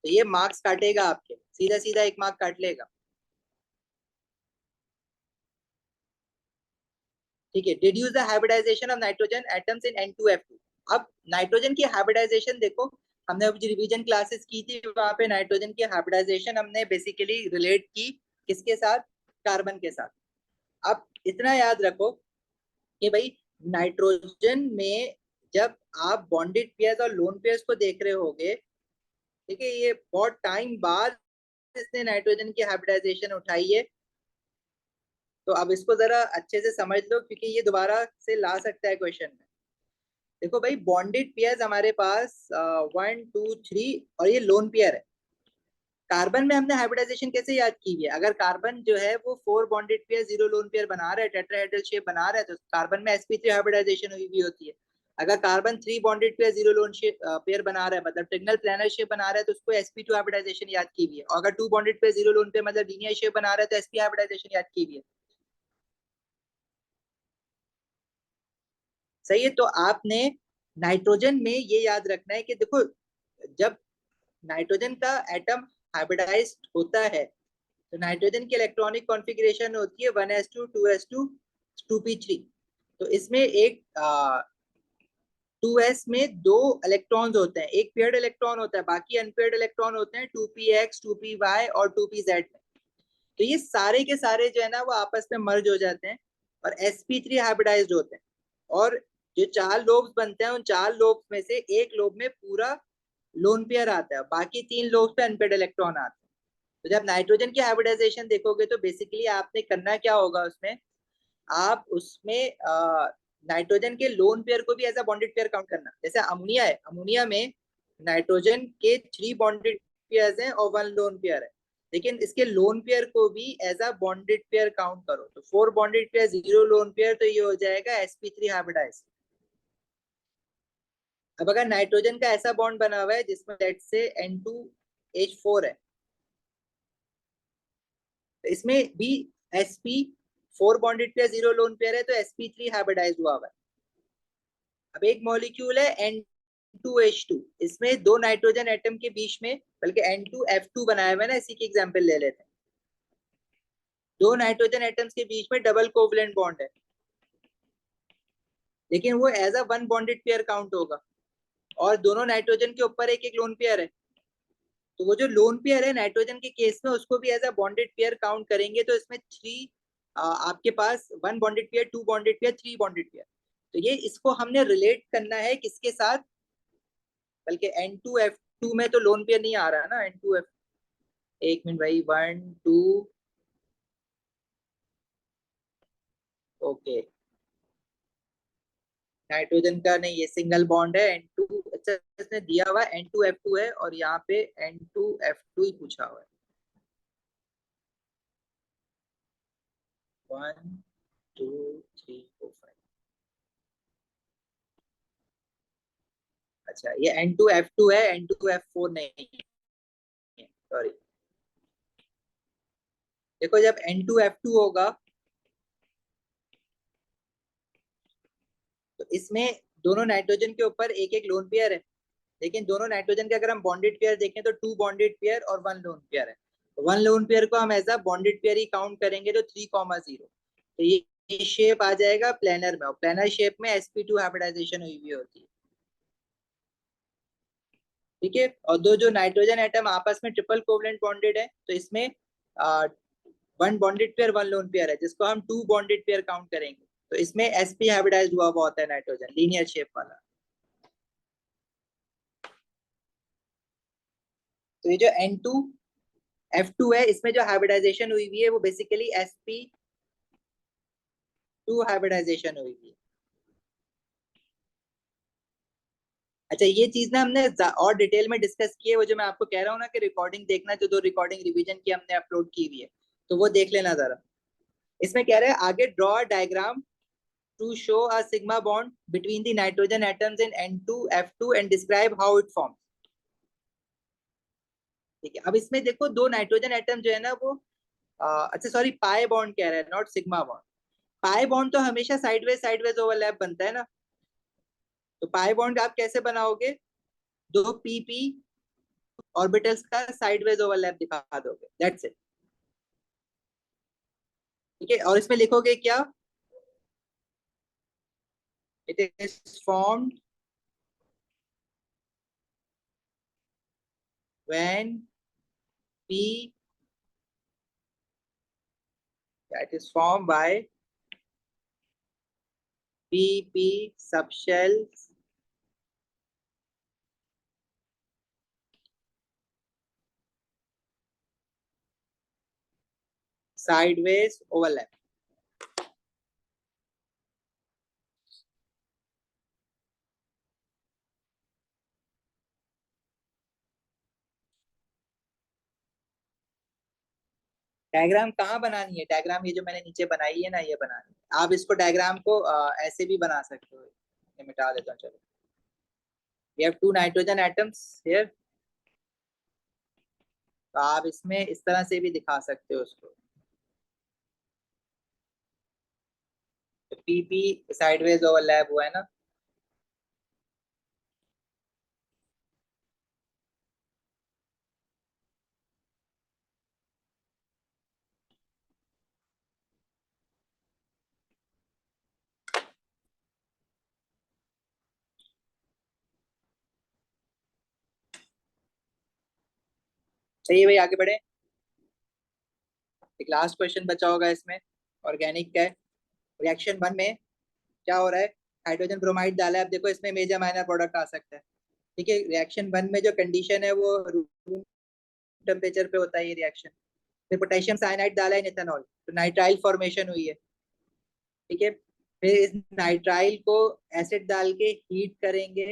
तो ये मार्क्स काटेगा आपके, सीधा सीधा 1 मार्क काट लेगा। ठीक है, deduce the hybridisation of nitrogen atoms in N2F2। अब नाइट्रोजन की हाइब्रिडाइजेशन देखो, हमने अभी रिवीजन क्लासेस की थी, वहां पे नाइट्रोजन की हाइब्रिडाइजेशन हमने बेसिकली रिलेट की किसके साथ, कार्बन के साथ। अब इतना याद रखो कि भाई नाइट्रोजन में जब आप बॉन्डेड पेयर्स और लोन पेयर्स को देख रहे होगे, ठीक है, ये बहुत टाइम बाद इसने नाइट्रोजन की हाइब्रिडाइजेशन उठाई है। तो अब इसको जरा अच्छे से समझ लो, क्योंकि ये दोबारा से ला सकता है क्वेश्चन में। देखो भाई बॉन्डेड पेयर्स हमारे पास 1 2 3 और ये लोन पेयर है। कार्बन में हमने हाइब्रिडाइजेशन कैसे याद की है, अगर कार्बन जो है वो 4 बॉन्डेड पेयर 0 लोन पेयर बना रहा है, टेट्राहेड्रल शेप बना रहा है, तो कार्बन में sp3 हाइब्रिडाइजेशन हुई भी होती है। अगर carbon 3 bonded pair 0 loan shape pair बना रहा है, मतलब ट्रिगनल प्लानर शेप बना रहा है, तो उसको sp2 हाइब्रिडाइजेशन याद की हुई है। और अगर 2 बॉन्डेड पेयर 0 लोन पेयर मतलब लीनियर शेप बना रहा है, तो sp हाइब्रिडाइजेशन याद की हुई है। सही है, तो आपने नाइट्रोजन में ये याद रखना है कि देखो जब नाइट्रोजन का एटम हाइब्रिडाइज्ड होता है तो नाइट्रोजन की इलेक्ट्रॉनिक कॉन्फ़िगरेशन होती है 1s2 2s2 2p3। तो इसमें एक 2s में 2 इलेक्ट्रॉन्स होते हैं, एक पेयर्ड इलेक्ट्रॉन होता है, बाकी अनपेयर्ड इलेक्ट्रॉन होते हैं 2px 2py और 2pz में। तो ये सारे के सारे जो है ना वो आपस में मर्ज हो जाते हैं और sp3 हाइब्रिडाइज्ड होते हैं। और जो 4 लोब्स बनते हैं, उन 4 लोब्स में से एक लोब में पूरा लोन पेयर आता है, बाकी 3 लोब्स पे अनपेयर्ड इलेक्ट्रॉन आते हैं। तो जब नाइट्रोजन की हाइब्रिडाइजेशन देखोगे तो बेसिकली आपने करना क्या होगा उसमें, आप उसमें नाइट्रोजन के लोन पेयर को भी as a bonded pair count करना। जैसे अमोनिया है, अमोनिया में नाइट्रोजन के 3 बॉन्डेड पेयर्स हैं और 1 लोन पेयर है, लेकिन इसके लोन पेयर को भी as a bonded pair count करो तो 4 बॉन्डेड पेयर 0 लोन पेयर, तो ये हो जाएगा sp3 हाइब्रिडाइज। अब अगर नाइट्रोजन का ऐसा बॉन्ड बना हुआ है जिसमें लेट से N2H4 है, तो इसमें भी sp 4 bonded pair 0 lone pair है, तो sp3 हाइब्रिडाइज हुआ हुआ है। अब एक मॉलिक्यूल है N2H2, इसमें दो नाइट्रोजन एटम के बीच में, बल्कि N2F2 बनाया हुआ है ना, इसी की एग्जांपल ले लेते हैं। दो नाइट्रोजन एटम्स के बीच में डबल कोवलेंट बॉन्ड है, लेकिन वो as a one bonded pair count होगा, और दोनों नाइट्रोजन के ऊपर एक एक लोन पेयर है। तो वो जो लोन पेयर है नाइट्रोजन के केस में, उसको भी as a bonded pair count करेंगे। तो इसमें थ्री, आपके पास one bonded pair, two bonded pair, three bonded pair. तो ये इसको हमने रिलेट करना है किसके साथ, बल्कि N2F2 में तो लोन पेयर नहीं आ रहा है ना, N2F, एक मिनट भाई, 1 2, ओके, नाइट्रोजन का नहीं, ये सिंगल बॉन्ड है N2। अच्छा, इसने दिया हुआ N2F2 है, और यहाँ पे N2F2 ही पूछा हुआ है। 1 2 3 4 5। अच्छा, ये N2F2 है, N2F4 नहीं है, सॉरी। देखो, जब N2F2 होगा तो इसमें दोनों नाइट्रोजन के ऊपर एक एक लोन पेयर है, लेकिन दोनों नाइट्रोजन के अगर हम बॉन्डेड पेयर देखें तो टू बॉन्डेड पेयर और वन लोन पेयर है। वन लोन पेयर को हम एज अ बॉन्डेड पेयर ही काउंट करेंगे, तो 3,0। तो ये शेप आ जाएगा प्लेनर में, और प्लेनर शेप में sp2 हाइब्रिडाइजेशन हुई हुई होती है। ठीक है, और दो जो नाइट्रोजन एटम आपस में ट्रिपल कोवलेंट बॉन्डेड है, तो इसमें one bonded pair, one lone pair है, जिसको हम टू बॉन्डेड पेयर काउंट करेंगे। तो इसमें sp हाइब्रिडाइज हुआ हुआ होता है नाइट्रोजन, लीनियर शेप वाला। तो ये जो N2F2 है, इसमें जो हाइब्रिडाइजेशन हुई हुई है वो बेसिकली sp2 हाइब्रिडाइजेशन हुई हुई है। अच्छा, ये चीज ना हमने और डिटेल में डिस्कस की है, वो जो मैं आपको कह रहा हूँ ना कि रिकॉर्डिंग देखना, जो दो रिकॉर्डिंग रिवीजन की हमने अपलोड की हुई है, तो वो देख लेना जरा। इसमें कह रहे हैं आगे, draw diagram to show a sigma bond between the nitrogen atoms in N2F2 and describe how it forms. ठीक है, अब इसमें देखो दो नाइट्रोजन एटम जो है ना वो, अच्छा सॉरी, पाई बॉन्ड कह रहा है, not sigma bond. Pi bond तो हमेशा साइडवेज ओवरलैप बनता है ना, तो पाई बॉन्ड आप कैसे बनाओगे, दो पी ऑर्बिटल्स का साइडवेज ओवरलैप दिखा दोगे, दैट्स इट। ठीक है, और इसमें लिखोगे क्या, it is formed when p, that is formed by p subshells sideways overlap। Diagram कहाँ बनानी है, डायग्राम ये जो मैंने नीचे बनाई है ना, ये बनानी है। आप इसको डायग्राम को ऐसे भी बना सकते हो, ये मिटा देता हूँ, चलो। we have two nitrogen atoms here, तो आप इसमें इस तरह से भी दिखा सकते हो उसको, तो पी साइडवेज ओवरलैप हुआ है ना। चलिए भाई, आगे बढ़े। एक लास्ट क्वेश्चन बचा होगा इसमें, ऑर्गेनिक का है। रिएक्शन 1 में क्या हो रहा है, हाइड्रोजन ब्रोमाइड डाला है। अब देखो, इसमें मेजर माइनर प्रोडक्ट आ सकता है। ठीक है, रिएक्शन 1 में जो कंडीशन है वो रूम टेम्परेचर पे होता है ये रिएक्शन। फिर पोटेशियम साइनाइड डाला है इथेनॉल, तो नाइट्राइल फॉर्मेशन हुई है। ठीक है, फिर इस नाइट्राइल को एसिड डाल के हीट करेंगे,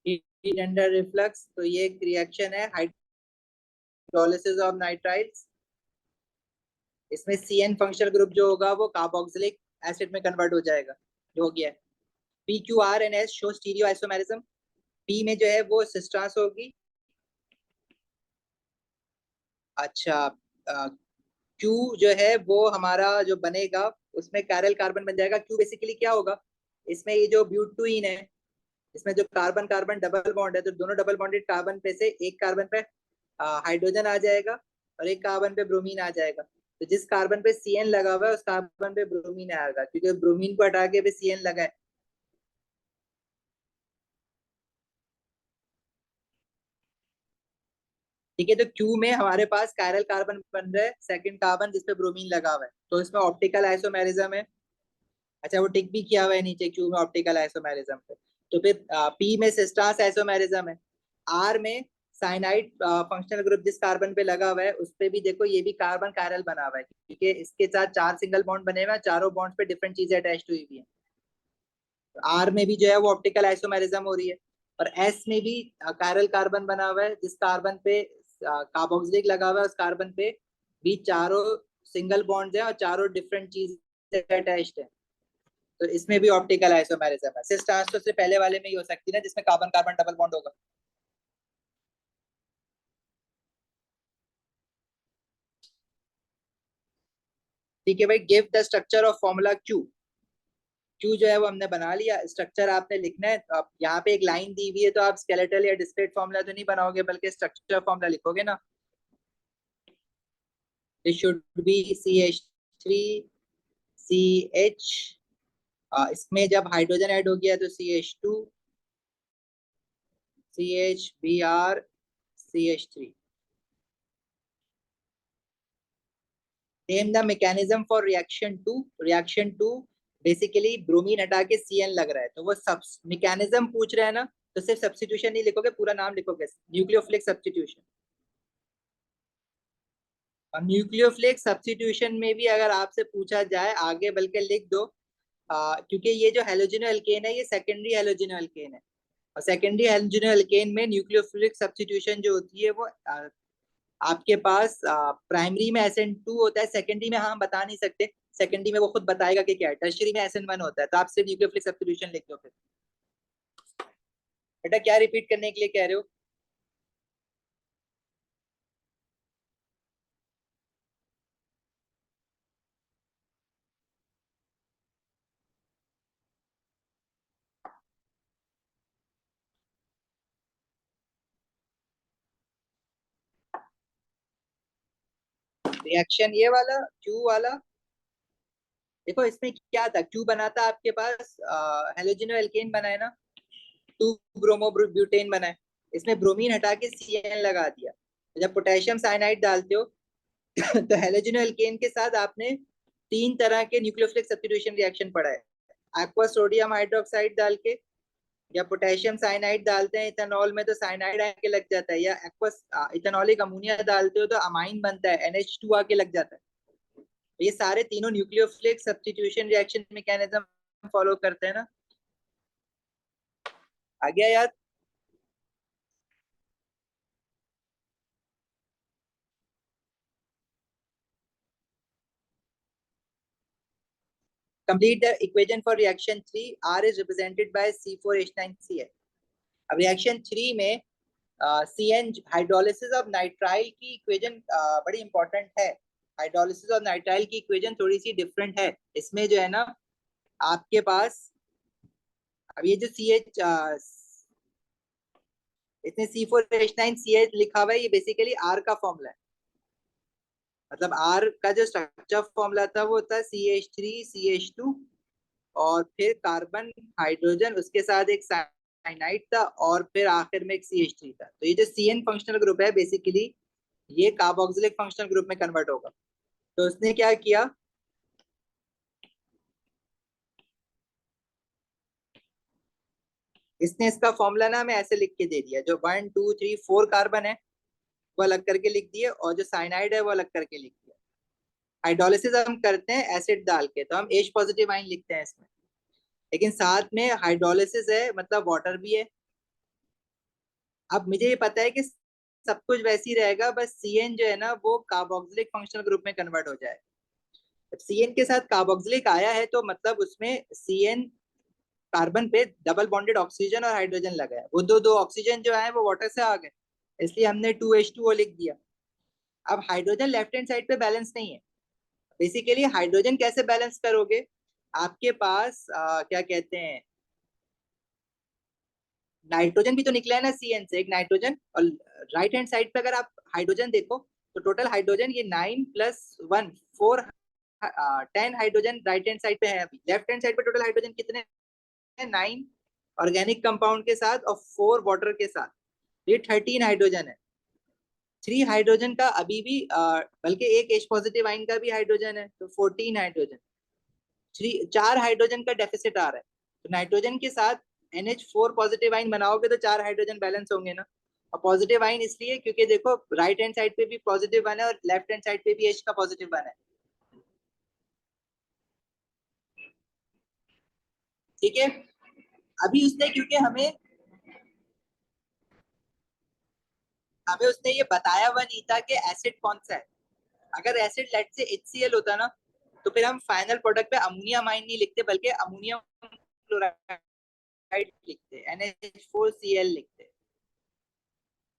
हीट अंडर रिफ्लक्स, तो ये एक रिएक्शन है हाइड्रोलिसिस ऑफ नाइट्राइल्स। इसमें CN फंक्शनल ग्रुप जो होगा वो कार्बोक्सिलिक एसिड में कन्वर्ट हो जाएगा, जो हो गया है। PQR and S show stereo isomerism. P में जो है वो सिस्ट्रांस होगी। अच्छा, Q जो है वो हमारा जो बनेगा, उसमें कैरल कार्बन बन जाएगा। Q बेसिकली क्या होगा, इसमें ये जो ब्यूटुइन है, इसमें जो कार्बन कार्बन डबल बॉन्ड है, तो दोनों डबल बॉन्डेड कार्बन पे से एक कार्बन पे हाइड्रोजन आ जाएगा और एक कार्बन पे ब्रोमीन आ जाएगा। तो जिस कार्बन पे CN लगा हुआ है उस कार्बन पे ब्रोमीन आएगा, क्योंकि ब्रोमीन को हटा के भी CN लगा है। ठीक है, तो क्यू में हमारे पास कायरल कार्बन बन रहा है, सेकंड कार्बन जिसपे ब्रोमीन लगा हुआ है, तो इसमें ऑप्टिकल आइसोमेरिज्म है। अच्छा, वो टिक भी किया हुआ है नीचे क्यू में ऑप्टिकल आइसोमेरिज्म पे। तो फिर पी में सिस्टास आइसोमेरिज्म है। आर में साइनाइड फंक्शनल ग्रुप जिस कार्बन पे लगा हुआ है उस पे भी देखो ये भी कार्बन कायरल बना हुआ है, क्योंकि इसके साथ 4 सिंगल बॉन्ड बने हुए हैं, चारों बॉन्ड पे डिफरेंट चीजें अटैच हुई हुई है। आर में भी जो है वो ऑप्टिकल आइसोमेरिज्म हो रही है। और एस में भी कायरल कार्बन बना हुआ है, जिस कार्बन पे कार्बोक्सिलिक लगा हुआ है उस कार्बन पे भी चारों सिंगल बॉन्ड्स हैं और चारों डिफरेंट चीज अटैच्ड है। तो इसमें भी ऑप्टिकल आइसोमेरिज्म है। सिस ट्रांस तो सिर्फ पहले वाले में ही हो सकती है ना, जिसमें कार्बन कार्बन डबल बॉन्ड होगा। ठीक है भाई, give the structure of formula Q. Q जो है वो हमने बना लिया, स्ट्रक्चर आपने लिखना है। तो आप यहाँ पे एक लाइन दी हुई है, तो आप स्केलेटल या डिस्क्रीट फॉर्मूला तो नहीं बनाओगे, बल्कि स्ट्रक्चर फॉर्मूला लिखोगे ना। It should be CH3 CH, इसमें जब हाइड्रोजन ऐड हो गया तो CH2 CH Br CH3। Name the mechanism for reaction two basically bromine हटा के CN लग रहा है, तो वो सब मैकेनिज्म पूछ रहा है ना, तो सिर्फ सब्स्टिट्यूशन नहीं लिखोगे, पूरा नाम लिखोगे, न्यूक्लियोफिलिक सब्स्टिट्यूशन। और न्यूक्लियोफिलिक सब्स्टिट्यूशन में भी अगर आपसे पूछा जाए आगे, बल्कि लिख दो, क्योंकि ये जो हेलोजिनो एल्केन है ये सेकेंडरी हेलोजिनो एल्केन है, और सेकेंडरी हेलोजिनो एल्केन में न्यूक्लियोफिलिक सब्स्टिट्यूशन जो होती है वो आपके पास प्राइमरी में SN2 होता है, सेकेंडरी में हम बता नहीं सकते, सेकेंडरी में वो खुद बताएगा कि क्या है, टर्शरी में SN1 होता है। तो आप सिर्फ न्यूक्लियोफिलिक सब्स्टिट्यूशन लिख दो। फिर बेटा क्या रिपीट करने के लिए कह रहे हो? रिएक्शन ये वाला क्यू वाला, देखो इसमें क्या था, क्यू बना था आपके पास हेलोजिनो एल्केन बना है ना, 2 ब्रोमो ब्यूटेन बना है, इसमें ब्रोमीन हटा के CN लगा दिया। तो जब पोटेशियम साइनाइड डालते हो तो हेलोजिनो एल्केन के साथ आपने 3 तरह के न्यूक्लियोफिलिक सब्स्टिट्यूशन रिएक्शन पढ़ा है। एक्वा सोडियम हाइड्रोक्साइड डाल के, या पोटेशियम साइनाइड डालते हैं इथेनॉल में तो साइनाइड आके लग जाता है, या एक्वा इथेनॉलिक अमोनिया डालते हो तो अमाइन बनता है, NH2 आके लग जाता है। तो ये सारे तीनों nucleophilic substitution reaction mechanism follow करते हैं ना। आ गया याद? Complete the equation for reaction 3. R is represented by C4H9Cl. अब रिएक्शन 3 में CN हाइड्रोलिसिस ऑफ नाइट्राइल की इक्वेशन बड़ी इंपॉर्टेंट है। हाइड्रोलिसिस ऑफ नाइट्राइल की इक्वेशन थोड़ी सी डिफरेंट है। इसमें जो है ना आपके पास, अब ये जो CH इसमें C4H9CH लिखा हुआ है, ये बेसिकली R का फॉर्मूला है। मतलब R का जो स्ट्रक्चर फॉर्मूला था वो था CH3CH2 और फिर कार्बन हाइड्रोजन, उसके साथ एक साइनाइड था, और फिर आखिर में एक CH3 था। तो ये जो CN फंक्शनल ग्रुप है बेसिकली ये कार्बोक्सिलिक फंक्शनल ग्रुप में कन्वर्ट होगा। तो उसने क्या किया, इसने इसका फॉर्मूला ना हमें ऐसे लिख के दे दिया, जो 1 2 3 4 कार्बन है वो अलग करके लिख दिए, और जो साइनाइड है वो अलग करके लिख दिया। हाइड्रोलिसिस हम करते हैं एसिड डाल के, तो हम H पॉजिटिव आइन लिखते हैं इसमें, लेकिन साथ में हाइड्रोलिसिस है मतलब वाटर भी है। अब मुझे ये पता है कि सब कुछ वैसे ही रहेगा, बस CN जो है ना वो कार्बोक्सिलिक फंक्शनल ग्रुप में कन्वर्ट हो जाए। जब CN के साथ कार्बोक्सिलिक आया है तो मतलब उसमें CN कार्बन पे डबल बॉन्डेड ऑक्सीजन और हाइड्रोजन लगा है, वो दो दो ऑक्सीजन जो है वो वाटर से आ गए, इसलिए हमने 2H2O लिख दिया। अब हाइड्रोजन लेफ्ट हैंड साइड पे बैलेंस नहीं है। बेसिकली हाइड्रोजन कैसे बैलेंस करोगे, आपके पास क्या कहते हैं, नाइट्रोजन भी तो निकला है ना CN से, एक नाइट्रोजन। और राइट हैंड साइड पे अगर आप हाइड्रोजन देखो तो टोटल हाइड्रोजन ये 9+1 4 10 हाइड्रोजन राइट हैंड साइड पे है। अभी लेफ्ट हैंड साइड पे टोटल हाइड्रोजन कितने हैं? 9 ऑर्गेनिक कंपाउंड के साथ और 4 वाटर के साथ, ये 13 हाइड्रोजन है। 3 हाइड्रोजन का अभी भी बल्कि एक H पॉजिटिव आइन का भी हाइड्रोजन है, तो 14 हाइड्रोजन। 4 हाइड्रोजन का डेफिसिट आ रहा है, तो नाइट्रोजन के साथ NH4 पॉजिटिव आइन बनाओगे तो 4 हाइड्रोजन बैलेंस होंगे ना। और पॉजिटिव आइन इसलिए क्योंकि देखो राइट हैंड साइड पे भी पॉजिटिव वन है और लेफ्ट हैंड साइड पे भी H का पॉजिटिव वन है। ठीक है, अभी उसने क्योंकि हमें हमें उसने ये बताया हुआ नहीं था कि एसिड कौन सा है। अगर एसिड लेट से HCl होता ना, तो फिर हम फाइनल प्रोडक्ट पे अमोनियम आइन नहीं लिखते बल्कि अमोनियम क्लोराइड लिखते, NH4Cl लिखते।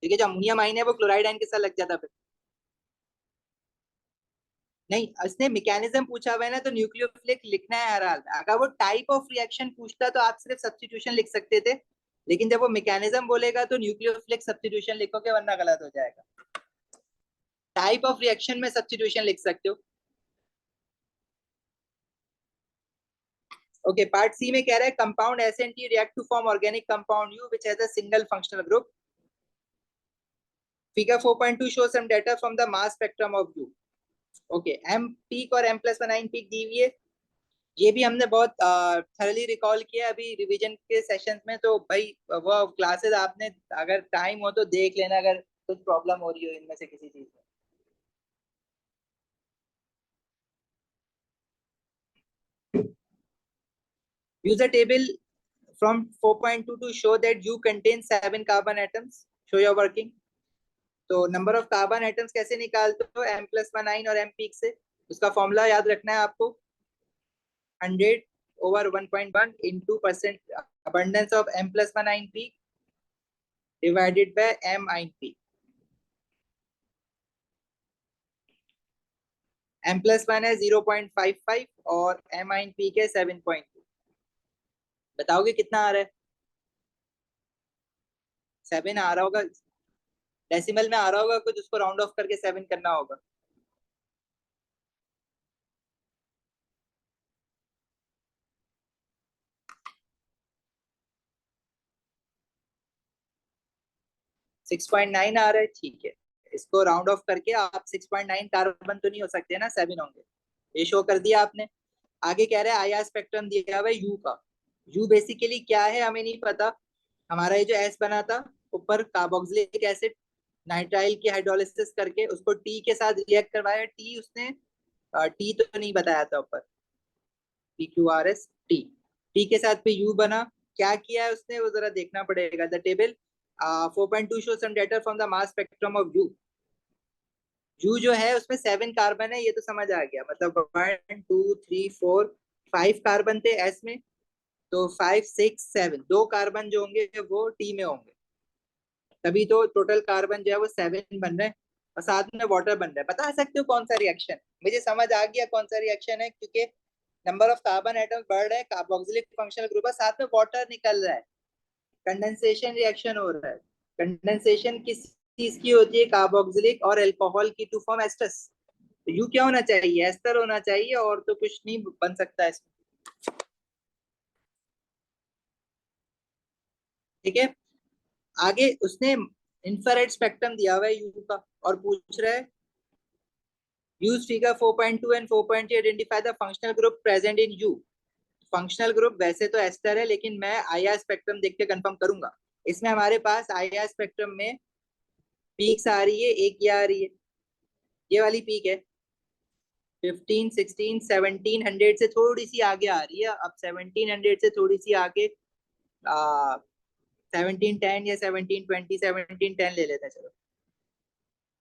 ठीक है, जो अमोनियम आइन है वो क्लोराइड आइन के साथ लग जाता फिर। नहीं, इसने मैकेनिज्म पूछा हुआ है ना, तो न्यूक्लियोफिलिक लिखना है हर हाल में। अगर वो टाइप ऑफ रिएक्शन पूछता तो आप सिर्फ सब्स्टिट्यूशन लिख सकते थे, लेकिन जब वो मैकेनिज्म बोलेगा तो न्यूक्लियोफिलिक सब्स्टिट्यूशन लिखोगे वरना गलत हो जाएगा। टाइप ऑफ रिएक्शन में सब्स्टिट्यूशन लिख सकते हो। ओके, पार्ट सी में कह रहा है compound SNT react to form organic compound U which has a single functional group. Figure 4.2 shows some data from the mass spectrum of U. Okay, M peak और M+1 आइन peak दी हुई है। ये भी हमने बहुत थरली रिकॉल किया अभी रिवीजन के सेशंस में। तो भाई वो क्लासेस आपने अगर टाइम हो तो देख लेना, अगर कुछ प्रॉब्लम हो रही हो इनमें से किसी चीज में। use a table from 4.2 to show that U contains 7 carbon atoms. Show your working. तो नंबर ऑफ कार्बन एटम्स कैसे निकालते हो? M+1 आइन और M पीक से। उसका फॉर्मूला याद रखना है आपको, 100/1.1 into percent abundance of M+1 आइन पीक divided by M आइन पीक। M+1 है 0.55 और M आइन पीक है 7.2। बताओगे कितना आ रहा है? 7 आ रहा होगा, डेसिमल में आ रहा होगा कुछ, उसको राउंड ऑफ करके 7 करना होगा। सिक्स पॉइंट नाइन आ रहा है, ठीक है। इसको राउंड ऑफ करके आप 6.9 कार्बन तो नहीं हो सकते ना, 7 होंगे। ये शो कर दिया आपने। आगे कह रहे हैं आईआर स्पेक्ट्रम दिया हुआ है यू का। यू बेसिकली क्या है हमें नहीं पता। हमारा ये जो एस बना था ऊपर कार्बोक्सिलिक एसिड नाइट्राइल की हाइड्रोलिसिस करके उसको टी के साथ रिएक्ट करवाया। टी उसने टी तो नहीं बताया था ऊपर, PQRS टी। टी के साथ पे यू बना। क्या किया है उसने वो जरा देखना पड़ेगा। The table 4.2 shows some data from the mass spectrum of U. You जो है उसमें 7 कार्बन है, ये तो समझ आ गया। मतलब 1 2 3 4 5 कार्बन थे एस में, तो 5 6 7 दो कार्बन जो होंगे वो टी में होंगे, तभी तो टोटल कार्बन जो है वो 7 बन रहे हैं। और साथ में वाटर बन रहा है। बता सकते हो कौन सा रिएक्शन? मुझे समझ आ गया कौन सा रिएक्शन है, क्योंकि नंबर ऑफ कार्बन एटम्स बढ़ रहे हैं, कार्बोक्सिलिक फंक्शनल ग्रुप है, साथ में वाटर निकल रहा है, कंडेंसेशन रिएक्शन हो रहा है। कंडेंसेशन किस चीज की होती है? कार्बोक्सिलिक और अल्कोहल की टू फॉर्म एस्टर्स। तो यू क्या होना चाहिए? एस्टर होना चाहिए, और तो कुछ नहीं बन सकता है इसमें। ठीक है, आगे उसने इंफ्रारेड स्पेक्ट्रम दिया हुआ है यू का और पूछ रहा है use figure 4.2 and 4.3 identify the functional group present in you. Functional group वैसे तो एस्टर है, लेकिन मैं आईआर स्पेक्ट्रम देख के कंफर्म करूंगा। इसमें हमारे पास आईआर स्पेक्ट्रम में पीक्स आ रही है, एक ये आ रही है, ये वाली पीक है 15 16 1700 से थोड़ी सी आगे आ रही है। अब 1700 से थोड़ी सी आगे 1710 या 1720 1710 ले लेते हैं चलो।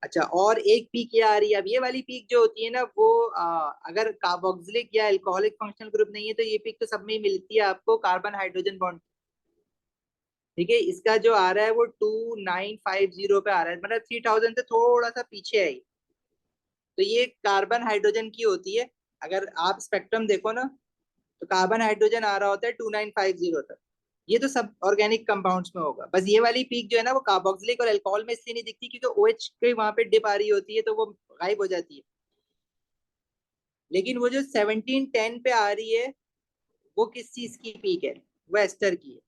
अच्छा, और एक पीक ये आ रही है। अब ये वाली पीक जो होती है ना वो अगर कार्बोक्सिलिक या अल्कोहलिक फंक्शनल ग्रुप नहीं है तो ये पीक तो सब में ही मिलती है आपको, कार्बन हाइड्रोजन बॉन्ड। ठीक है, इसका जो आ रहा है वो 2950 पे आ रहा है, मतलब 3000 से थोड़ा सा पीछे है। तो ये कार्बन हाइड्रोजन की होती है। अगर आप स्पेक्ट्रम देखो ना तो कार्बन हाइड्रोजन आ रहा होता है 2950 तक। ये तो सब ऑर्गेनिक कंपाउंड्स में होगा। बस ये वाली पीक जो है ना वो कार्बोक्सिलिक और अल्कोहल में इसलिए नहीं दिखती क्योंकि OH के वहां पे डिप आ रही होती है तो वो गायब हो जाती है। लेकिन वो जो 1710 पे आ रही है वो किस चीज की पीक है? वो एस्टर की है।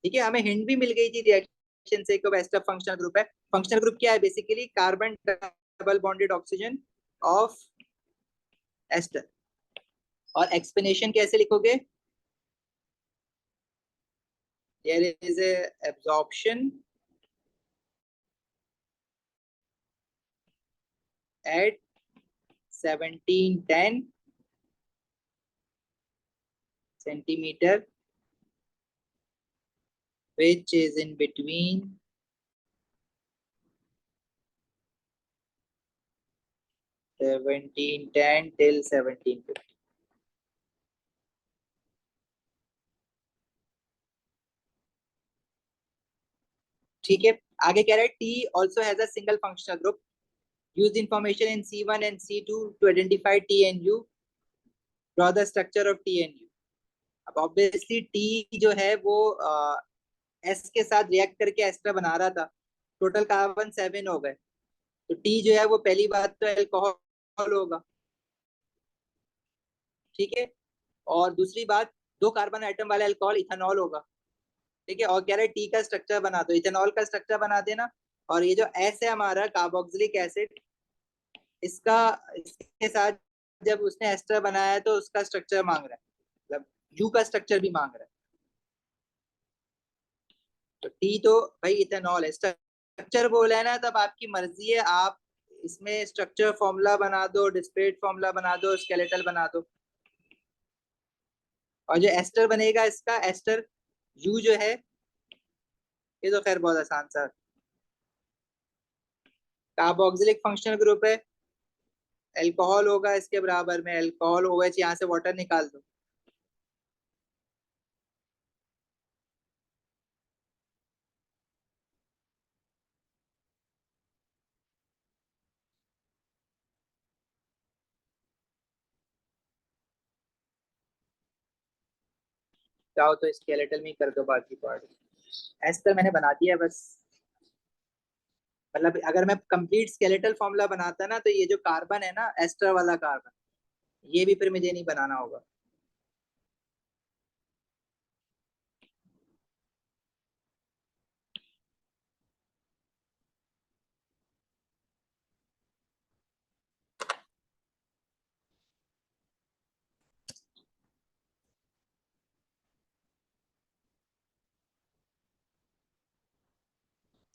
ठीक है, हमें हिंट भी मिल गई थी रिएक्शन से कि एस्टर फंक्शनल ग्रुप है। फंक्शनल ग्रुप क्या है? Basically carbon double bonded oxygen of ester. और एक्सप्लेनेशन कैसे लिखोगे? There is a absorption at 1710 centimeter, which is in between 1710 till 1750. ठीक है, आगे कह रहा है T also has a single functional group, use information in C1 and C2 to identify T and U, draw the structure of T and U. अब obviously T जो है वो एस के साथ रिएक्ट करके एस्टर बना रहा था। टोटल कार्बन 7 हो गए, तो टी जो है वो पहली बात तो अल्कोहल होगा। ठीक है, और दूसरी बात, 2 कार्बन एटम वाला अल्कोहल इथेनॉल होगा। ठीक है, और कह रहे टी का स्ट्रक्चर बना दो, इथेनॉल का स्ट्रक्चर बना देना। और ये जो एस है हमारा कार्बोक्सिलिक एसिड, इसका इसके साथ जब उसने एस्टर बनाया है तो उसका स्ट्रक्चर मांग रहा है, मतलब यू का स्ट्रक्चर भी मांग रहा है। तो टी तो भाई इथेनॉल है, स्ट्रक्चर बोला है ना, तब आपकी मर्जी है, आप इसमें स्ट्रक्चर फॉर्मूला बना दो, डिस्क्रीट फॉर्मूला बना दो, स्केलेटल बना दो। और जो एस्टर बनेगा इसका एस्टर यू जो है, ये तो खैर बहुत आसान सा, कार्बोक्सिलिक फंक्शनल ग्रुप है, अल्कोहल होगा इसके बराबर में, अल्कोहल OH, यहाँ से वाटर निकाल दो। चाहो तो स्केलेटल में ही कर दो बाकी पार्ट। एस्टर मैंने बना दिया है बस, मतलब अगर मैं कंप्लीट स्केलेटल फॉर्मूला बनाता ना तो ये जो कार्बन है ना, एस्टर वाला कार्बन, ये भी फिर मुझे नहीं बनाना होगा।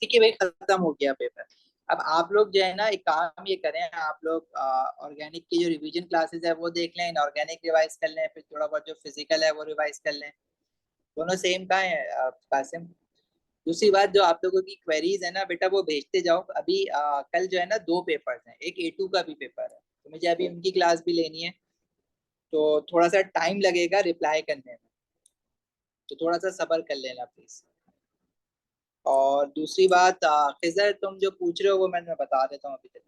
ठीक है भाई, खत्म हो गया पेपर। अब आप लोग जो है ना एक काम ये करें, आप लोग ऑर्गेनिक की जो रिवीजन क्लासेस है वो देख लें, इनऑर्गेनिक रिवाइज कर लें, फिर थोड़ा बहुत जो फिजिकल है वो रिवाइज कर लें। दोनों सेम का है कासिम। दूसरी बात, जो आप लोगों की क्वेरीज है ना बेटा वो भेजते जाओ। अभी कल जो है ना 2 पेपर्स हैं, एक A2 का भी पेपर है, तो मुझे अभी उनकी क्लास भी लेनी है, तो थोड़ा सा टाइम लगेगा रिप्लाई करने में, तो थोड़ा सा सब्र कर लेना प्लीज। और दूसरी बात, खिजर तुम जो पूछ रहे हो वो मैं बता देता हूँ अभी तक।